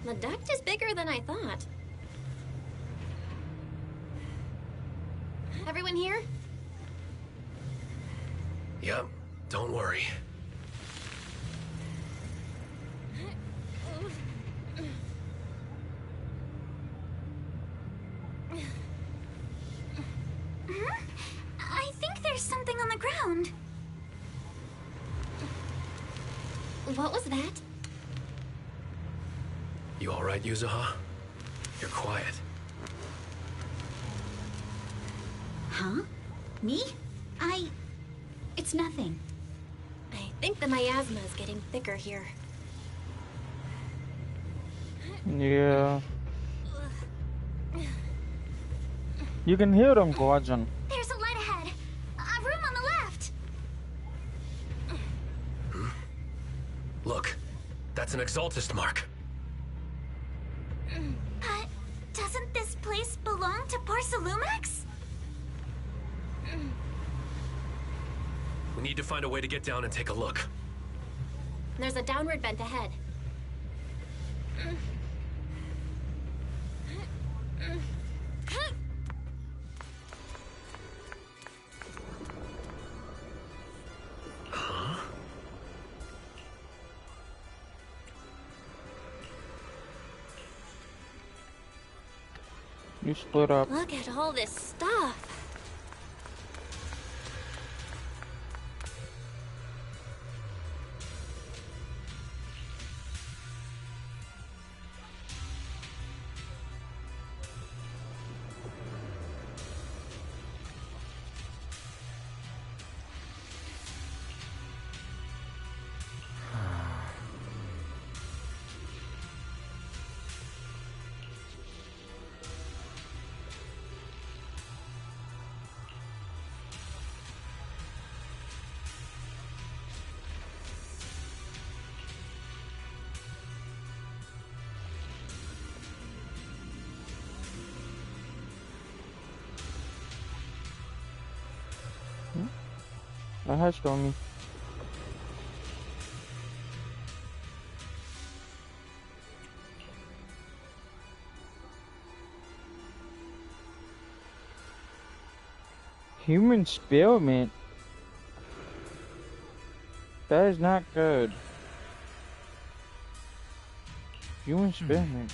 The duct is bigger than I thought. Everyone here? Yep, don't worry. I think there's something on the ground. What was that? You alright, Yuzuha? You're quiet. Huh? Me? It's nothing. I think the miasma is getting thicker here. Yeah. You can hear them gorging. There's a light ahead. A room on the left. Look, that's an Exaltist mark. Doesn't need to find a way to get down and take a look. There's a downward vent ahead. You split up. Look at all this stuff. Hi, Stormy. Human experiment? That is not good. Human experiment.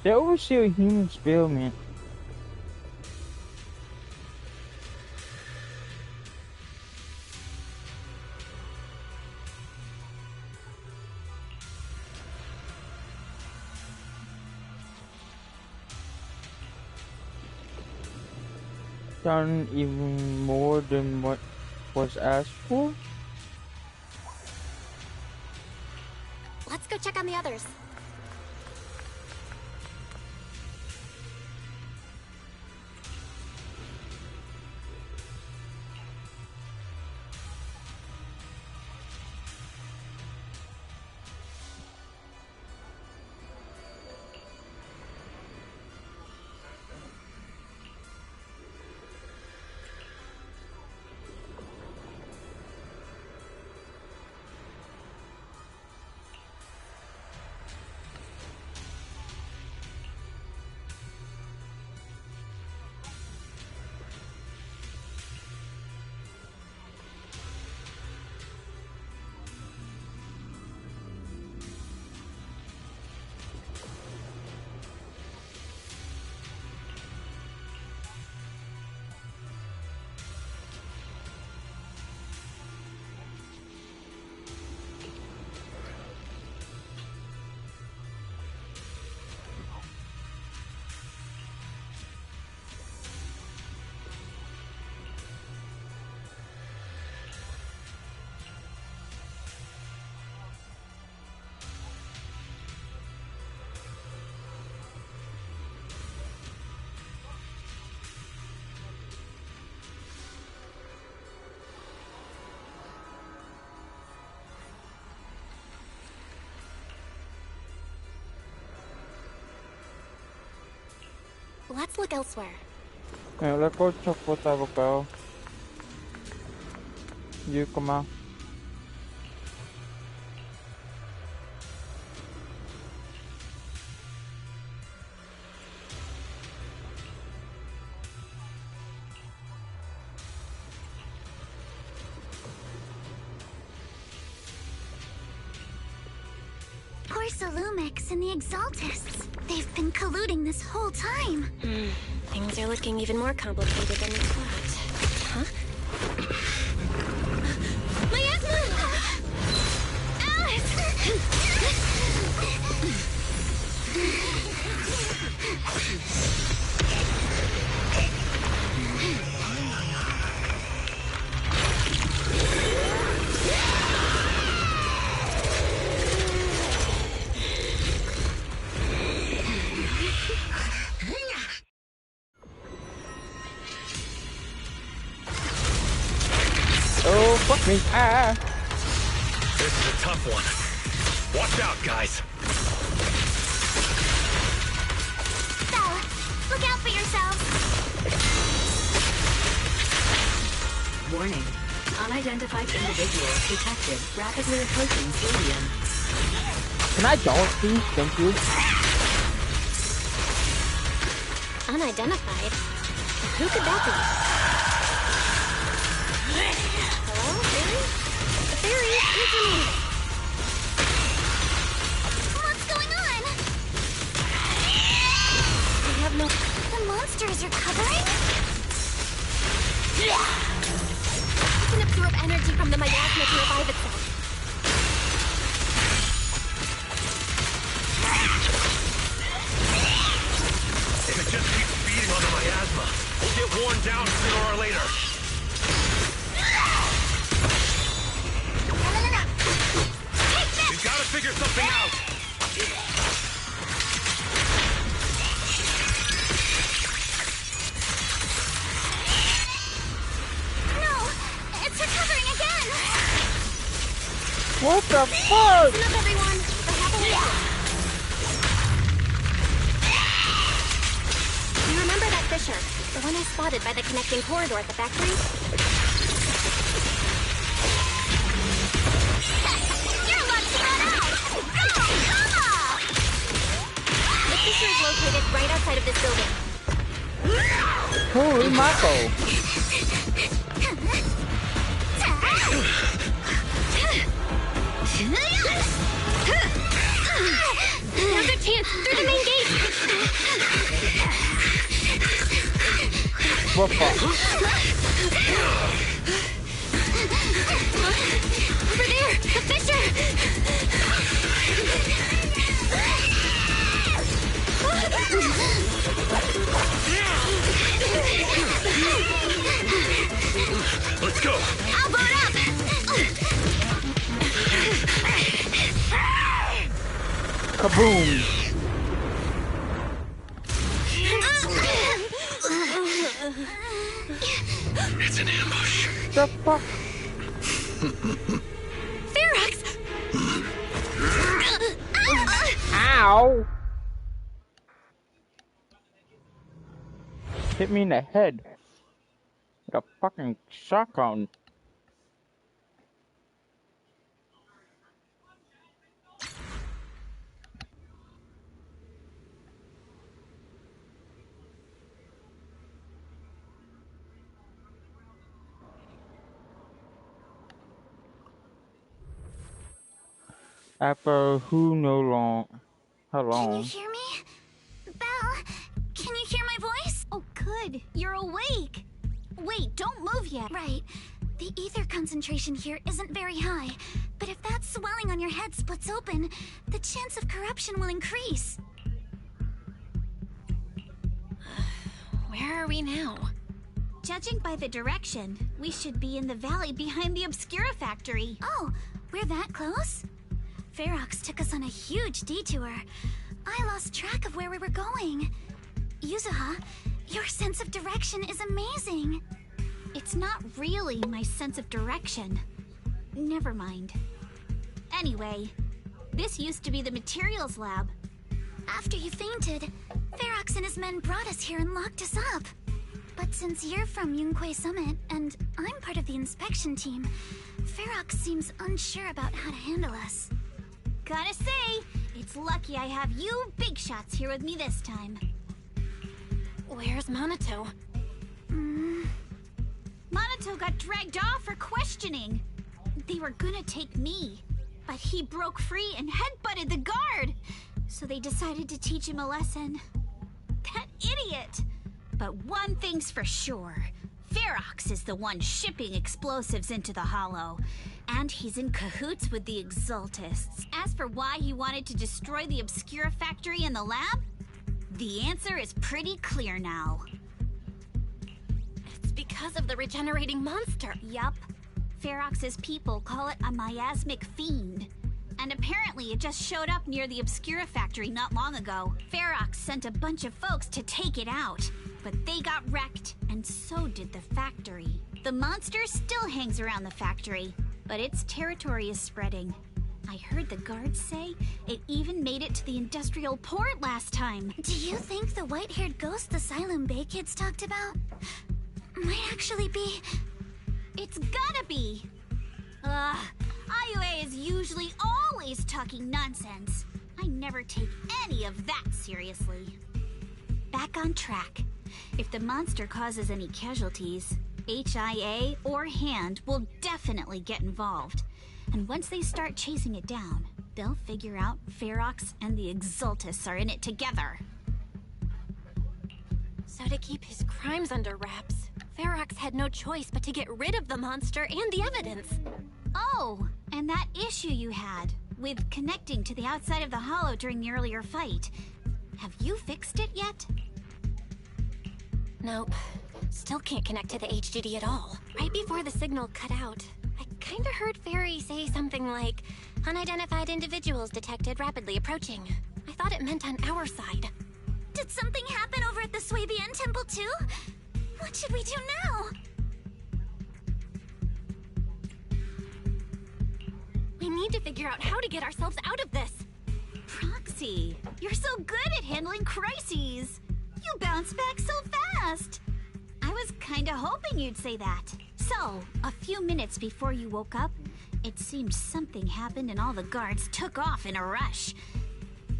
They oversee a human experiment. Done even more than what was asked for? Let's go check on the others. Let's look elsewhere. Yeah, let's go check what's up, girl. You come on. Porsalumix and the Exaltists. They've been colluding this whole time. Things are looking even more complicated than we thought. Huh? Miasma! Alice! Oh, fuck me. Ah. This is a tough one. Watch out, guys. Belle, look out for yourselves. Warning. Unidentified individual detected rapidly approaching Sylvian. Can I don't please? Thank you. Unidentified? Who could that be? Hello, Fairy? Fairy, answer me! What's going on? I have no... The monsters are covering? It can absorb energy from the miasma to revive itself. If it just keeps feeding on the miasma, we'll get worn down sooner or later. We've got to figure something out. No! It's recovering again! What the fuck? Listen up, everyone. I have a way. You remember that Fisher? The one I spotted by the connecting corridor at the factory? You're lucky on out! Go! Come on! The Fisher is located right outside of this building. Holy mackerel. Now's our chance! Through the main gate! What fuck? Over there! The Fisher! Let's go. I'll board up! Kaboom! It's an ambush. The fuck? Ferox! Ow! Hit me in the head. With a fucking shotgun. After who know long, how Can you long? hear me? Belle, can you hear my voice? Oh, good. You're awake. Wait, don't move yet. Right. The ether concentration here isn't very high, but if that swelling on your head splits open, the chance of corruption will increase. Where are we now? Judging by the direction, we should be in the valley behind the Obscura factory. Oh, we're that close? Ferox took us on a huge detour. I lost track of where we were going. Yuzuha, your sense of direction is amazing. It's not really my sense of direction. Never mind. Anyway, this used to be the materials lab. After you fainted, Ferox and his men brought us here and locked us up. But since you're from Yunquei Summit, and I'm part of the inspection team, Ferox seems unsure about how to handle us. Gotta say, it's lucky I have you big shots here with me this time. Where's Minato? Minato got dragged off for questioning. They were gonna take me, but he broke free and headbutted the guard. So they decided to teach him a lesson. That idiot! But one thing's for sure. Ferox is the one shipping explosives into the Hollow. And he's in cahoots with the Exaltists. As for why he wanted to destroy the Obscura factory and the lab, the answer is pretty clear now. It's because of the regenerating monster. Yup. Ferox's people call it a miasmic fiend. And apparently it just showed up near the Obscura factory not long ago. Ferox sent a bunch of folks to take it out. But they got wrecked, and so did the factory. The monster still hangs around the factory, but its territory is spreading. I heard the guards say it even made it to the industrial port last time. Do you think the white-haired ghost the Silent Bay kids talked about might actually be... It's gotta be! IUA is usually always talking nonsense. I never take any of that seriously. Back on track. If the monster causes any casualties, HIA or Hand will definitely get involved. And once they start chasing it down, they'll figure out Ferox and the Exaltists are in it together. So to keep his crimes under wraps, Ferox had no choice but to get rid of the monster and the evidence. Oh, and that issue you had with connecting to the outside of the Hollow during the earlier fight. Have you fixed it yet? Nope. Still can't connect to the HDD at all. Right before the signal cut out, I kinda heard Fairy say something like, "Unidentified individuals detected rapidly approaching." I thought it meant on our side. Did something happen over at the Swabian Temple too? What should we do now? We need to figure out how to get ourselves out of this. Proxy, you're so good at handling crises. You bounce back so fast. I was kinda hoping you'd say that. So, a few minutes before you woke up, it seemed something happened and all the guards took off in a rush.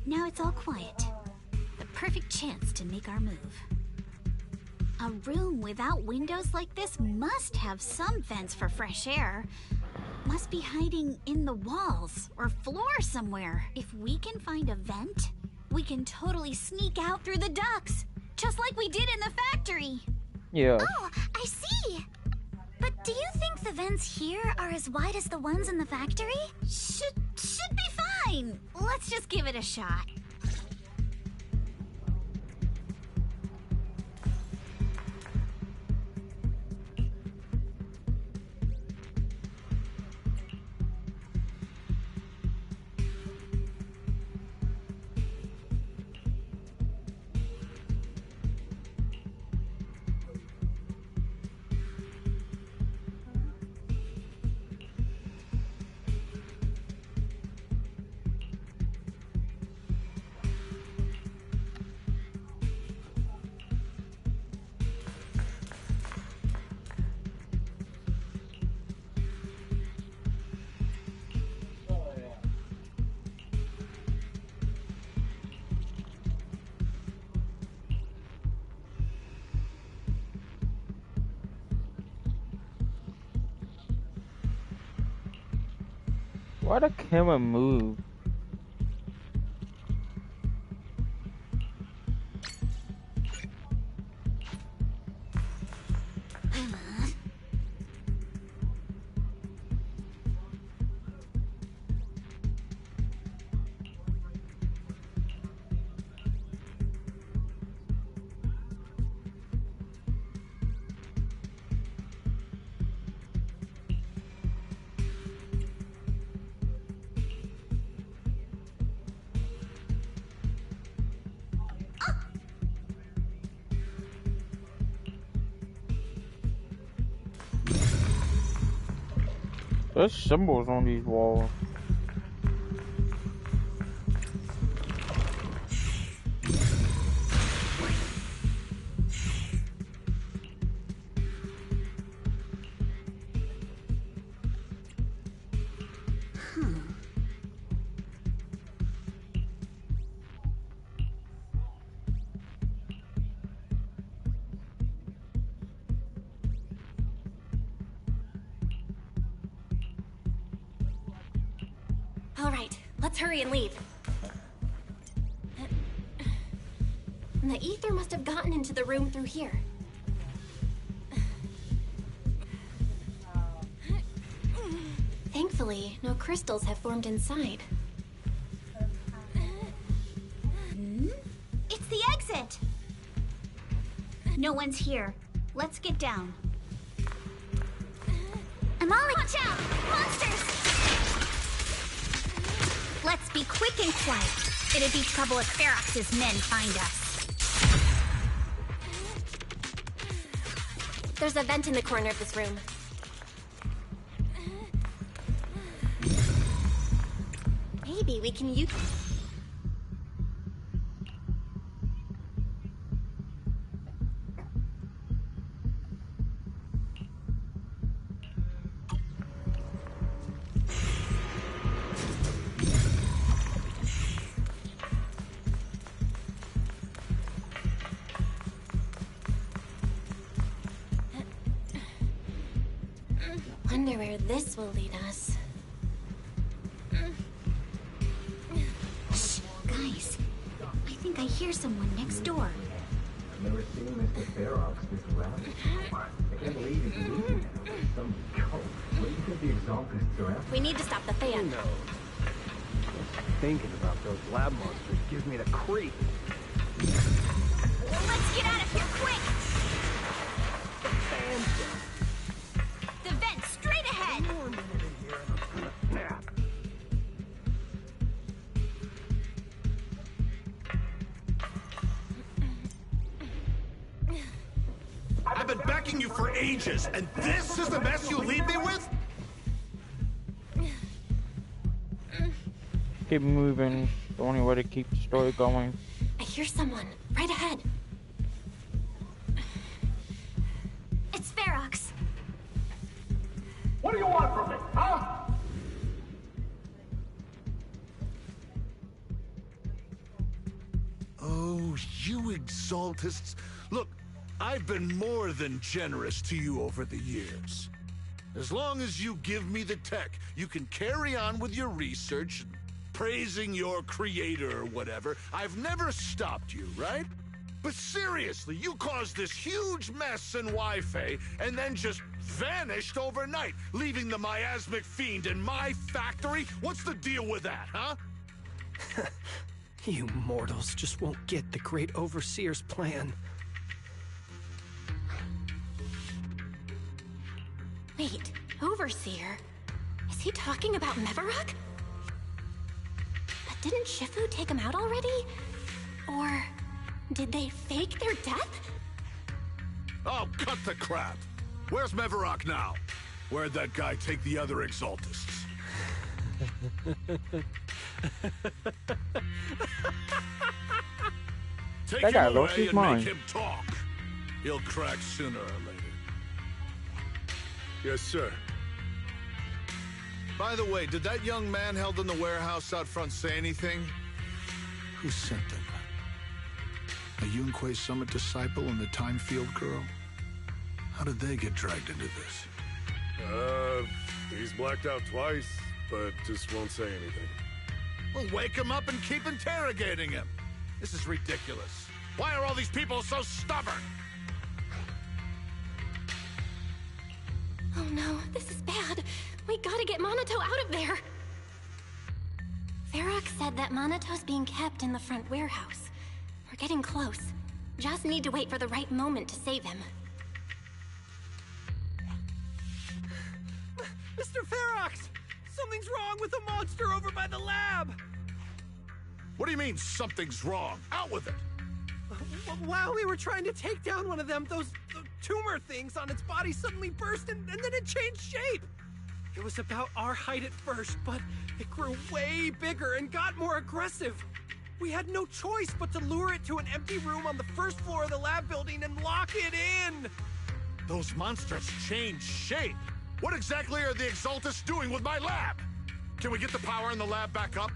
Now it's all quiet. The perfect chance to make our move. A room without windows like this must have some vents for fresh air. Must be hiding in the walls or floor somewhere. If we can find a vent, we can totally sneak out through the ducts, just like we did in the factory. Yeah. Oh, I see. But do you think the vents here are as wide as the ones in the factory? Should be fine. Let's just give it a shot. Why the camera move? There's symbols on these walls. All right, let's hurry and leave. The ether must have gotten into the room through here. Thankfully, no crystals have formed inside. It's the exit! No one's here. Let's get down. Amali! Watch out! Monsters! Let's be quick and quiet. It'd be trouble if Ferox's men find us. There's a vent in the corner of this room. Maybe we can use... Wonder where this will lead us. Shh, guys. I think I hear someone next door. I've never seen Mr. Ferox this rabid. I can't believe he's leaving now. Some cult. What do you think the Exaltists are after? We need to stop the fan. No. Thinking about those lab monsters gives me the creep. Let's get out of here quick! The fan's down. The vent straight ahead! One more minute in here and I'm gonna snap. I've been backing you for ages, and this is the mess you leave me with? Keep moving. The only way to keep the story going. I hear someone. Right ahead. It's Ferox. What do you want from me, huh? Oh, you Exaltists. Look, I've been more than generous to you over the years. As long as you give me the tech, you can carry on with your research and praising your creator or whatever. I've never stopped you, right? But seriously, you caused this huge mess in Wi-Fi and then just vanished overnight, leaving the miasmic fiend in my factory? What's the deal with that, huh? You mortals just won't get the Great Overseer's plan. Wait, Overseer? Is he talking about Mevarok? But didn't Shifu take him out already? Or did they fake their death? Oh, cut the crap! Where's Mevarok now? Where'd that guy take the other Exaltists? Take That guy him lost away his and mind. make him talk. He'll crack sooner or later. Yes, sir. By the way, did that young man held in the warehouse out front say anything? Who sent them? A Yunque Summit disciple and the Time Field girl? How did they get dragged into this? He's blacked out twice, but just won't say anything. Well, wake him up and keep interrogating him. This is ridiculous. Why are all these people so stubborn? Oh no, this is bad. We gotta get Monato out of there. Ferox said that Monato's being kept in the front warehouse. We're getting close. Just need to wait for the right moment to save him. Mr. Ferox! Something's wrong with the monster over by the lab! What do you mean, something's wrong? Out with it! While we were trying to take down one of them, those tumor things on its body suddenly burst and then it changed shape. It was about our height at first, but it grew way bigger and got more aggressive. We had no choice but to lure it to an empty room on the first floor of the lab building and lock it in. Those monsters changed shape. What exactly are the Exaltists doing with my lab? Can we get the power in the lab back up?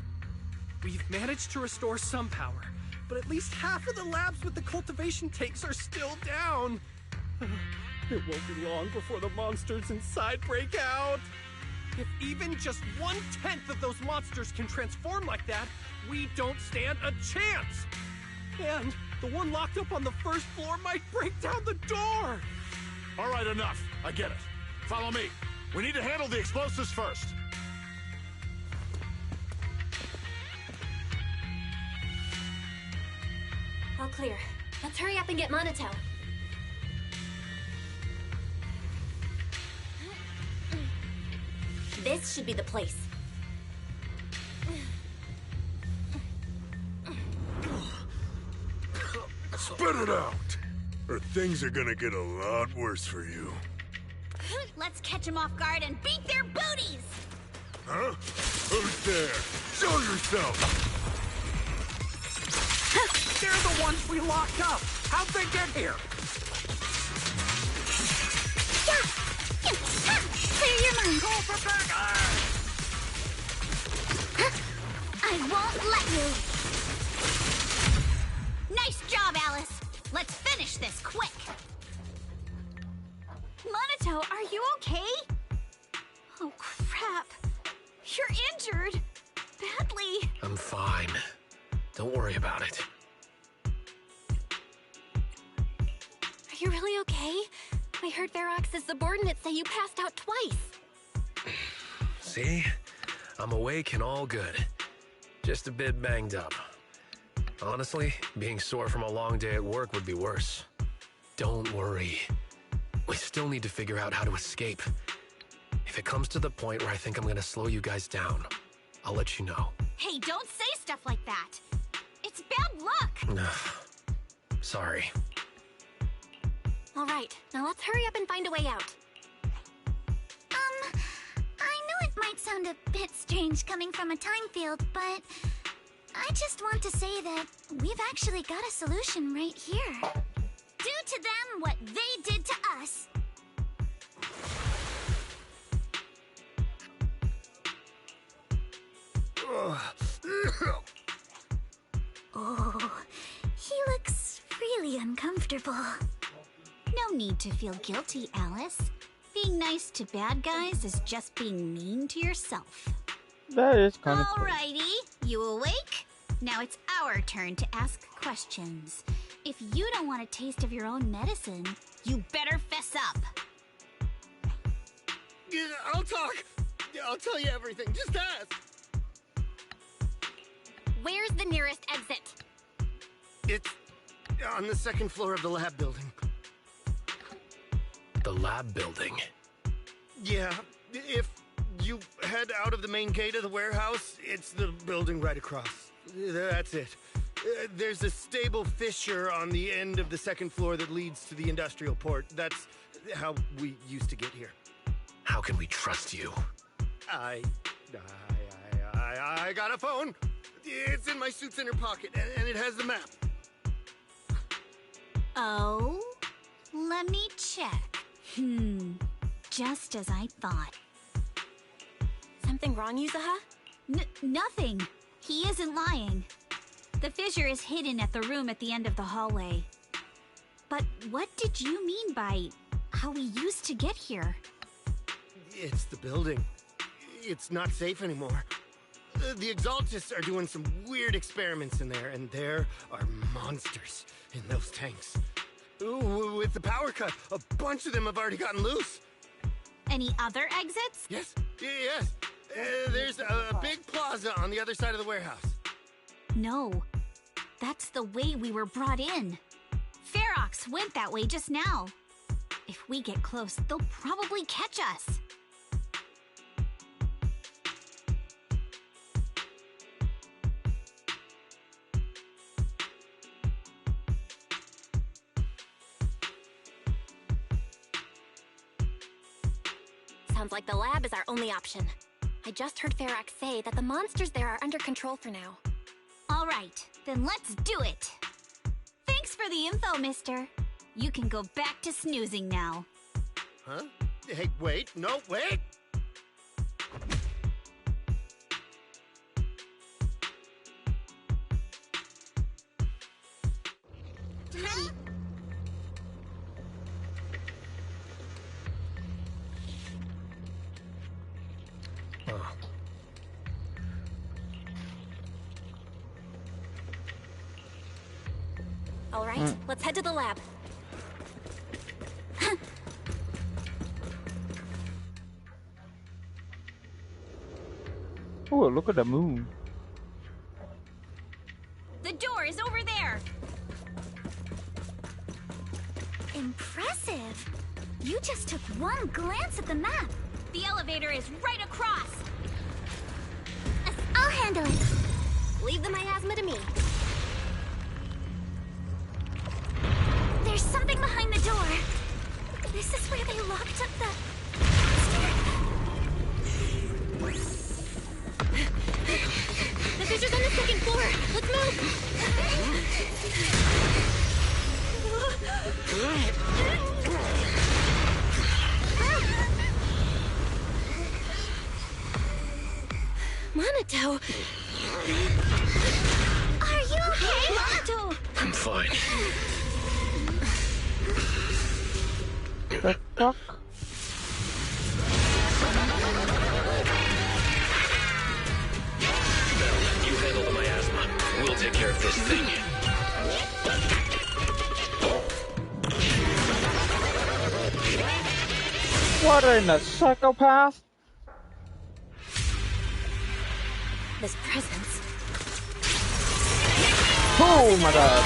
We've managed to restore some power, but at least half of the labs with the cultivation tanks are still down. It won't be long before the monsters inside break out. If even just 1/10 of those monsters can transform like that, we don't stand a chance. And the one locked up on the first floor might break down the door. All right, enough. I get it. Follow me. We need to handle the explosives first. All clear. Let's hurry up and get Monato. This should be the place. Spit it out, or things are gonna get a lot worse for you. Let's catch them off guard and beat their booties! Huh? Who's there? Show yourself! They're the ones we locked up. How'd they get here? Clear your mind. Go for backup! I won't let you. Nice job, Alice. Let's finish this quick. Monato, are you okay? Oh, crap. You're injured. Badly. I'm fine. Don't worry about it. Are you really okay? I heard Ferox's subordinates say you passed out twice. See? I'm awake and all good. Just a bit banged up. Honestly, being sore from a long day at work would be worse. Don't worry. We still need to figure out how to escape. If it comes to the point where I think I'm gonna slow you guys down, I'll let you know. Hey, don't say stuff like that. It's bad luck. Sorry. All right, now let's hurry up and find a way out. I know it might sound a bit strange coming from a time field, but I just want to say that we've actually got a solution right here. Do to them what they did to us. Oh, he looks really uncomfortable. No need to feel guilty, Alice. Being nice to bad guys is just being mean to yourself. That is kind of cool. Alrighty, you awake? Now it's our turn to ask questions. If you don't want a taste of your own medicine, you better fess up. Yeah, I'll talk. I'll tell you everything. Just ask. Where's the nearest exit? It's on the second floor of the lab building. The lab building? Yeah, if you head out of the main gate of the warehouse, it's the building right across. That's it. There's a stable fissure on the end of the second floor that leads to the industrial port. That's how we used to get here. How can we trust you? I got a phone. It's in my suit's inner pocket, and it has the map. Oh? Let me check. Just as I thought. Something wrong, Yuzuha? Nothing. He isn't lying. The fissure is hidden at the room at the end of the hallway. But what did you mean by how we used to get here? It's the building. It's not safe anymore. The Exaltists are doing some weird experiments in there, and there are monsters in those tanks. Ooh, with the power cut, a bunch of them have already gotten loose. Any other exits? Yes. There's a big plaza on the other side of the warehouse. No. That's the way we were brought in. Ferox went that way just now. If we get close, they'll probably catch us. Sounds like the lab is our only option. I just heard Ferox say that the monsters there are under control for now. All right, then let's do it. Thanks for the info, mister. You can go back to snoozing now. Huh? Hey, wait. No, wait! Huh. All right, let's head to the lab. Oh, look at the moon. The door is over there. Impressive. You just took one glance at the map. The elevator is right across. I'll handle it. Leave the miasma to me. There's something behind the door. This is where they locked up the... The fissure's on the second floor. Let's move. Monato. Are you okay, Monato? I'm fine. The fuck? You handle the miasma. We'll take care of this thing. What in the psychopath? This presence. Oh my god.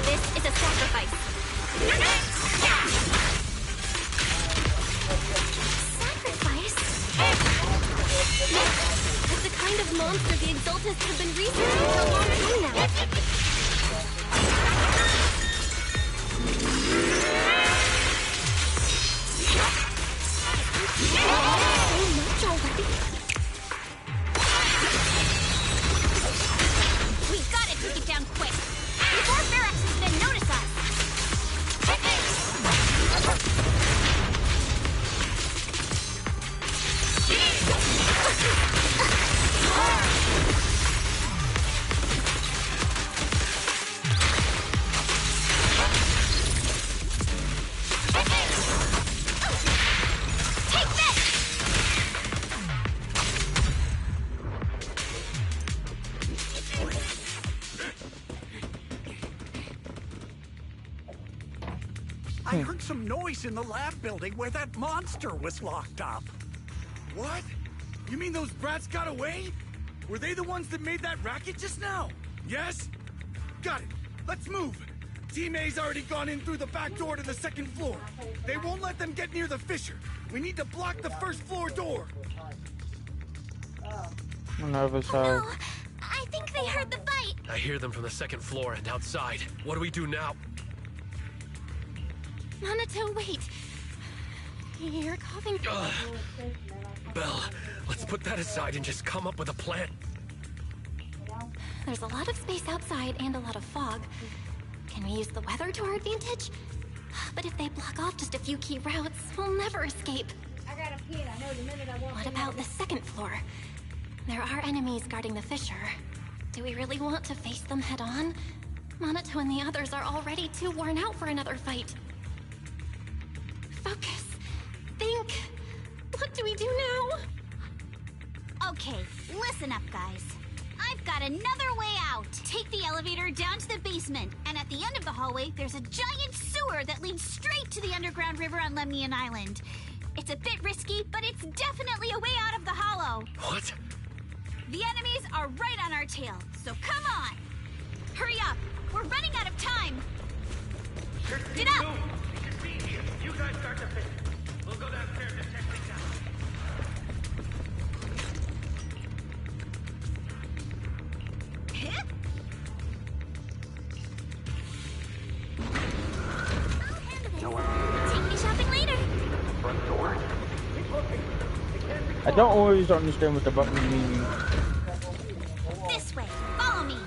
This is a sacrifice. Sacrifice? It's the kind of monster the Exaltists have been researching for a long time now. So much already. We've got to take it down quick. Before Ferox's men notice us. Take this! I heard some noise in the lab building where that monster was locked up. What? You mean those brats got away? Were they the ones that made that racket just now? Yes? Got it. Let's move. Team A's already gone in through the back door to the second floor. They won't let them get near the fissure. We need to block the first floor door. On the other side. No, I think they heard the fight. I hear them from the second floor and outside. What do we do now? Monato, wait. You're coughing. Belle, let's put that aside and just come up with a plan. There's a lot of space outside and a lot of fog. Can we use the weather to our advantage? But if they block off just a few key routes, we'll never escape. I gotta pee, I know the minute I walk What about the second floor? There are enemies guarding the fissure. Do we really want to face them head on? Monato and the others are already too worn out for another fight. Focus. Think. What do we do now? Okay, listen up, guys. I've got another way out. Take the elevator down to the basement, and at the end of the hallway, there's a giant sewer that leads straight to the underground river on Lemnian Island. It's a bit risky, but it's definitely a way out of the hollow. What? The enemies are right on our tail, so come on. Hurry up. We're running out of time. Get up. You guys start the fix. We'll go downstairs and check things out. Take me shopping later. Front door. I don't always understand what the button means. This way. Follow me.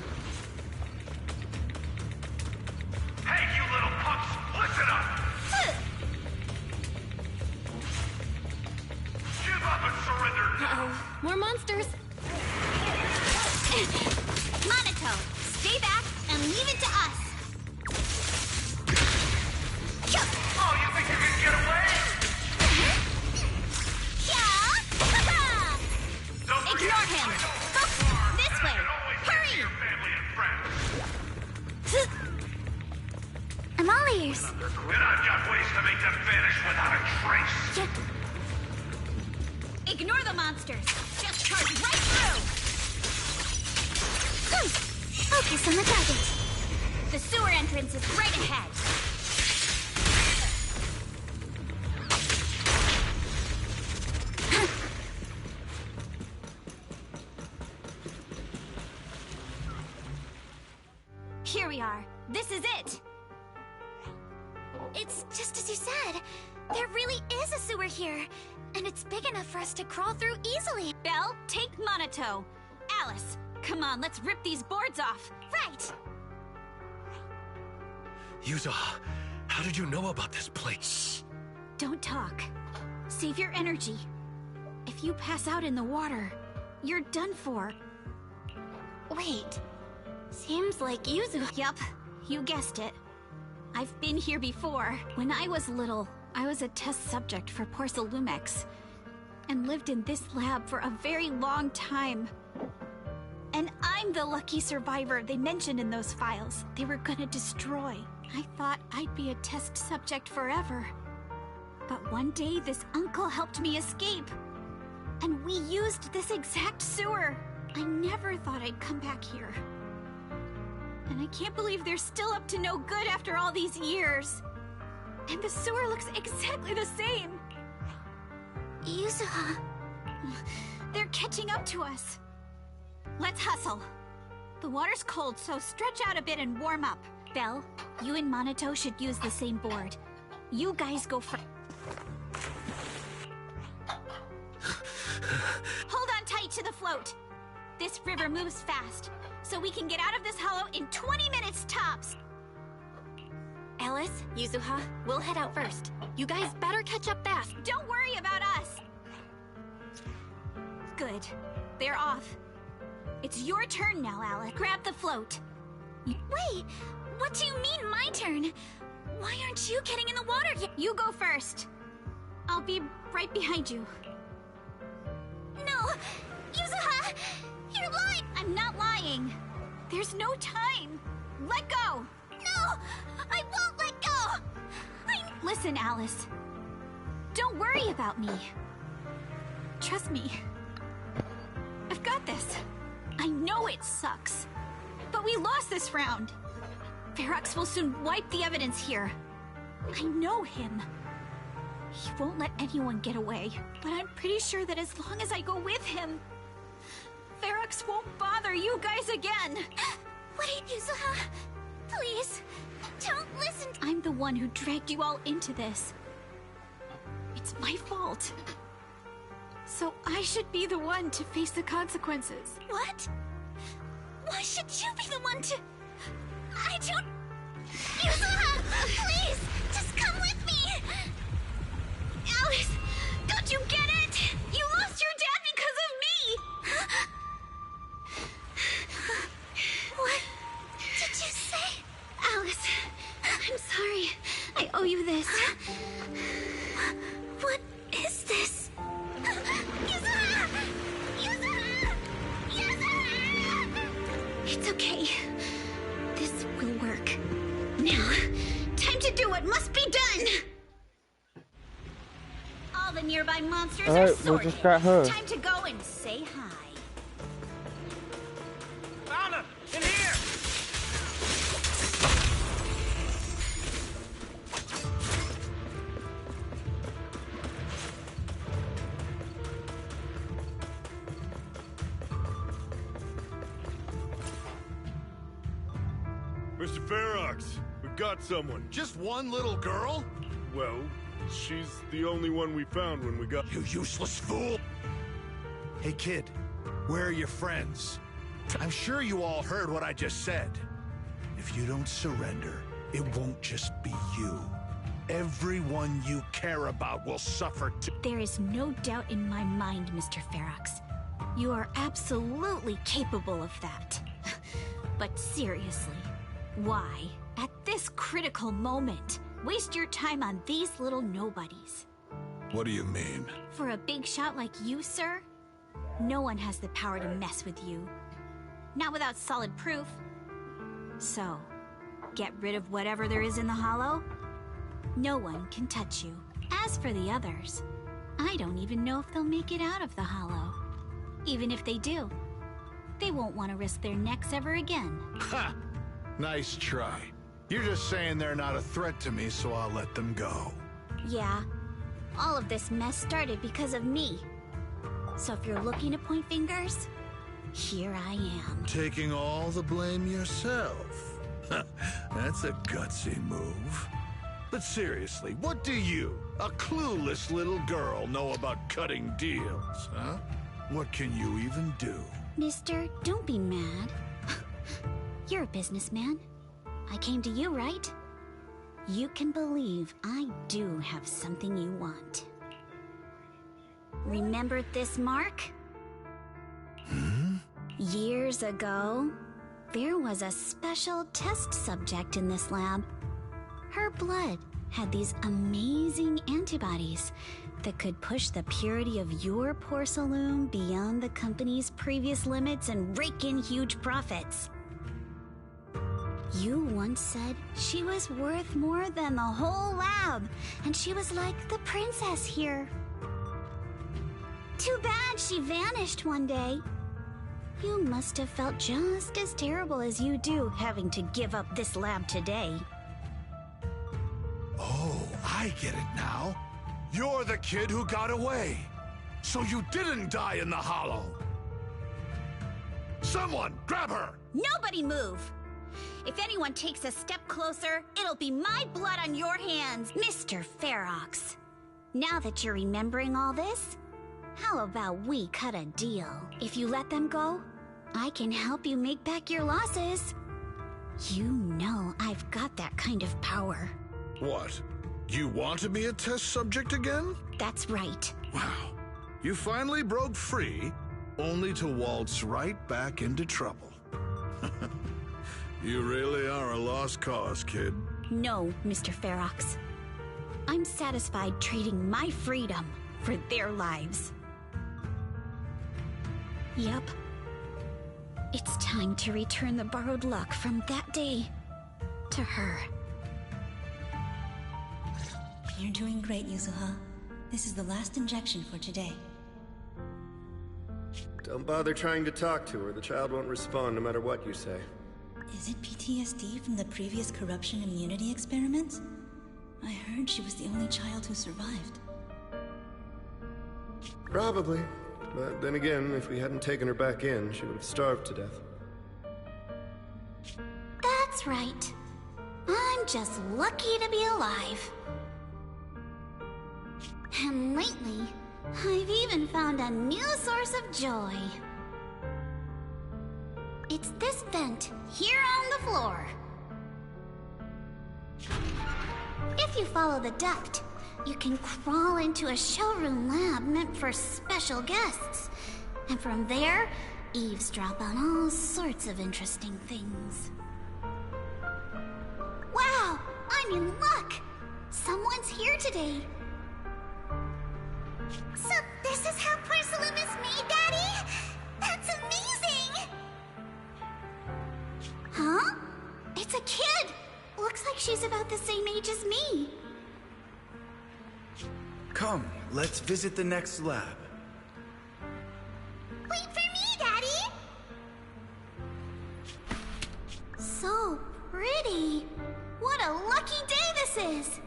Hey, you little punks! Listen up! Give up and surrender now! Uh-oh. More monsters. Monato, stay back and leave it to us. Oh, you think you can get away? Yeah! Ignore the monsters. Just charge right through. Focus on the target. The sewer entrance is right ahead. Here we are. This is it. It's just as you said. There really is a sewer here, and it's big enough for us to crawl through easily. Belle, take Monato. Alice, come on, let's rip these boards off. Right. Yuzuha, how did you know about this place? Don't talk. Save your energy. If you pass out in the water, you're done for. Wait. Seems like Yuzu. Yup, you guessed it. I've been here before. When I was little, I was a test subject for Porcelumex, and lived in this lab for a very long time. And I'm the lucky survivor they mentioned in those files they were gonna destroy. I thought I'd be a test subject forever. But one day, this uncle helped me escape. And we used this exact sewer. I never thought I'd come back here. And I can't believe they're still up to no good after all these years. And the sewer looks exactly the same. Yuzuha. They're catching up to us. Let's hustle. The water's cold, so stretch out a bit and warm up. Belle, you and Monato should use the same board. You guys go first. Hold on tight to the float. This river moves fast, so we can get out of this hollow in 20 minutes tops. Alice, Yuzuha, we'll head out first. You guys better catch up fast. Don't worry about us. Good. They're off. It's your turn now, Alice. Grab the float. Wait, what do you mean my turn? Why aren't you getting in the water yet? You go first. I'll be right behind you. No! Yuzuha! You're lying! I'm not lying. There's no time. Let go! No! I won't let go! Listen, Alice. Don't worry about me. Trust me. I've got this. I know it sucks. But we lost this round. Ferox will soon wipe the evidence here. I know him. He won't let anyone get away. But I'm pretty sure that as long as I go with him, Ferox won't bother you guys again. Wait, Yuzuha. Please, don't listen. I'm the one who dragged you all into this. It's my fault. So I should be the one to face the consequences. What? Why should you be the one to... I don't... Yuzuha, please, just come with me. Alice, don't you get it? You lost your dad because of me. What did you say? Alice, I'm sorry. I owe you this. What is this? Yuzuha! Yuzuha! Yuzuha! It's okay. This will work. Now, time to do what must be done! All the nearby monsters are sorted. We'll just got her. Time to go and say hi. Found him! In here! Mr. Ferox, we got someone. Just one little girl? Well, she's the only one we found when we got... You useless fool! Hey, kid, where are your friends? I'm sure you all heard what I just said. If you don't surrender, it won't just be you. Everyone you care about will suffer too. There is no doubt in my mind, Mr. Ferox. You are absolutely capable of that. But seriously, why, at this critical moment, waste your time on these little nobodies? What do you mean? For a big shot like you, sir, no one has the power to mess with you. Not without solid proof. So, get rid of whatever there is in the hollow. No one can touch you. As for the others, I don't even know if they'll make it out of the hollow. Even if they do, they won't want to risk their necks ever again. Ha! Nice try. You're just saying they're not a threat to me, so I'll let them go. Yeah, all of this mess started because of me. So if you're looking to point fingers, here I am. Taking all the blame yourself. That's a gutsy move. But seriously, what do you, a clueless little girl, know about cutting deals, huh? What can you even do? Mister, don't be mad. You're a businessman. I came to you, right? You can believe I do have something you want. Remember this mark? Years ago, there was a special test subject in this lab. Her blood had these amazing antibodies that could push the purity of your porcelain beyond the company's previous limits and rake in huge profits. You once said she was worth more than the whole lab, and she was like the princess here. Too bad she vanished one day. You must have felt just as terrible as you do having to give up this lab today. Oh, I get it now. You're the kid who got away. So you didn't die in the hollow. Someone, grab her! Nobody move! If anyone takes a step closer, it'll be my blood on your hands, Mr. Ferox. Now that you're remembering all this, how about we cut a deal? If you let them go, I can help you make back your losses. You know I've got that kind of power. What? You want to be a test subject again? That's right. Wow. You finally broke free, only to waltz right back into trouble. You really are a lost cause, kid. No, Mr. Ferox. I'm satisfied trading my freedom for their lives. Yup. It's time to return the borrowed luck from that day to her. You're doing great, Yuzuha. This is the last injection for today. Don't bother trying to talk to her. The child won't respond no matter what you say. Is it PTSD from the previous corruption immunity experiments? I heard she was the only child who survived. Probably. But then again, if we hadn't taken her back in, she would have starved to death. That's right. I'm just lucky to be alive. And lately, I've even found a new source of joy. It's this vent here on the floor. If you follow the duct, you can crawl into a showroom lab meant for special guests. And from there, eavesdrop on all sorts of interesting things. Wow, I'm in luck! Someone's here today. So this is how porcelain is made, Daddy? That's amazing! Huh? It's a kid! Looks like she's about the same age as me. Come, let's visit the next lab. Wait for me, Daddy! So pretty. What a lucky day this is!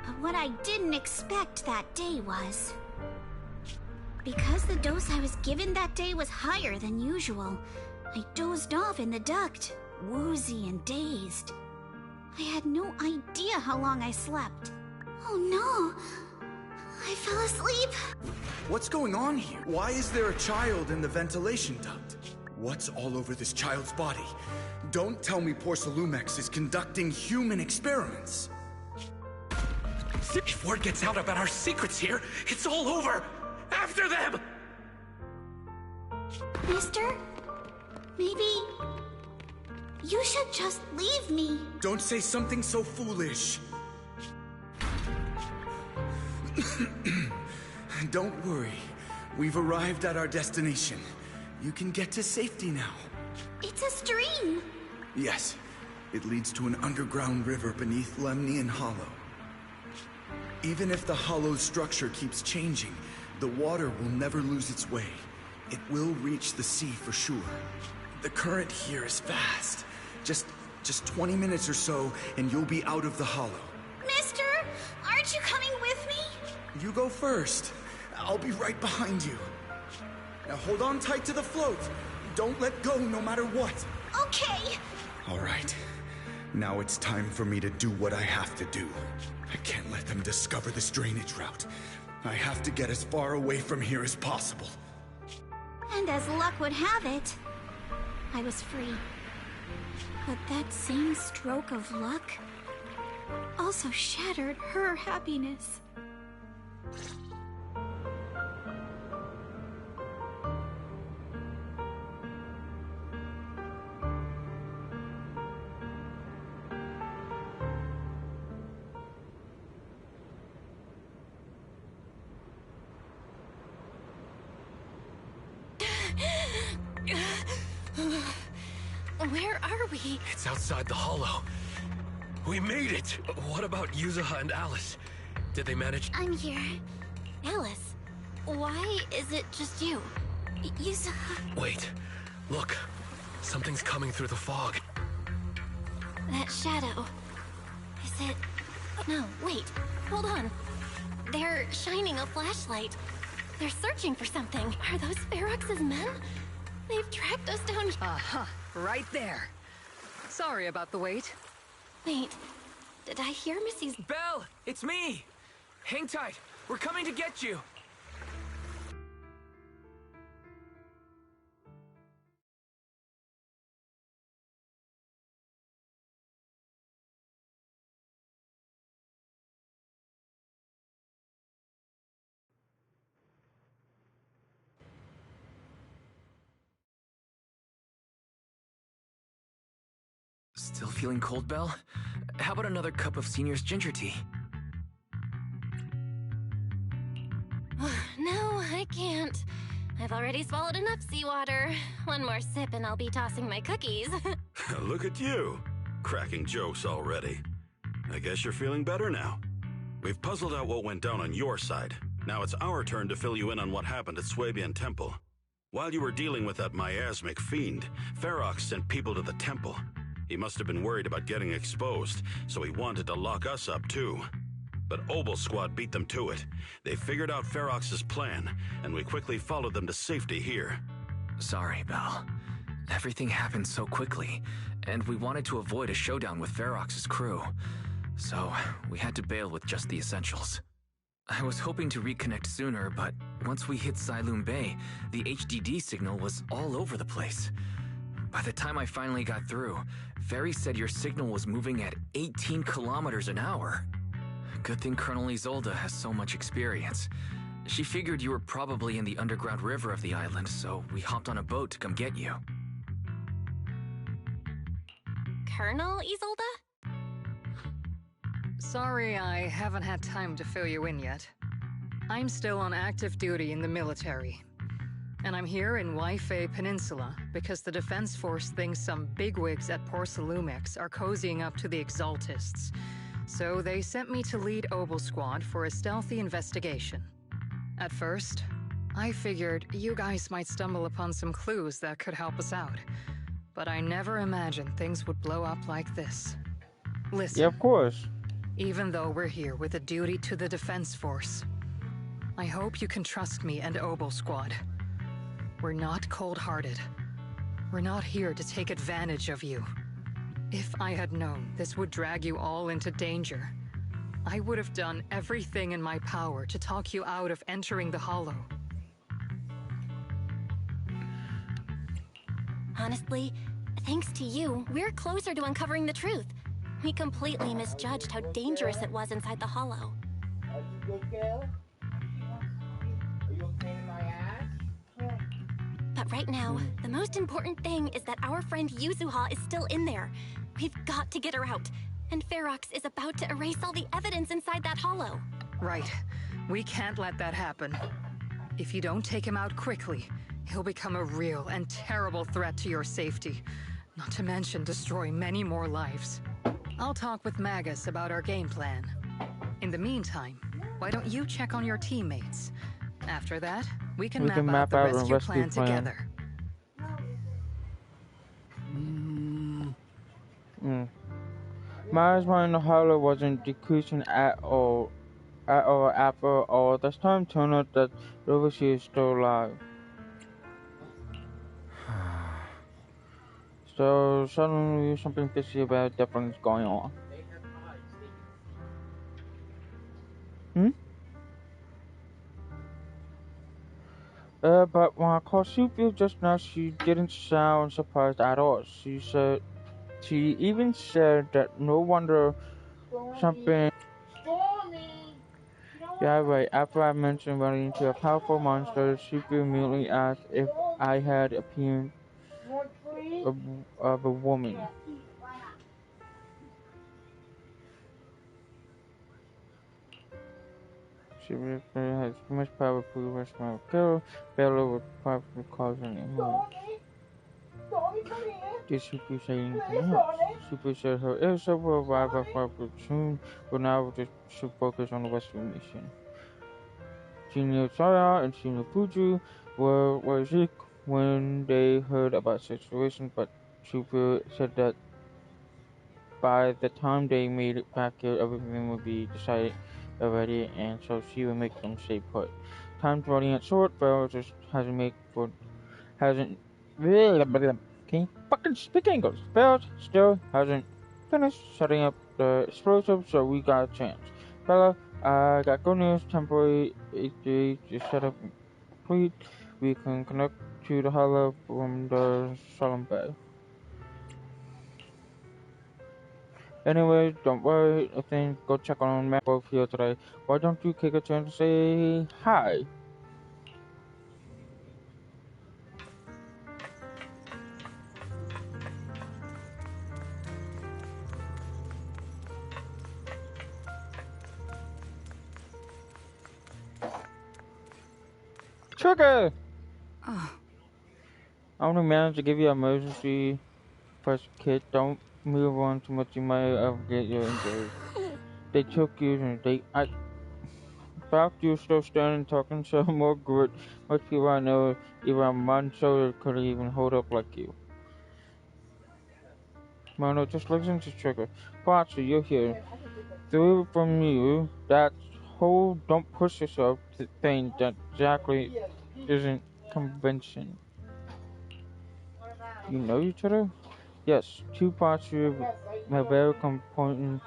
But what I didn't expect that day was... because the dose I was given that day was higher than usual, I dozed off in the duct, woozy and dazed. I had no idea how long I slept. Oh no! I fell asleep. What's going on here? Why is there a child in the ventilation duct? What's all over this child's body? Don't tell me Porcelumex is conducting human experiments. If word gets out about our secrets here, it's all over! After them! Mister? Maybe... you should just leave me. Don't say something so foolish. Don't worry. We've arrived at our destination. You can get to safety now. It's a stream. Yes. It leads to an underground river beneath Lemnian Hollow. Even if the hollow's structure keeps changing, the water will never lose its way. It will reach the sea for sure. The current here is fast. Just 20 minutes or so, and you'll be out of the hollow. Mister, aren't you coming with me? You go first. I'll be right behind you. Now hold on tight to the float. Don't let go no matter what. Okay. All right. Now it's time for me to do what I have to do. I can't let them discover this drainage route. I have to get as far away from here as possible. And as luck would have it, I was free. But that same stroke of luck also shattered her happiness. Where are we? It's outside the hollow. We made it! What about Yuzuha and Alice? Did they manage? I'm here. Alice, why is it just you? Yuzuha. Wait, look. Something's coming through the fog. That shadow. Is it... No, wait. Hold on. They're shining a flashlight. They're searching for something. Are those Ferox's men? They've tracked us down... Uh-huh. Right there. Sorry about the wait. Wait. Did I hear Missy's... Belle! It's me! Hang tight. We're coming to get you. Still feeling cold, Belle? How about another cup of Senior's ginger tea? No, I can't. I've already swallowed enough seawater. One more sip and I'll be tossing my cookies. Look at you, cracking jokes already. I guess you're feeling better now. We've puzzled out what went down on your side. Now it's our turn to fill you in on what happened at Swabian Temple. While you were dealing with that miasmic fiend, Ferox sent people to the temple. He must have been worried about getting exposed, so he wanted to lock us up too. But Obel Squad beat them to it. They figured out Ferox's plan, and we quickly followed them to safety here. Sorry, Belle. Everything happened so quickly, and we wanted to avoid a showdown with Ferox's crew. So, we had to bail with just the essentials. I was hoping to reconnect sooner, but once we hit Siloom Bay, the HDD signal was all over the place. By the time I finally got through, Ferry said your signal was moving at 18 kilometers an hour. Good thing Colonel Isolde has so much experience. She figured you were probably in the underground river of the island, so we hopped on a boat to come get you. Colonel Isolde? Sorry I haven't had time to fill you in yet. I'm still on active duty in the military. And I'm here in Waifei Peninsula because the Defense Force thinks some bigwigs at Porcelumex are cozying up to the Exaltists. So they sent me to lead Obel Squad for a stealthy investigation. At first, I figured you guys might stumble upon some clues that could help us out. But I never imagined things would blow up like this. Listen. Yeah, of course. Even though we're here with a duty to the Defense Force, I hope you can trust me and Obel Squad. We're not cold-hearted. We're not here to take advantage of you. If I had known this would drag you all into danger, I would have done everything in my power to talk you out of entering the Hollow. Honestly, thanks to you, we're closer to uncovering the truth. We completely misjudged how dangerous it was inside the Hollow. Are you good, girl? Are you okay in my ass? But right now, the most important thing is that our friend Yuzuha is still in there. We've got to get her out. And Ferox is about to erase all the evidence inside that hollow. Right. We can't let that happen. If you don't take him out quickly, he'll become a real and terrible threat to your safety. Not to mention destroy many more lives. I'll talk with Magus about our game plan. In the meantime, Why don't you check on your teammates? After that, we can We map can out map the out a rescue rescue plan plan. together. My asthma in the hollow wasn't decreasing at all. After all, this time turned out that the overseer is still alive. So suddenly something fishy about different is going on. But when I called Sophia just now, she didn't sound surprised at all. She even said that no wonder something. Yeah, right. After I mentioned running into a powerful monster, Sophia immediately asked if I had appearance of a woman. She has too much power to prove her small kill. Bella would probably cause any harm. Did Super say anything else? Super said her Elsa will arrive at Farford soon, but now we should focus on the rescue mission. Senior Saya and Senior Fuji were sick when they heard about the situation, but Super said that by the time they made it back here, everything would be decided already, and so she would make them stay put. Time's running out short, Bella just hasn't really. Can you fucking speak English? Bella still hasn't finished setting up the explosives, so we got a chance. Bella, I got good news. Temporary HD is set up complete. We can connect to the hollow from the Solemn Bay. Anyway, don't worry. I think go check on Matt both here today. Why don't you take a chance to say hi? Sugar! Oh. I only managed to give you an emergency first kit. Don't move on too much, you might get you injured. They took you and in fact, you're still standing talking so more good. Most people I know, even a man shoulder couldn't even hold up like you. Mono, just listen to Trigger. Foxy, you're here. Through from you, that whole don't push yourself thing that exactly isn't convention. You know each other? Yes, two parts of my very companion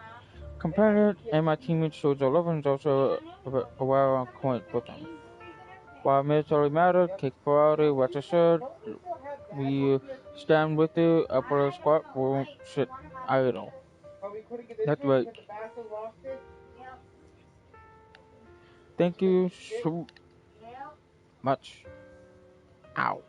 and my teammate shows 11 is also a while on point with them. While military matter, kick priority, what I said, we stand with you, upper squad won't sit idle. That's right. Thank you so much. Ow.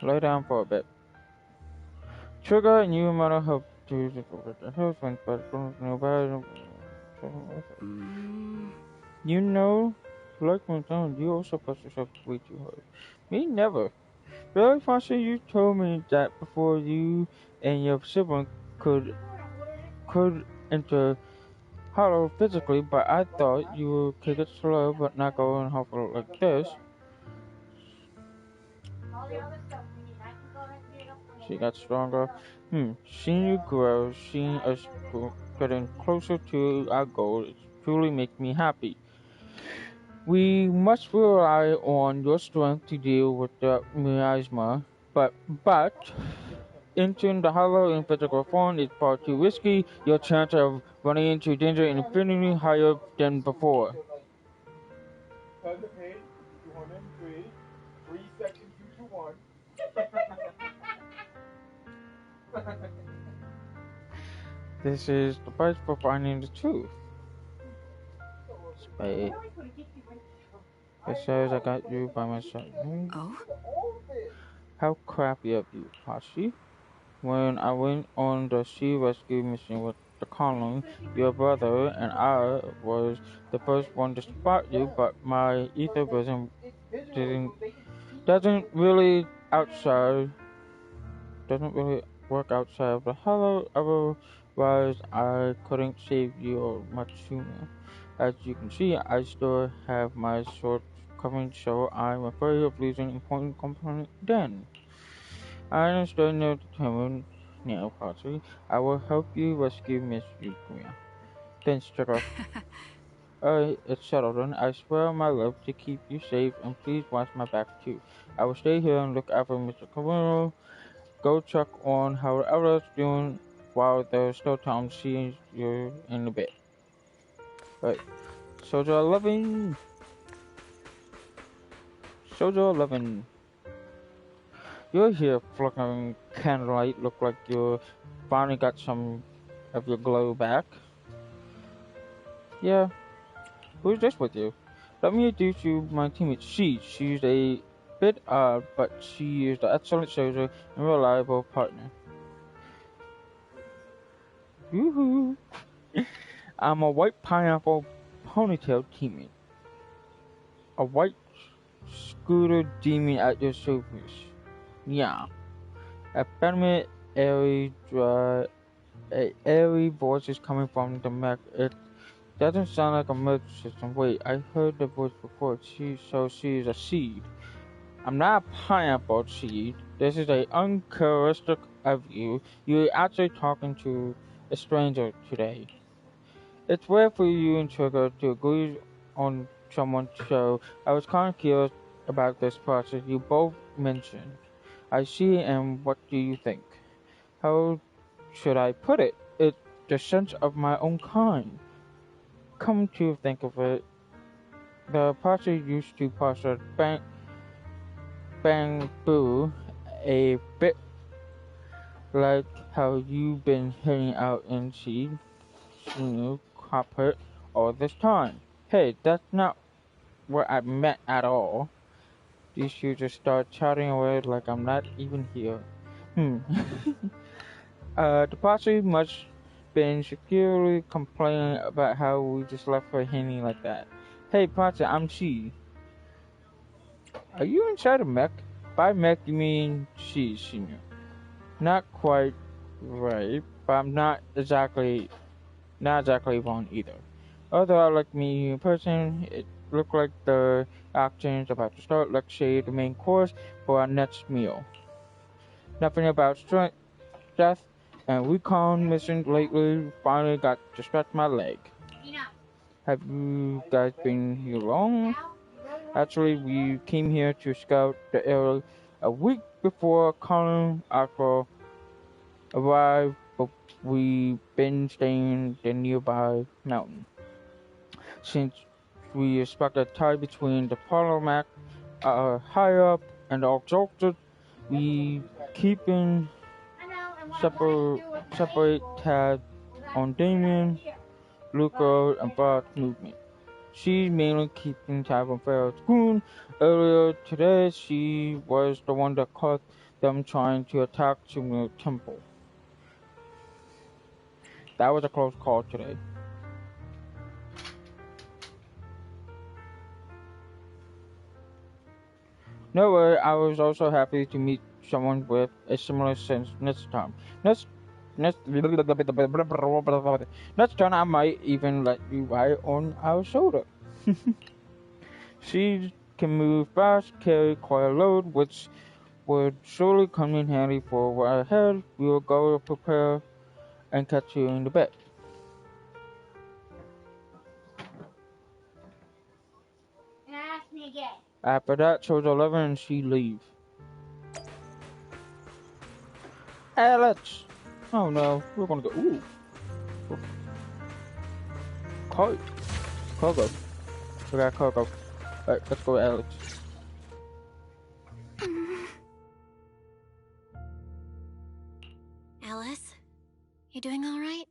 Lay down for a bit. Trigger and you might help to the husband, but nobody. You know, like my son, you also push yourself way too hard. Me never. Very fast you told me that before you and your sibling could enter Hollow physically, but I thought you would kick it slow but not go in hollow like this. She got stronger. Seeing you grow, seeing us getting closer to our goal, it truly makes me happy. We must rely on your strength to deal with the miasma, but entering the hollow in physical form is far too risky. Your chance of running into danger is infinitely higher than before. Turn the page, 203, 3 section 221. This is the price for finding the truth. Spade. It says I got you by my side. Oh? How crappy of you, Hashi. When I went on the sea rescue mission with the colony, your brother and I was the first one to spot you, but my ether doesn't really outside doesn't really work outside of the hollow, otherwise I couldn't save you much sooner. As you can see, I still have my shortcomings, so I'm afraid of losing important component then. I understand your determined now, Pottery. I will help you rescue Miss Euphemia. Thanks, Chekhov. Alright, it's settled then. I swear on my life to keep you safe, and please watch my back too. I will stay here and look after Mr. Camino. Go check on how everyone's doing while there's still time to see you in a bit. Right. Soldier 11! Soldier 11. You're here, flickering candlelight. Look like you finally got some of your glow back. Yeah. Who's this with you? Let me introduce you to my teammate. She's a bit odd, but she is an excellent soldier and reliable partner. Woohoo! I'm a white pineapple ponytail teammate. A white scooter demon at your service. Yeah. A feminine, airy voice is coming from the mech. It doesn't sound like a murder system. Wait, I heard the voice before. So she's a seed. I'm not a pineapple seed. This is a uncharacteristic of you. You're actually talking to a stranger today. It's rare for you and Trigger to agree on someone's show. I was kind of curious about this process you both mentioned. I see, and what do you think? How should I put it? It's the sense of my own kind. Come to think of it, the party used to posture bamboo a bit like how you've been hanging out in copper all this time. Hey, that's not what I meant at all. These two just start chatting away like I'm not even here. The party must been securely complaining about how we just left her hanging like that. Hey, Potter, I'm She. Are you inside a mech? By mech, you mean she, Senior. Not quite right, but I'm not exactly wrong either. Although I like me in person, it looked like the action's about to start. Let's say the main course for our next meal. Nothing about strength, death, and recon missions lately. Finally got to stretch my leg. Have you guys been here long? Actually, we came here to scout the area a week before Colin Aqua arrived, but we've been staying in the nearby mountain. Since we expect a tie between the Parlomac higher up and the Exalted, we keep in separate tabs on Damien, Luca, and Bart's movement. She's mainly keeping tabs on Pharaoh's goon. Earlier today, she was the one that caught them trying to attack the temple. That was a close call today. No way, I was also happy to meet someone with a similar sense next time. Next time I might even let you ride on our shoulder. She can move fast, carry quite a load, which would surely come in handy for what ahead. We will go prepare and catch you in the bed. Ask me again. After that, Soldier 11 and she leave. Alex! Oh no, we're gonna go. Ooh. Cargo. We got cargo. Alright, let's go, Alex. Alice? You doing alright?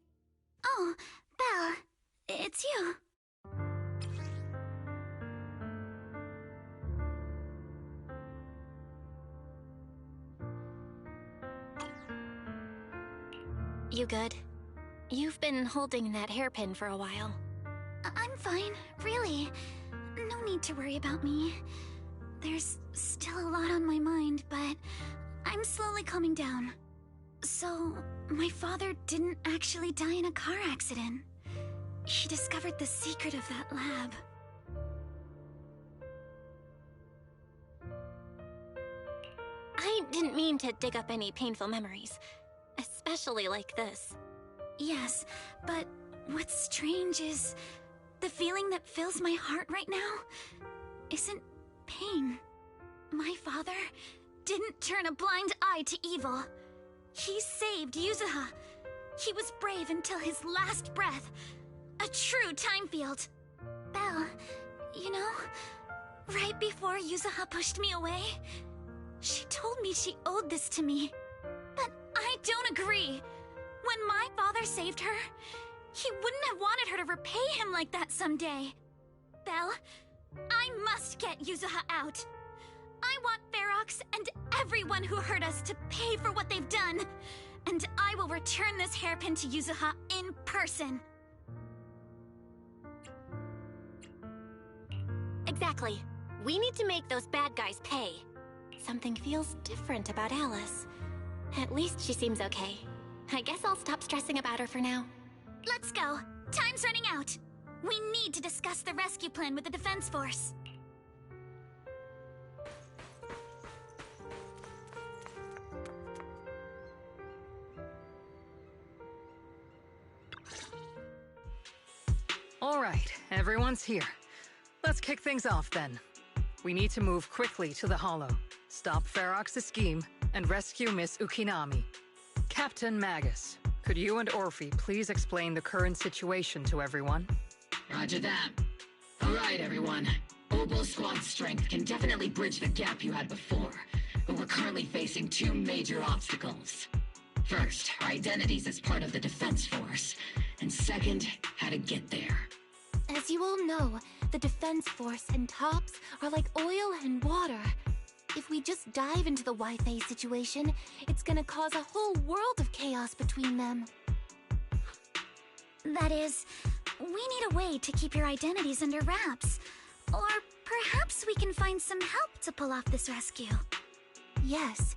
Oh, Belle. It's you. You good? You've been holding that hairpin for a while. I'm fine, really. No need to worry about me. There's still a lot on my mind, but I'm slowly calming down. So, my father didn't actually die in a car accident. He discovered the secret of that lab. I didn't mean to dig up any painful memories, especially like this. Yes, but what's strange is the feeling that fills my heart right now isn't pain. My father didn't turn a blind eye to evil. He saved Yuzuha. He was brave until his last breath. A true time field. Belle, you know, right before Yuzuha pushed me away, she told me she owed this to me. But I don't agree. When my father saved her, he wouldn't have wanted her to repay him like that someday. Belle, I must get Yuzuha out. I want Ferox and everyone who hurt us to pay for what they've done. And I will return this hairpin to Yuzuha in person. Exactly. We need to make those bad guys pay. Something feels different about Alice. At least she seems okay. I guess I'll stop stressing about her for now. Let's go. Time's running out. We need to discuss the rescue plan with the Defense Force. All right, everyone's here. Let's kick things off then. We need to move quickly to the Hollow, stop Ferox's scheme, and rescue Miss Ukinami. Captain Magus, could you and Orphe please explain the current situation to everyone? Roger that. All right, everyone. Oboe Squad's strength can definitely bridge the gap you had before, but we're currently facing two major obstacles. First, our identities as part of the Defense Force, and second, how to get there. As you all know, the Defense Force and TOPS are like oil and water. If we just dive into the Wi-Fi situation, it's gonna cause a whole world of chaos between them. That is, we need a way to keep your identities under wraps. Or perhaps we can find some help to pull off this rescue. Yes,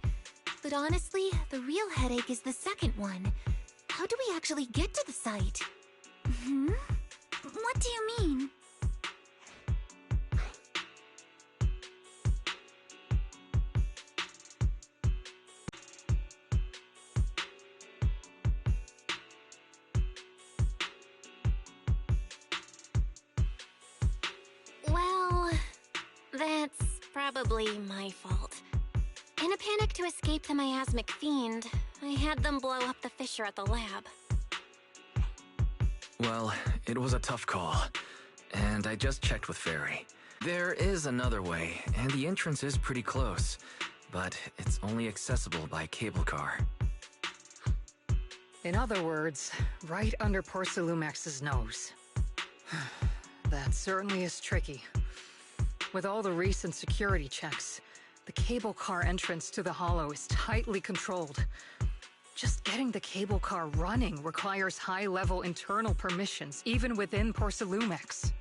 but honestly, the real headache is the second one. How do we actually get to the site? What do you mean? Well, that's probably my fault. In a panic to escape the miasmic fiend, I had them blow up the fissure at the lab. Well, it was a tough call, and I just checked with Fairy. There is another way, and the entrance is pretty close, but it's only accessible by cable car. In other words, right under Porcelumex's nose. That certainly is tricky. With all the recent security checks, the cable car entrance to the Hollow is tightly controlled. Just getting the cable car running requires high-level internal permissions, even within Porcelumex.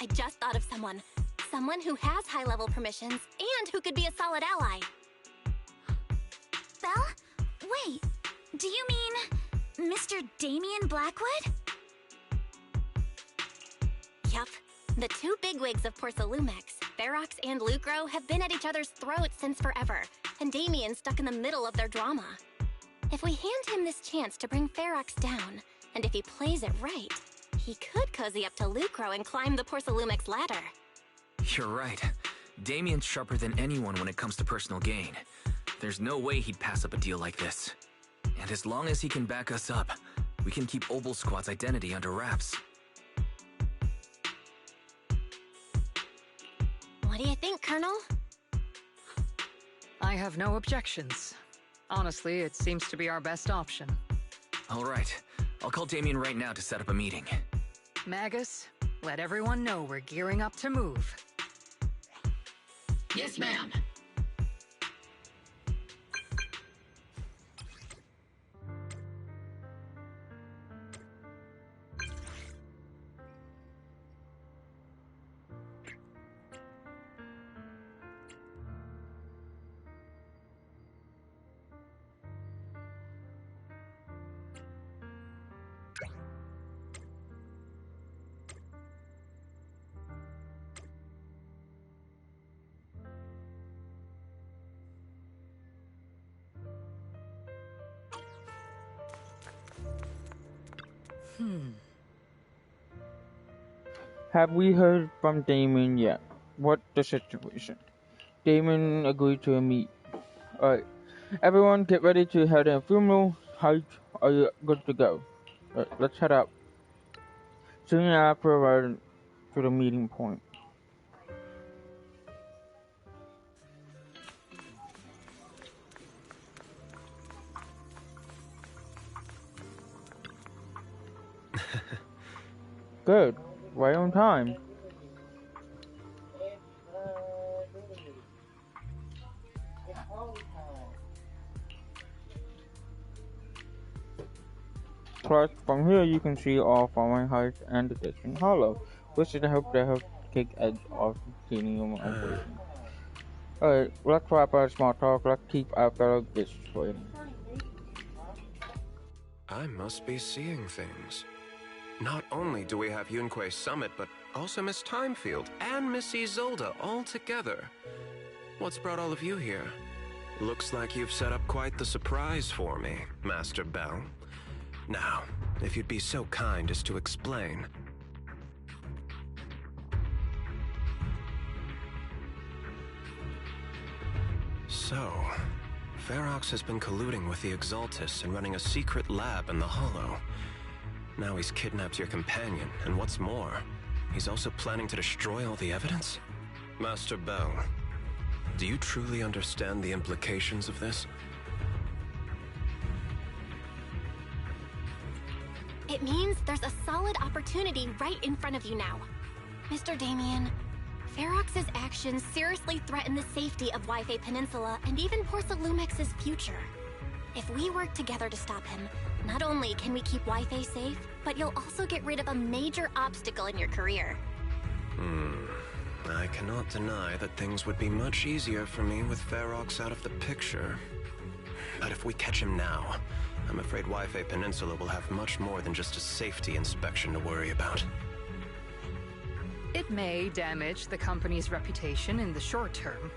I just thought of someone. Someone who has high-level permissions and who could be a solid ally. Belle? Wait, do you mean Mr. Damien Blackwood? Yup. The two bigwigs of Porcelumex, Ferox and Lucro, have been at each other's throats since forever, and Damien's stuck in the middle of their drama. If we hand him this chance to bring Ferox down, and if he plays it right, he could cozy up to Lucro and climb the Porcelumex ladder. You're right. Damien's sharper than anyone when it comes to personal gain. There's no way he'd pass up a deal like this. And as long as he can back us up, we can keep Obel Squad's identity under wraps. What do you think, Colonel? I have no objections. Honestly, it seems to be our best option. All right. I'll call Damien right now to set up a meeting. Magus, let everyone know we're gearing up to move. Yes, ma'am. Have we heard from Damien yet? What's the situation? Damien agreed to a meet. Alright, everyone get ready to head to Funeral Heights. Are you good to go? Alright, let's head out. Soon after, right to the meeting point. Good. Right on time. Plus, from here you can see all following heights and the distant hollow, which is the hope to help take edge off the tedium of waiting. Alright, let's wrap our small talk. Let's keep our fellow guests waiting. I must be seeing things. Not only do we have Yunque's summit, but also Miss Timefield and Miss Isolde all together. What's brought all of you here? Looks like you've set up quite the surprise for me, Master Bell. Now, if you'd be so kind as to explain. So, Ferox has been colluding with the Exaltus and running a secret lab in the Hollow. Now he's kidnapped your companion, and what's more, he's also planning to destroy all the evidence? Master Bell, do you truly understand the implications of this? It means there's a solid opportunity right in front of you now. Mr. Damien, Ferox's actions seriously threaten the safety of Wi-Fi Peninsula and even Porcelumex's future. If we work together to stop him, not only can we keep Wi-Fi safe, but you'll also get rid of a major obstacle in your career. I cannot deny that things would be much easier for me with Ferox out of the picture. But if we catch him now, I'm afraid Wi-Fi Peninsula will have much more than just a safety inspection to worry about. It may damage the company's reputation in the short term,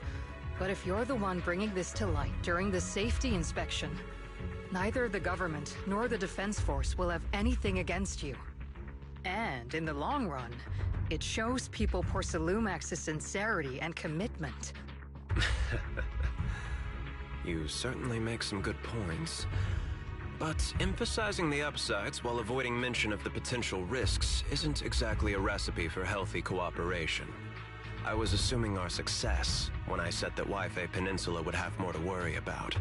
but if you're the one bringing this to light during the safety inspection, neither the government nor the Defense Force will have anything against you. And in the long run, it shows people Porcelumex's sincerity and commitment. You certainly make some good points. But emphasizing the upsides while avoiding mention of the potential risks isn't exactly a recipe for healthy cooperation. I was assuming our success when I said that Wi-Fi Peninsula would have more to worry about.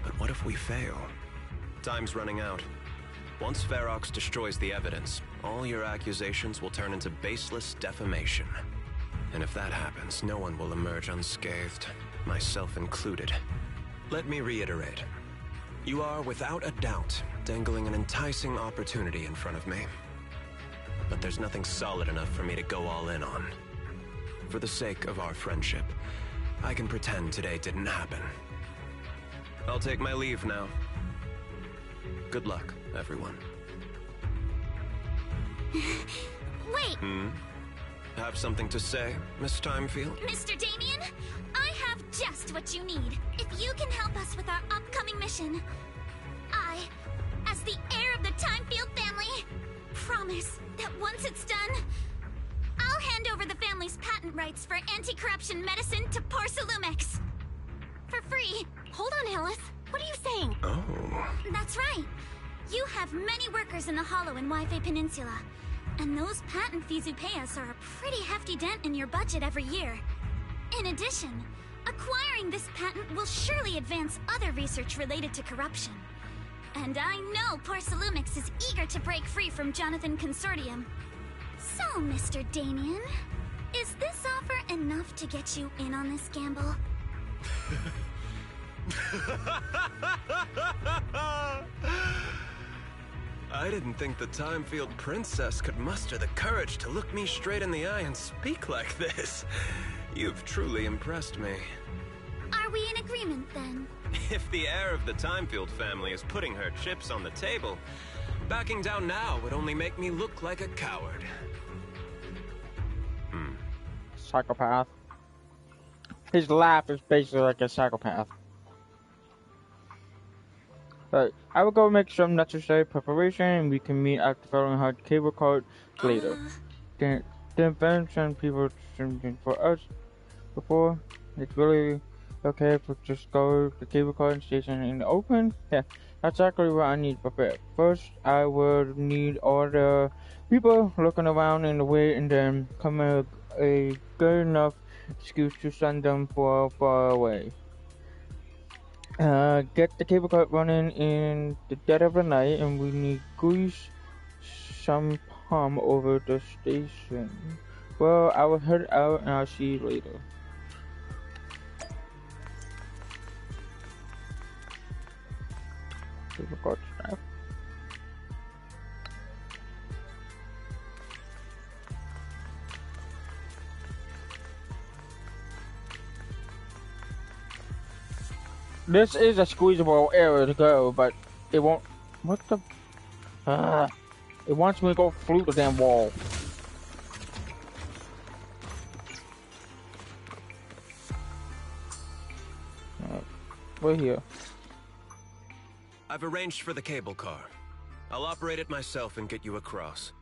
But what if we fail? Time's running out. Once Ferox destroys the evidence, all your accusations will turn into baseless defamation. And if that happens, no one will emerge unscathed, myself included. Let me reiterate. You are, without a doubt, dangling an enticing opportunity in front of me. but there's nothing solid enough for me to go all in on. For the sake of our friendship, I can pretend today didn't happen. I'll take my leave now. Good luck, everyone. Wait! Have something to say, Miss Timefield? Mr. Damien, I have just what you need. If you can help us with our upcoming mission, I, as the heir of the Timefield family, promise that once it's done, I'll hand over the family's patent rights for anti-corruption medicine to Porcelumex. For free. Hold on, Alice. What are you saying? Oh. That's right. You have many workers in the Hollow and Wi-Fi Peninsula, and those patent fees you pay us are a pretty hefty dent in your budget every year. In addition, acquiring this patent will surely advance other research related to corruption. And I know Porcelumix is eager to break free from Jonathan Consortium. So, Mr. Damien, is this offer enough to get you in on this gamble? I didn't think the Timefield princess could muster the courage to look me straight in the eye and speak like this. You've truly impressed me. Are we in agreement, then? If the heir of the Timefield family is putting her chips on the table, backing down now would only make me look like a coward. Psychopath. His laugh is basically like a psychopath. But I will go make some necessary preparation and we can meet at the Fahrenheit cable card later. The event sent people something for us before. It's really okay if we just go to the cable card station in the open. Yeah, that's exactly what I need prepared. First, I would need all the people looking around in the way and then come a good enough excuse to send them far away. Get the cable car running in the dead of the night, and we need grease some palm over the station. Well, I will head out and I'll see you later. Cable car staff. This is a squeezable area to go, but it won't. What the? It wants me to go through the damn wall. We're here. I've arranged for the cable car. I'll operate it myself and get you across.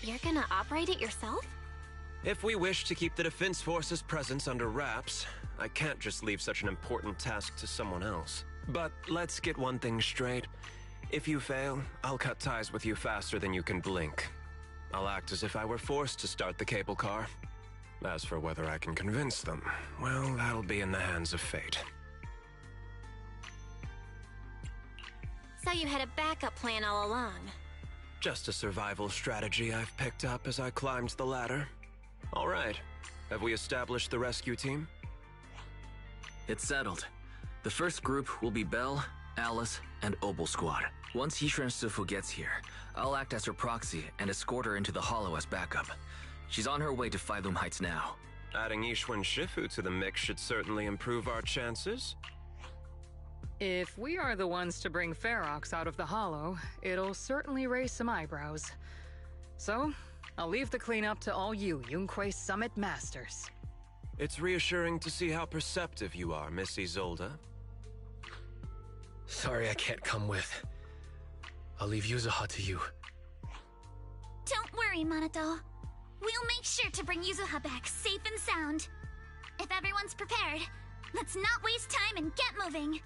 You're gonna operate it yourself? If we wish to keep the Defense Force's presence under wraps, I can't just leave such an important task to someone else. But let's get one thing straight. If you fail, I'll cut ties with you faster than you can blink. I'll act as if I were forced to start the cable car. As for whether I can convince them, well, that'll be in the hands of fate. So you had a backup plan all along. Just a survival strategy I've picked up as I climbed the ladder. All right. Have we established the rescue team? It's settled. The first group will be Belle, Alice, and Obel Squad. Once Yishuan Sifu gets here, I'll act as her proxy and escort her into the Hollow as backup. She's on her way to Phylum Heights now. Adding Yishuan Shifu to the mix should certainly improve our chances. If we are the ones to bring Ferox out of the Hollow, it'll certainly raise some eyebrows. So, I'll leave the cleanup to all you Yunque Summit Masters. It's reassuring to see how perceptive you are, Miss Isolde. Sorry I can't come with. I'll leave Yuzuha to you. Don't worry, Monato. We'll make sure to bring Yuzuha back safe and sound. If everyone's prepared, let's not waste time and get moving.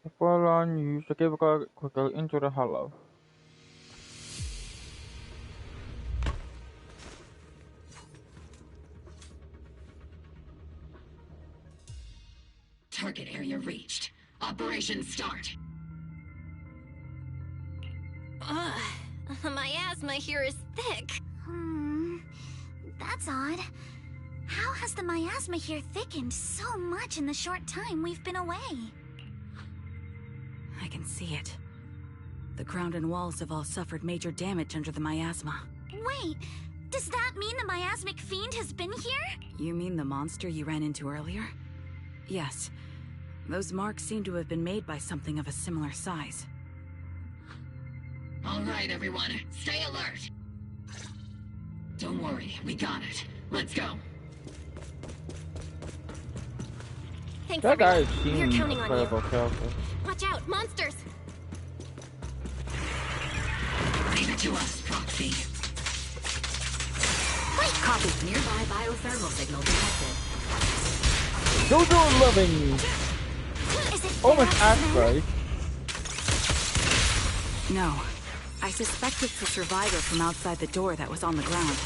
Before long, you use the cable car quickly into the hollow. Target area reached. Operation start. My asthma here is thick. That's odd. How has the miasma here thickened so much in the short time we've been away? I can see it. The ground and walls have all suffered major damage under the miasma. Wait, does that mean the miasmic fiend has been here? You mean the monster you ran into earlier? Yes. Those marks seem to have been made by something of a similar size. All right, everyone, stay alert. Don't worry, we got it. Let's go. Thanks, That guy everyone. We're seems counting on incredible you. character. Watch out, monsters! Leave it to us, Proxy. Wait, copy. Nearby biothermal signal detected. Jojo loving. Almost asteroid. No. I suspect it's the survivor from outside the door that was on the ground.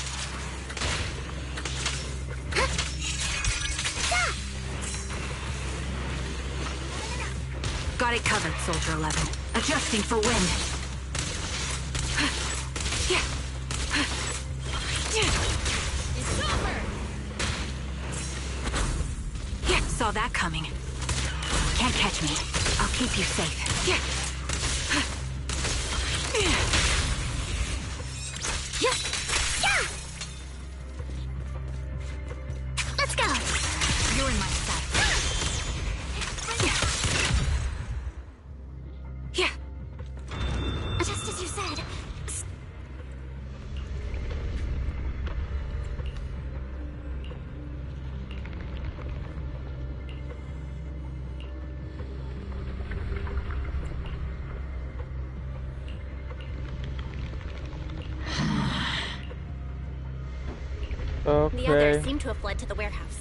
Got it covered, Soldier 11. Adjusting for wind. It's over! Yeah, saw that coming. Can't catch me. I'll keep you safe. Let's go! You're in my sight. Yeah. Just as you said. The others Okay. seem to have fled to the warehouse.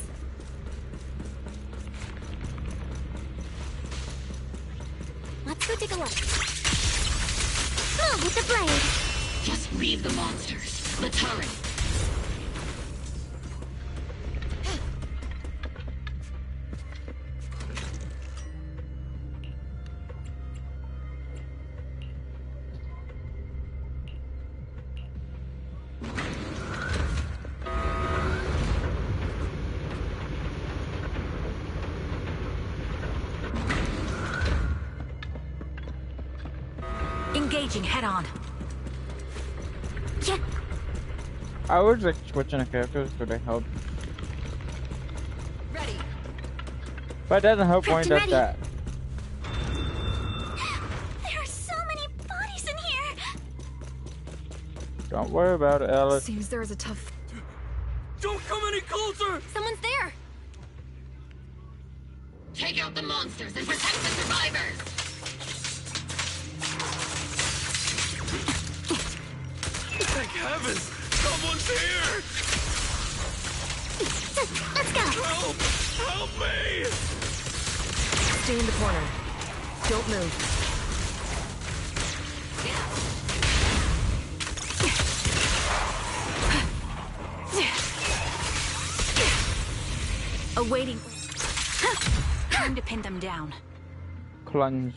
Let's go take a look. Move with the blade! Just leave the monsters. Let's hurry. Engaging head on. I was like switching the characters so they help. Ready. But that doesn't help when he does Ready. that. There are so many bodies in here! Don't worry about it, Alice. Seems there is a tough... Don't come any closer! Someone's there! Take out the monsters and protect the survivors! Thank heavens! Someone's here! Let's go! Help! Help me! Stay in the corner. Don't move. Awaiting. Time to pin them down. Clunge.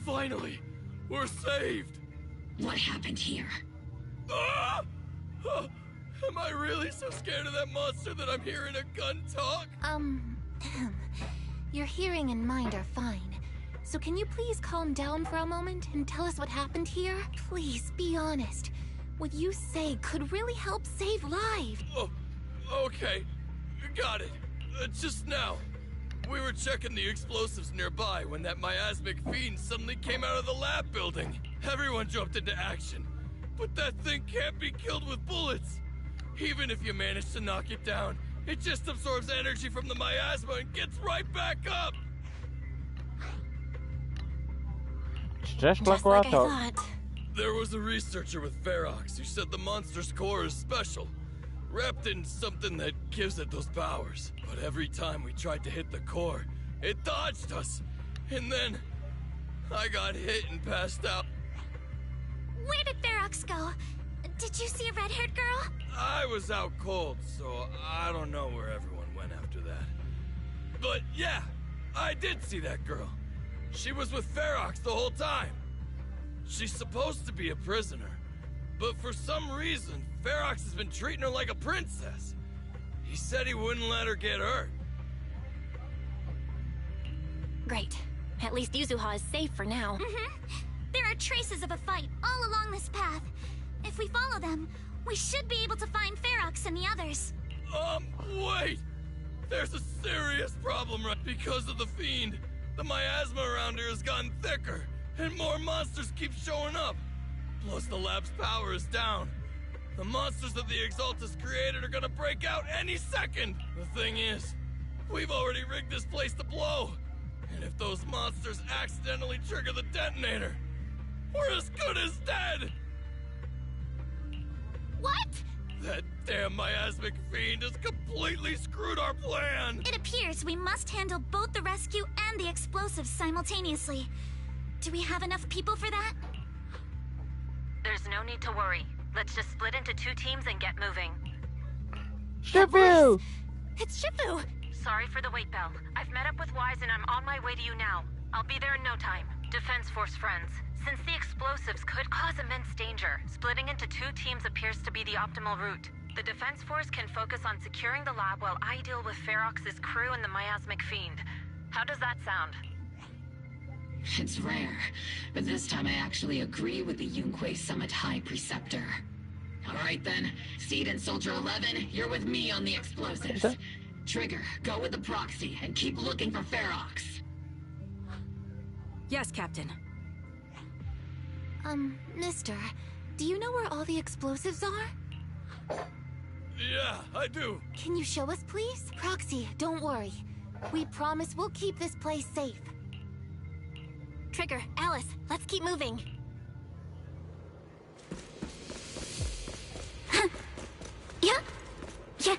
Finally! We're saved! What happened here? Ah! Ah! Am I really so scared of that monster that I'm hearing a gun talk? Your hearing and mind are fine. So can you please calm down for a moment and tell us what happened here? Please, be honest. What you say could really help save lives. Oh, okay. Got it. Just now. We were checking the explosives nearby when that miasmic fiend suddenly came out of the lab building. Everyone jumped into action. But that thing can't be killed with bullets. Even if you manage to knock it down, it just absorbs energy from the miasma and gets right back up. Just like what I thought. There was a researcher with Ferox who said the monster's core is special. wrapped in something that gives it those powers. But every time we tried to hit the core, it dodged us. And then I got hit and passed out. Where did Ferox go? Did you see a red-haired girl? I was out cold, so I don't know where everyone went after that. But yeah, I did see that girl. She was with Ferox the whole time. She's supposed to be a prisoner, but for some reason, Ferox has been treating her like a princess. He said he wouldn't let her get hurt. Great. At least Yuzuha is safe for now. There are traces of a fight all along this path. If we follow them, we should be able to find Ferox and the others. Wait! There's a serious problem right because of the fiend. The miasma around here has gotten thicker, and more monsters keep showing up. Plus the lab's power is down. The monsters that the Exaltus created are gonna break out any second! The thing is, we've already rigged this place to blow. And if those monsters accidentally trigger the detonator, we're as good as dead! What? That damn miasmic fiend has completely screwed our plan! It appears we must handle both the rescue and the explosives simultaneously. Do we have enough people for that? There's no need to worry. Let's just split into 2 teams and get moving. Shifu! It's Shifu! Sorry for the wait, Belle. I've met up with Wise and I'm on my way to you now. I'll be there in no time. Defense Force friends, since the explosives could cause immense danger, splitting into 2 teams appears to be the optimal route. The Defense Force can focus on securing the lab while I deal with Ferox's crew and the miasmic fiend. How does that sound? It's rare, but this time I actually agree with the Yunque Summit High Preceptor. Alright then, Seed and Soldier 11, you're with me on the explosives. Trigger, go with the proxy and keep looking for Ferox. Yes, Captain. Mister, do you know where all the explosives are? Yeah, I do. Can you show us, please? Proxy, don't worry. We promise we'll keep this place safe. Trigger, Alice, let's keep moving. Yeah? Yeah.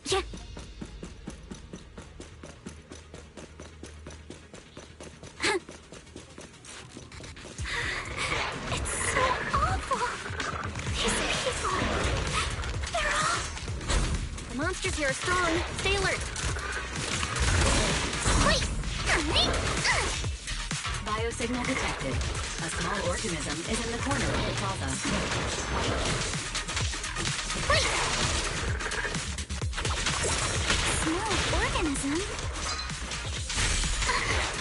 Yeah. It's so awful. These people. They're all... The monsters here are strong. Stay alert. Wait! Biosignal detected. A small organism is in the corner of the plaza. Wait! Small organism?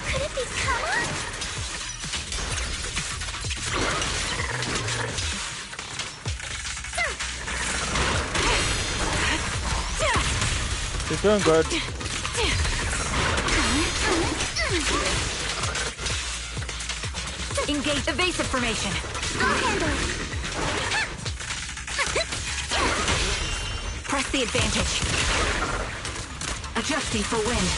Could it be Kama? You're doing good. Engage evasive formation. I'll handle it. Press the advantage. Adjusting for wind.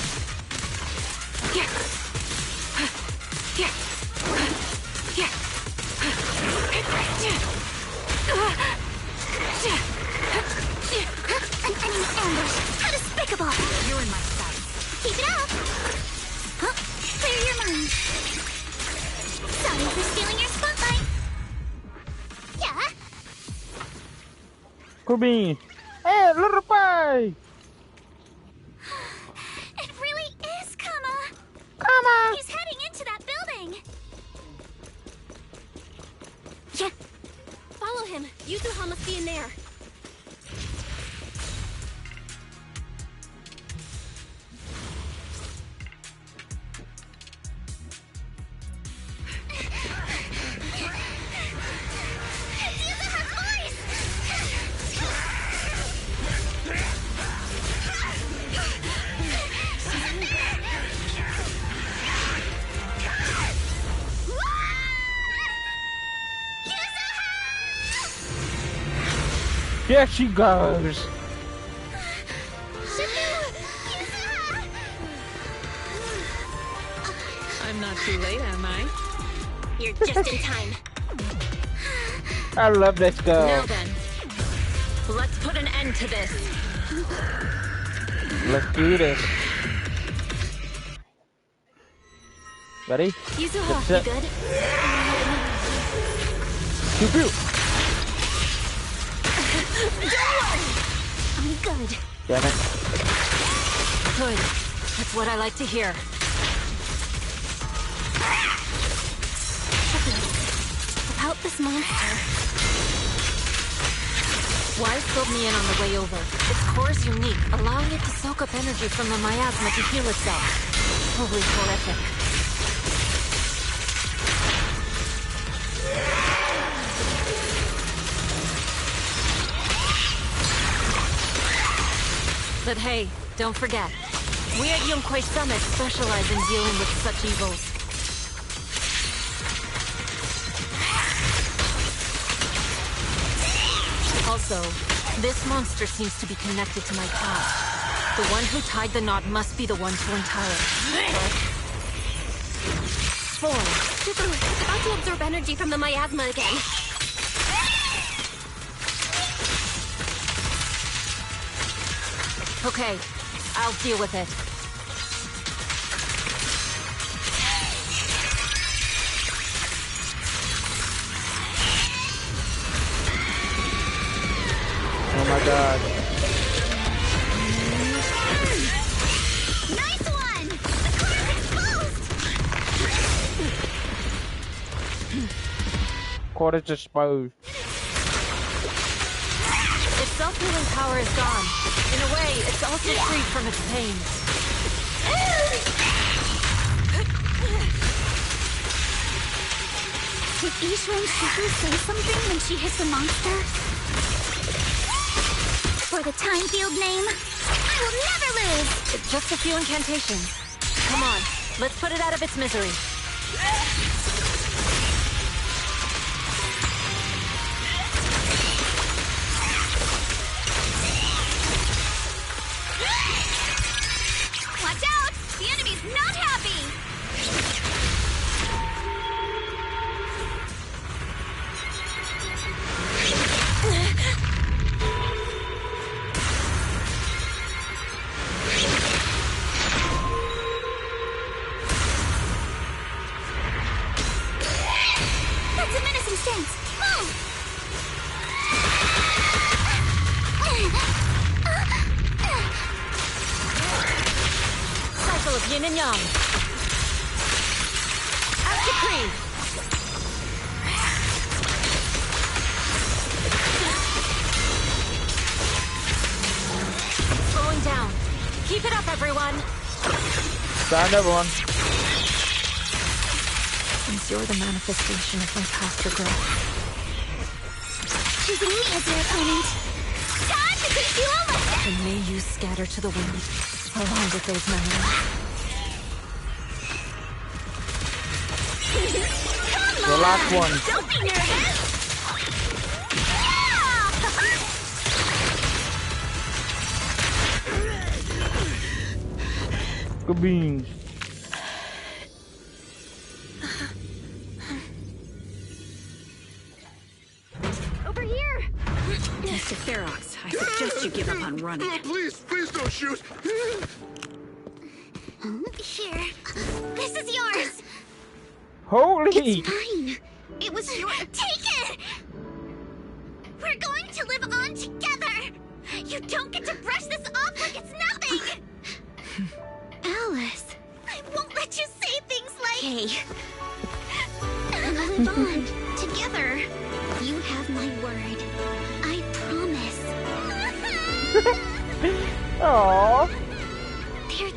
An enemy ambush. How despicable. You're in my sights. Keep it up. Huh? Clear your mind. Sorry for stealing your spotlight. Yeah? Kirby! Hey, little pie! It really is Kama. Kama! He's heading into that building. Yeah. Follow him. Yuzuha must be in there. There she goes! I'm not too late, am I? You're just in time. I love this girl. Now then, let's put an end to this. Let's do this. Ready? Yuzuha, Get set. you good? Pew pew. Don't worry! I'm good. Damn it. Good. That's what I like to hear. About this monster. Wise filled me in on the way over. Its core is unique, allowing it to soak up energy from the miasma to heal itself. Totally horrific. But hey, don't forget, we at Yonkwei Summit specialize in dealing with such evils. Also, this monster seems to be connected to my past. The one who tied the knot must be the one to untie it. Four. It's about to absorb energy from the miasma again. Okay, I'll deal with it. Oh my god. Nice one! The core is exposed! Cord is exposed. Its self-healing power is gone. In a way, it's also freed from its pain. Did Ishran Shuku say something when she hit the monster? For the time field name, I will never lose! It's just a few incantations. Come on, let's put it out of its misery. Watch out! The enemy's not happy! That's a menacing stance! Move! Cycle of yin and yang. As decreed. Slowing down. Keep it up, everyone. Stand everyone. Since you're the manifestation of my past regret. Choosing me as your opponent. Time to take you over! And may you scatter to the wind, along with those memories. Come The last one. Don't be nervous! Good beans. Over here! Mr. Ferox, I suggest you give up on running. Please don't shoot! Here. This is yours! Holy! It's mine! It was your- Take it! We're going to live on together! You don't get to brush this off like it's nothing! Alice, I won't let you say things like... Hey. We'll live on together. You have my word. I promise. Aww.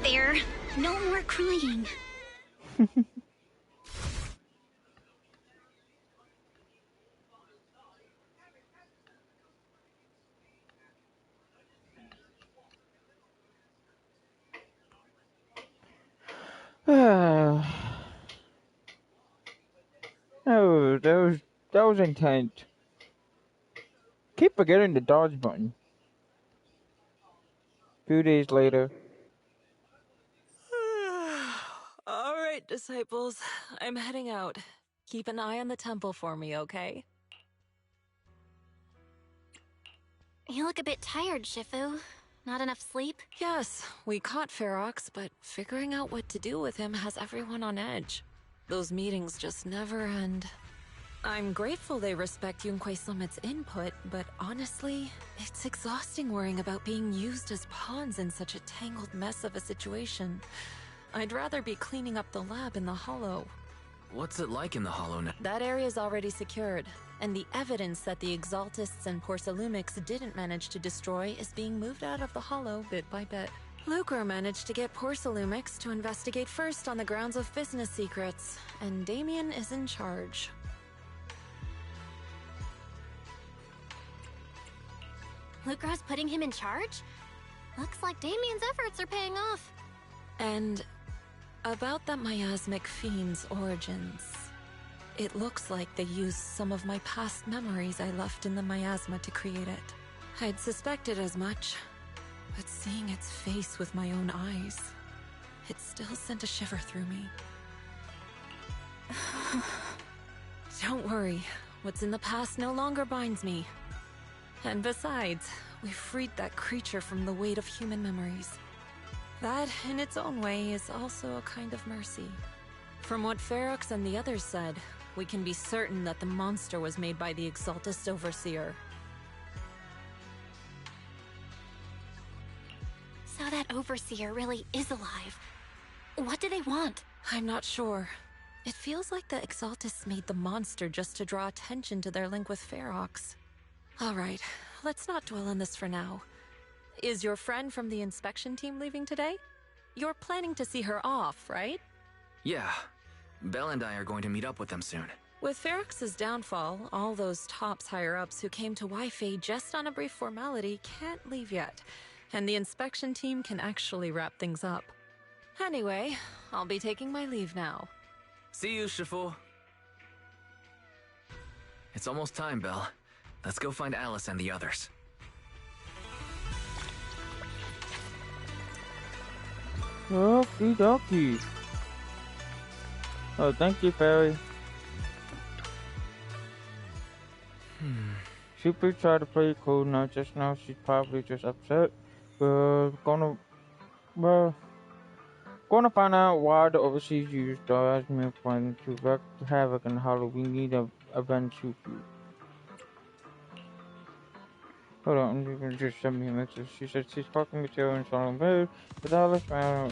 There. No more crying. Oh, that was intense. Keep forgetting the dodge button. Few days later. All right, disciples. I'm heading out. Keep an eye on the temple for me, okay? You look a bit tired, Shifu. Not enough sleep? Yes, we caught Ferox, but figuring out what to do with him has everyone on edge. Those meetings just never end. I'm grateful they respect Yunquei Summit's input, but honestly, it's exhausting worrying about being used as pawns in such a tangled mess of a situation. I'd rather be cleaning up the lab in the Hollow. What's it like in the Hollow now? That area's already secured, and the evidence that the Exaltists and Porcelumix didn't manage to destroy is being moved out of the Hollow bit by bit. Lucro managed to get Porcelumix to investigate first on the grounds of business secrets, and Damien is in charge. Lucro's putting him in charge? Looks like Damien's efforts are paying off. And about that miasmic fiend's origins. It looks like they used some of my past memories I left in the miasma to create it. I'd suspected as much, but seeing its face with my own eyes, it still sent a shiver through me. Don't worry, what's in the past no longer binds me. And besides, we freed that creature from the weight of human memories. That, in its own way, is also a kind of mercy. From what Ferox and the others said, we can be certain that the monster was made by the Exaltist Overseer. So that Overseer really is alive. What do they want? I'm not sure. It feels like the Exaltists made the monster just to draw attention to their link with Ferox. Alright, let's not dwell on this for now. Is your friend from the inspection team leaving today? You're planning to see her off, right? Yeah. Belle and I are going to meet up with them soon. With Ferox's downfall, all those tops higher-ups who came to Wi-Fi just on a brief formality can't leave yet, and the inspection team can actually wrap things up. Anyway, I'll be taking my leave now. See you, Shifu. It's almost time, Belle. Let's go find Alice and the others. Okie dokie. Oh, thank you, Fairy. Super tried to play it cool now. Just now, she's probably just upset. Gonna find out why the overseas used the Asmir plan to wreak havoc in Halloween. Need a event to do. Hold on, you can just send me a message. She said she's talking with you in Solomon Road. With Alice, I'll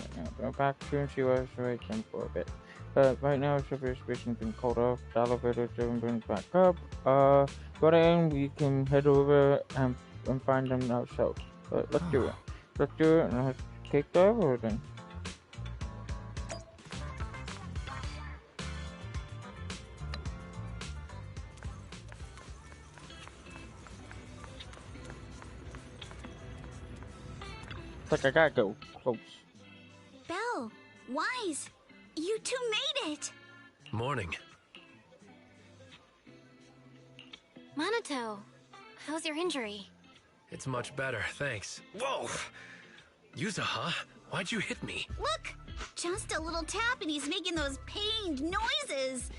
back to and she was waiting for a bit. But right now, Super Station's been called off. The elevator's been back up. Go in, we can head over and find them ourselves. But let's do it. Let's do it and let's take the over then. It's like I gotta go close. Belle, Wise, you two made it! Morning. Minato, how's your injury? It's much better, thanks. Whoa! Yuza, huh? Why'd you hit me? Look! Just a little tap and he's making those pained noises.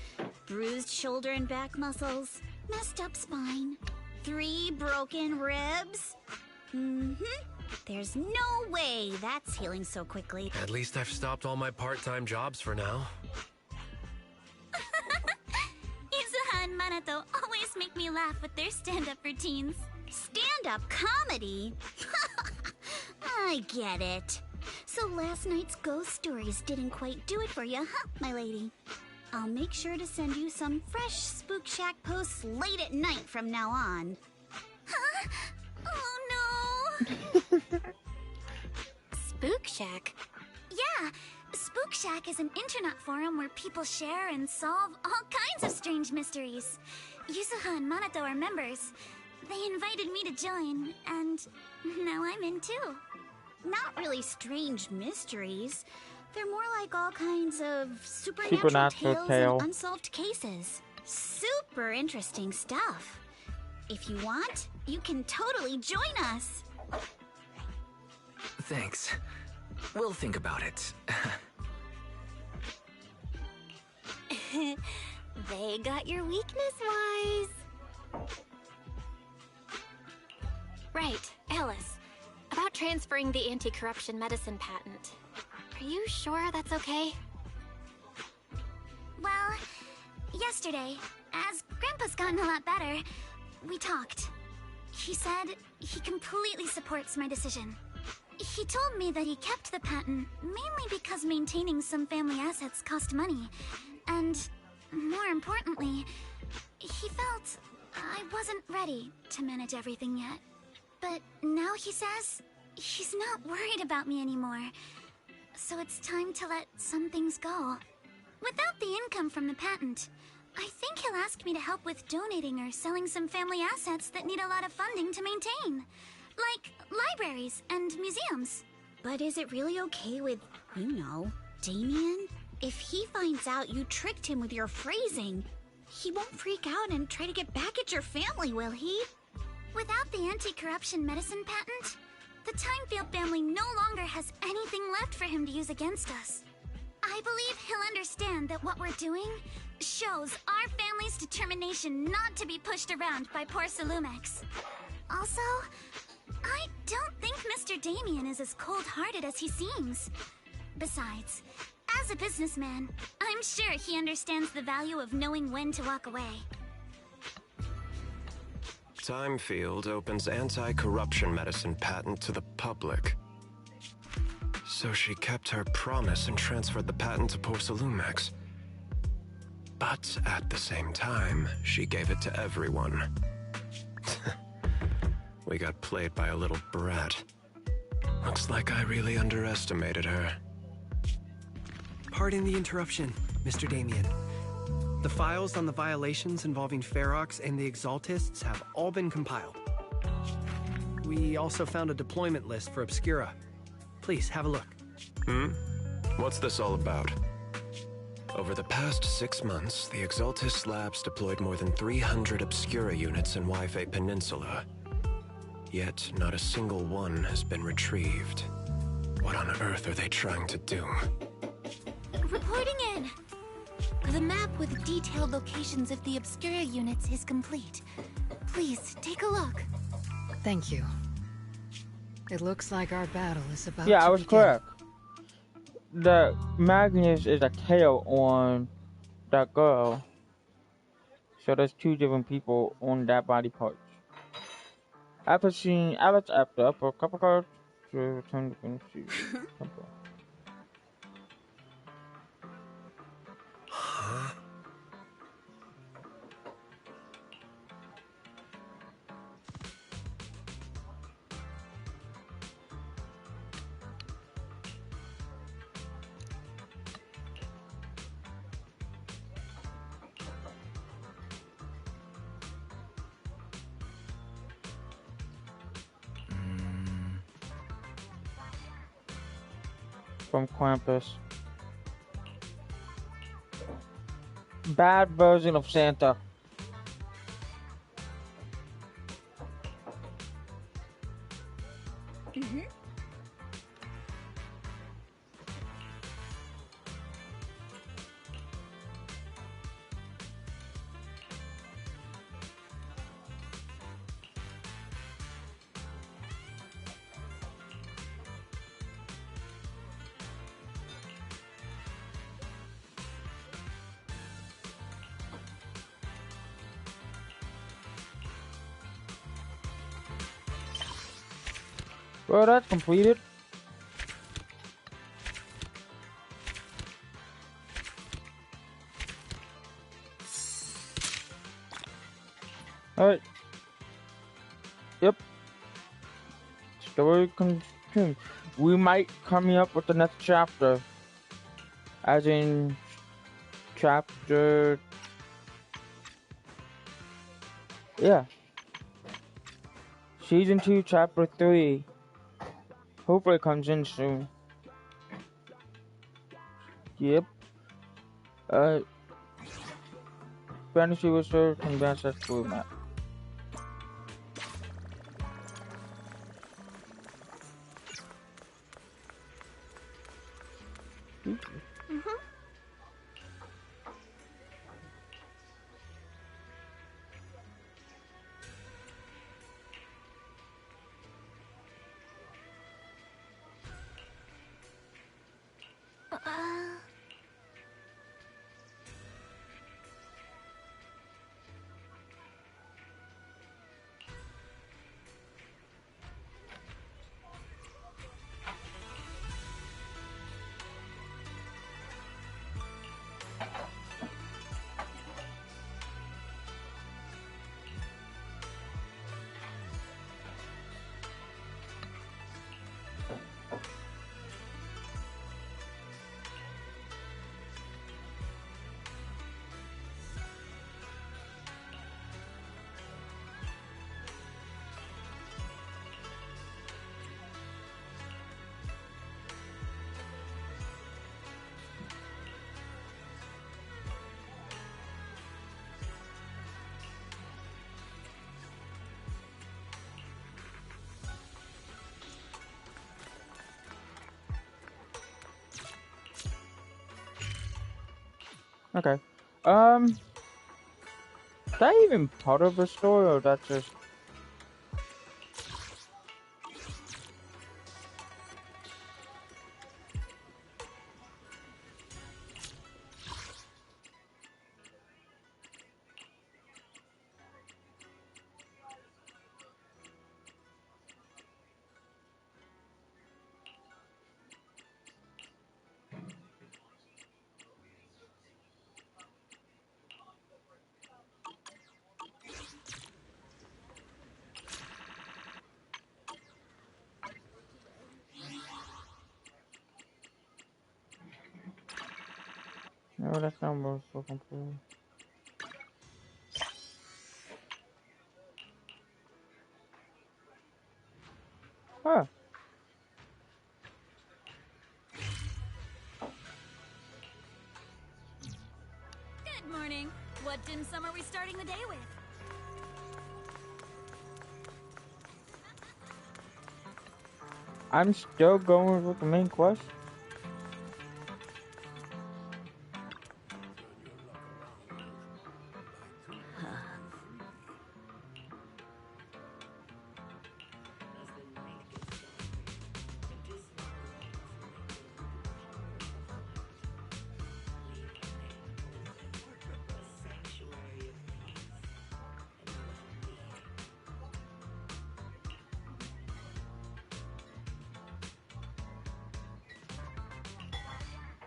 Bruised shoulder and back muscles, messed up spine, 3 broken ribs. There's no way that's healing so quickly. At least I've stopped all my part-time jobs for now. Yuzuha and Minato always make me laugh with their stand-up routines. Stand-up comedy? I get it. So last night's ghost stories didn't quite do it for you, huh, my lady? I'll make sure to send you some fresh Spook Shack posts late at night from now on. Huh? Oh no! Spook Shack? Yeah, Spook Shack is an internet forum where people share and solve all kinds of strange mysteries. Yuzuha and Minato are members. They invited me to join, and now I'm in too. Not really strange mysteries. They're more like all kinds of supernatural tales and unsolved cases. Super interesting stuff. If you want, you can totally join us. Thanks. We'll think about it. They got your weakness, Wise. Right, Alice. About transferring the anti-corruption medicine patent. Are you sure that's okay? Well, yesterday, as Grandpa's gotten a lot better, we talked. He said he completely supports my decision. He told me that he kept the patent mainly because maintaining some family assets cost money. And, more importantly, he felt I wasn't ready to manage everything yet. But now he says he's not worried about me anymore. So it's time to let some things go. Without the income from the patent, I think he'll ask me to help with donating or selling some family assets that need a lot of funding to maintain. Like libraries and museums. But is it really okay with, Damien? If he finds out you tricked him with your phrasing, he won't freak out and try to get back at your family, will he? Without the anti-corruption medicine patent, the Timefield family no longer has anything left for him to use against us. I believe he'll understand that what we're doing shows our family's determination not to be pushed around by Porcelumex. Also, I don't think Mr. Damien is as cold-hearted as he seems. Besides, as a businessman, I'm sure he understands the value of knowing when to walk away. Timefield opens anti-corruption medicine patent to the public. So she kept her promise and transferred the patent to Porcelumex. But at the same time, she gave it to everyone. We got played by a little brat. Looks like I really underestimated her. Pardon the interruption, Mr. Damien. The files on the violations involving Ferox and the Exaltists have all been compiled. We also found a deployment list for Obscura. Please, have a look. What's this all about? Over the past 6 months, the Exaltist Labs deployed more than 300 Obscura units in Wi-Fi Peninsula. Yet, not a single one has been retrieved. What on earth are they trying to do? Reporting in! The map with detailed locations of the Obscura units is complete. Please, take a look. Thank you. It looks like our battle is about Yeah, to I was begin. correct. The Magnus is a tail on that girl. So there's two different people on that body part. After seeing Alex after for a couple cards to return to finish the temple. Huh? From Krampus. Bad version of Santa. Well, that's completed. Alright. Yep. Story continues. We might coming up with the next chapter. As in chapter... Yeah. Season 2, chapter 3. Hopefully it comes in soon. Yep. Fantasy Wizard can advance that blue map. Okay. Is that even part of the story, or that's just... No, that's not what I was looking for. Huh. Good morning. What dim sum are we starting the day with? I'm still going with the main quest.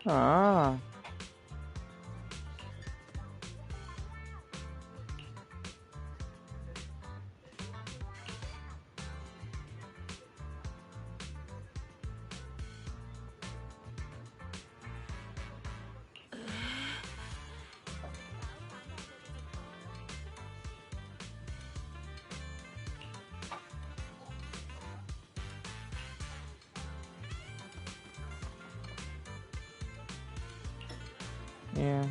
Ah. Yeah.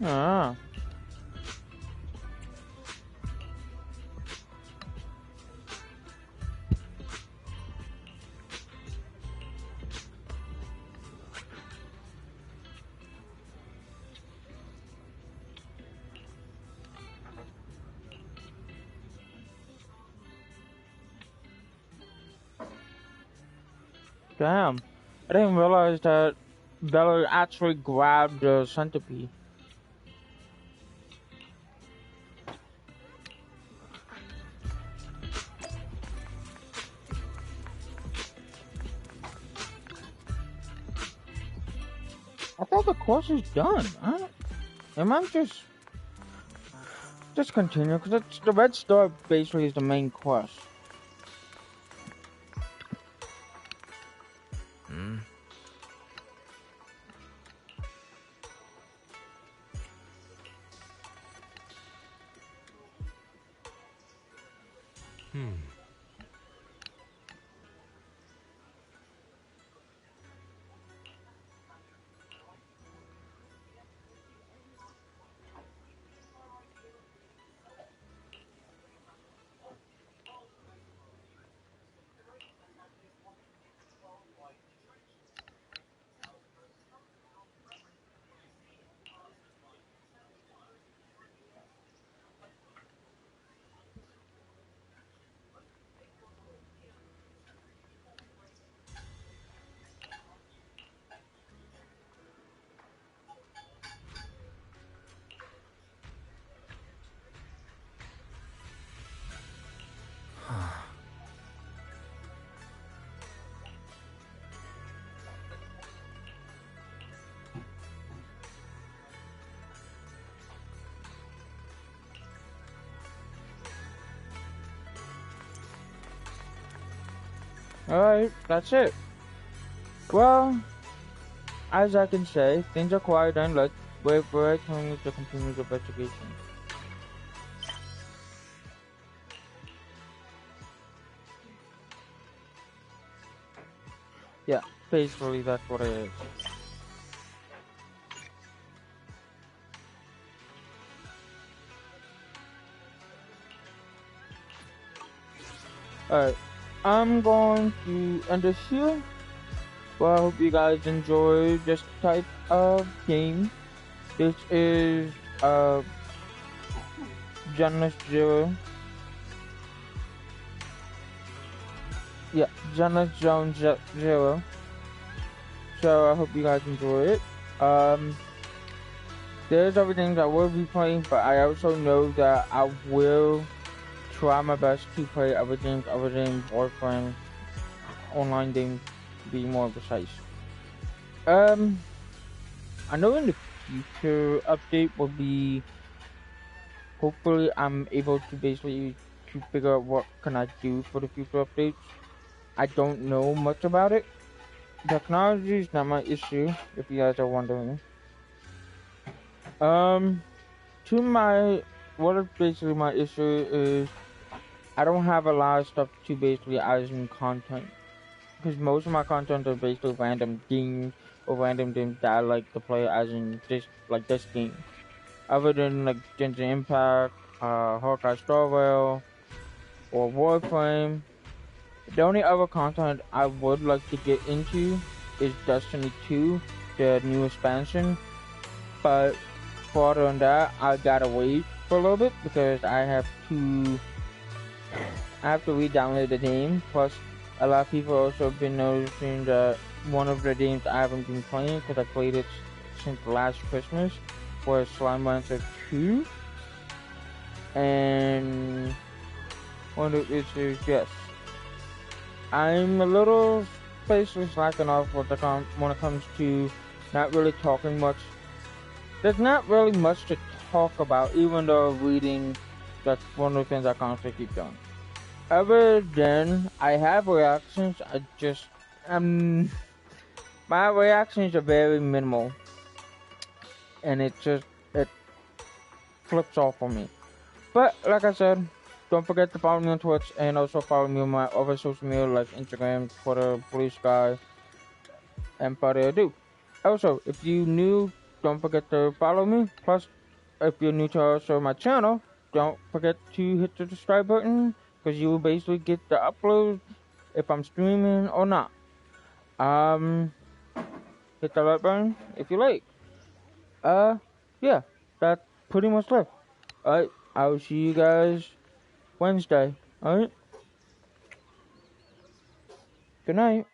Ah. Damn. I didn't realize that Bella actually grabbed the centipede. I thought the course is done. Am I just continue? Because the red star basically is the main quest. Alright, that's it. Well, as I can say, things are quiet and let's wait for it to continue the investigation. Yeah, basically that's what it is. Alright, I'm going to end this here. Well, I hope you guys enjoy this type of game. This is Journalist Zero. Yeah, Journalist Zone Zero. So I hope you guys enjoy it. There's other things I will be playing, but I also know that I will try my best to play other games other than Warframe online games, to be more precise. I know in the future update will be, hopefully I'm able to basically to figure out what can I do for the future updates. I don't know much about it. Technology is not my issue, if you guys are wondering. What is basically my issue is I don't have a lot of stuff to basically add in content. Because most of my content are basically random games or random games that I like to play as in this game. Other than like Genshin Impact, Hawkeye Star Rail, or Warframe. The only other content I would like to get into is Destiny 2, the new expansion. But further than that, I gotta wait for a little bit because I have to re-download the game. Plus, a lot of people also have been noticing that one of the games I haven't been playing because I played it since last Christmas was Slime Rancher 2. And one of the issues, yes. I'm a little basically slacking off when it comes to not really talking much. There's not really much to talk about, even though reading, that's one of the things I constantly keep doing. Other than I have reactions, my reactions are very minimal, and it flips off on me. But like I said, don't forget to follow me on Twitch and also follow me on my other social media like Instagram, Twitter, Blue Sky, and further ado. Also, if you're new, don't forget to follow me. Plus, if you're new to also my channel, don't forget to hit the subscribe button because you will basically get the upload if I'm streaming or not. Hit the like button if you like. Yeah, that's pretty much left. Alright, I will see you guys Wednesday. Alright? Good night.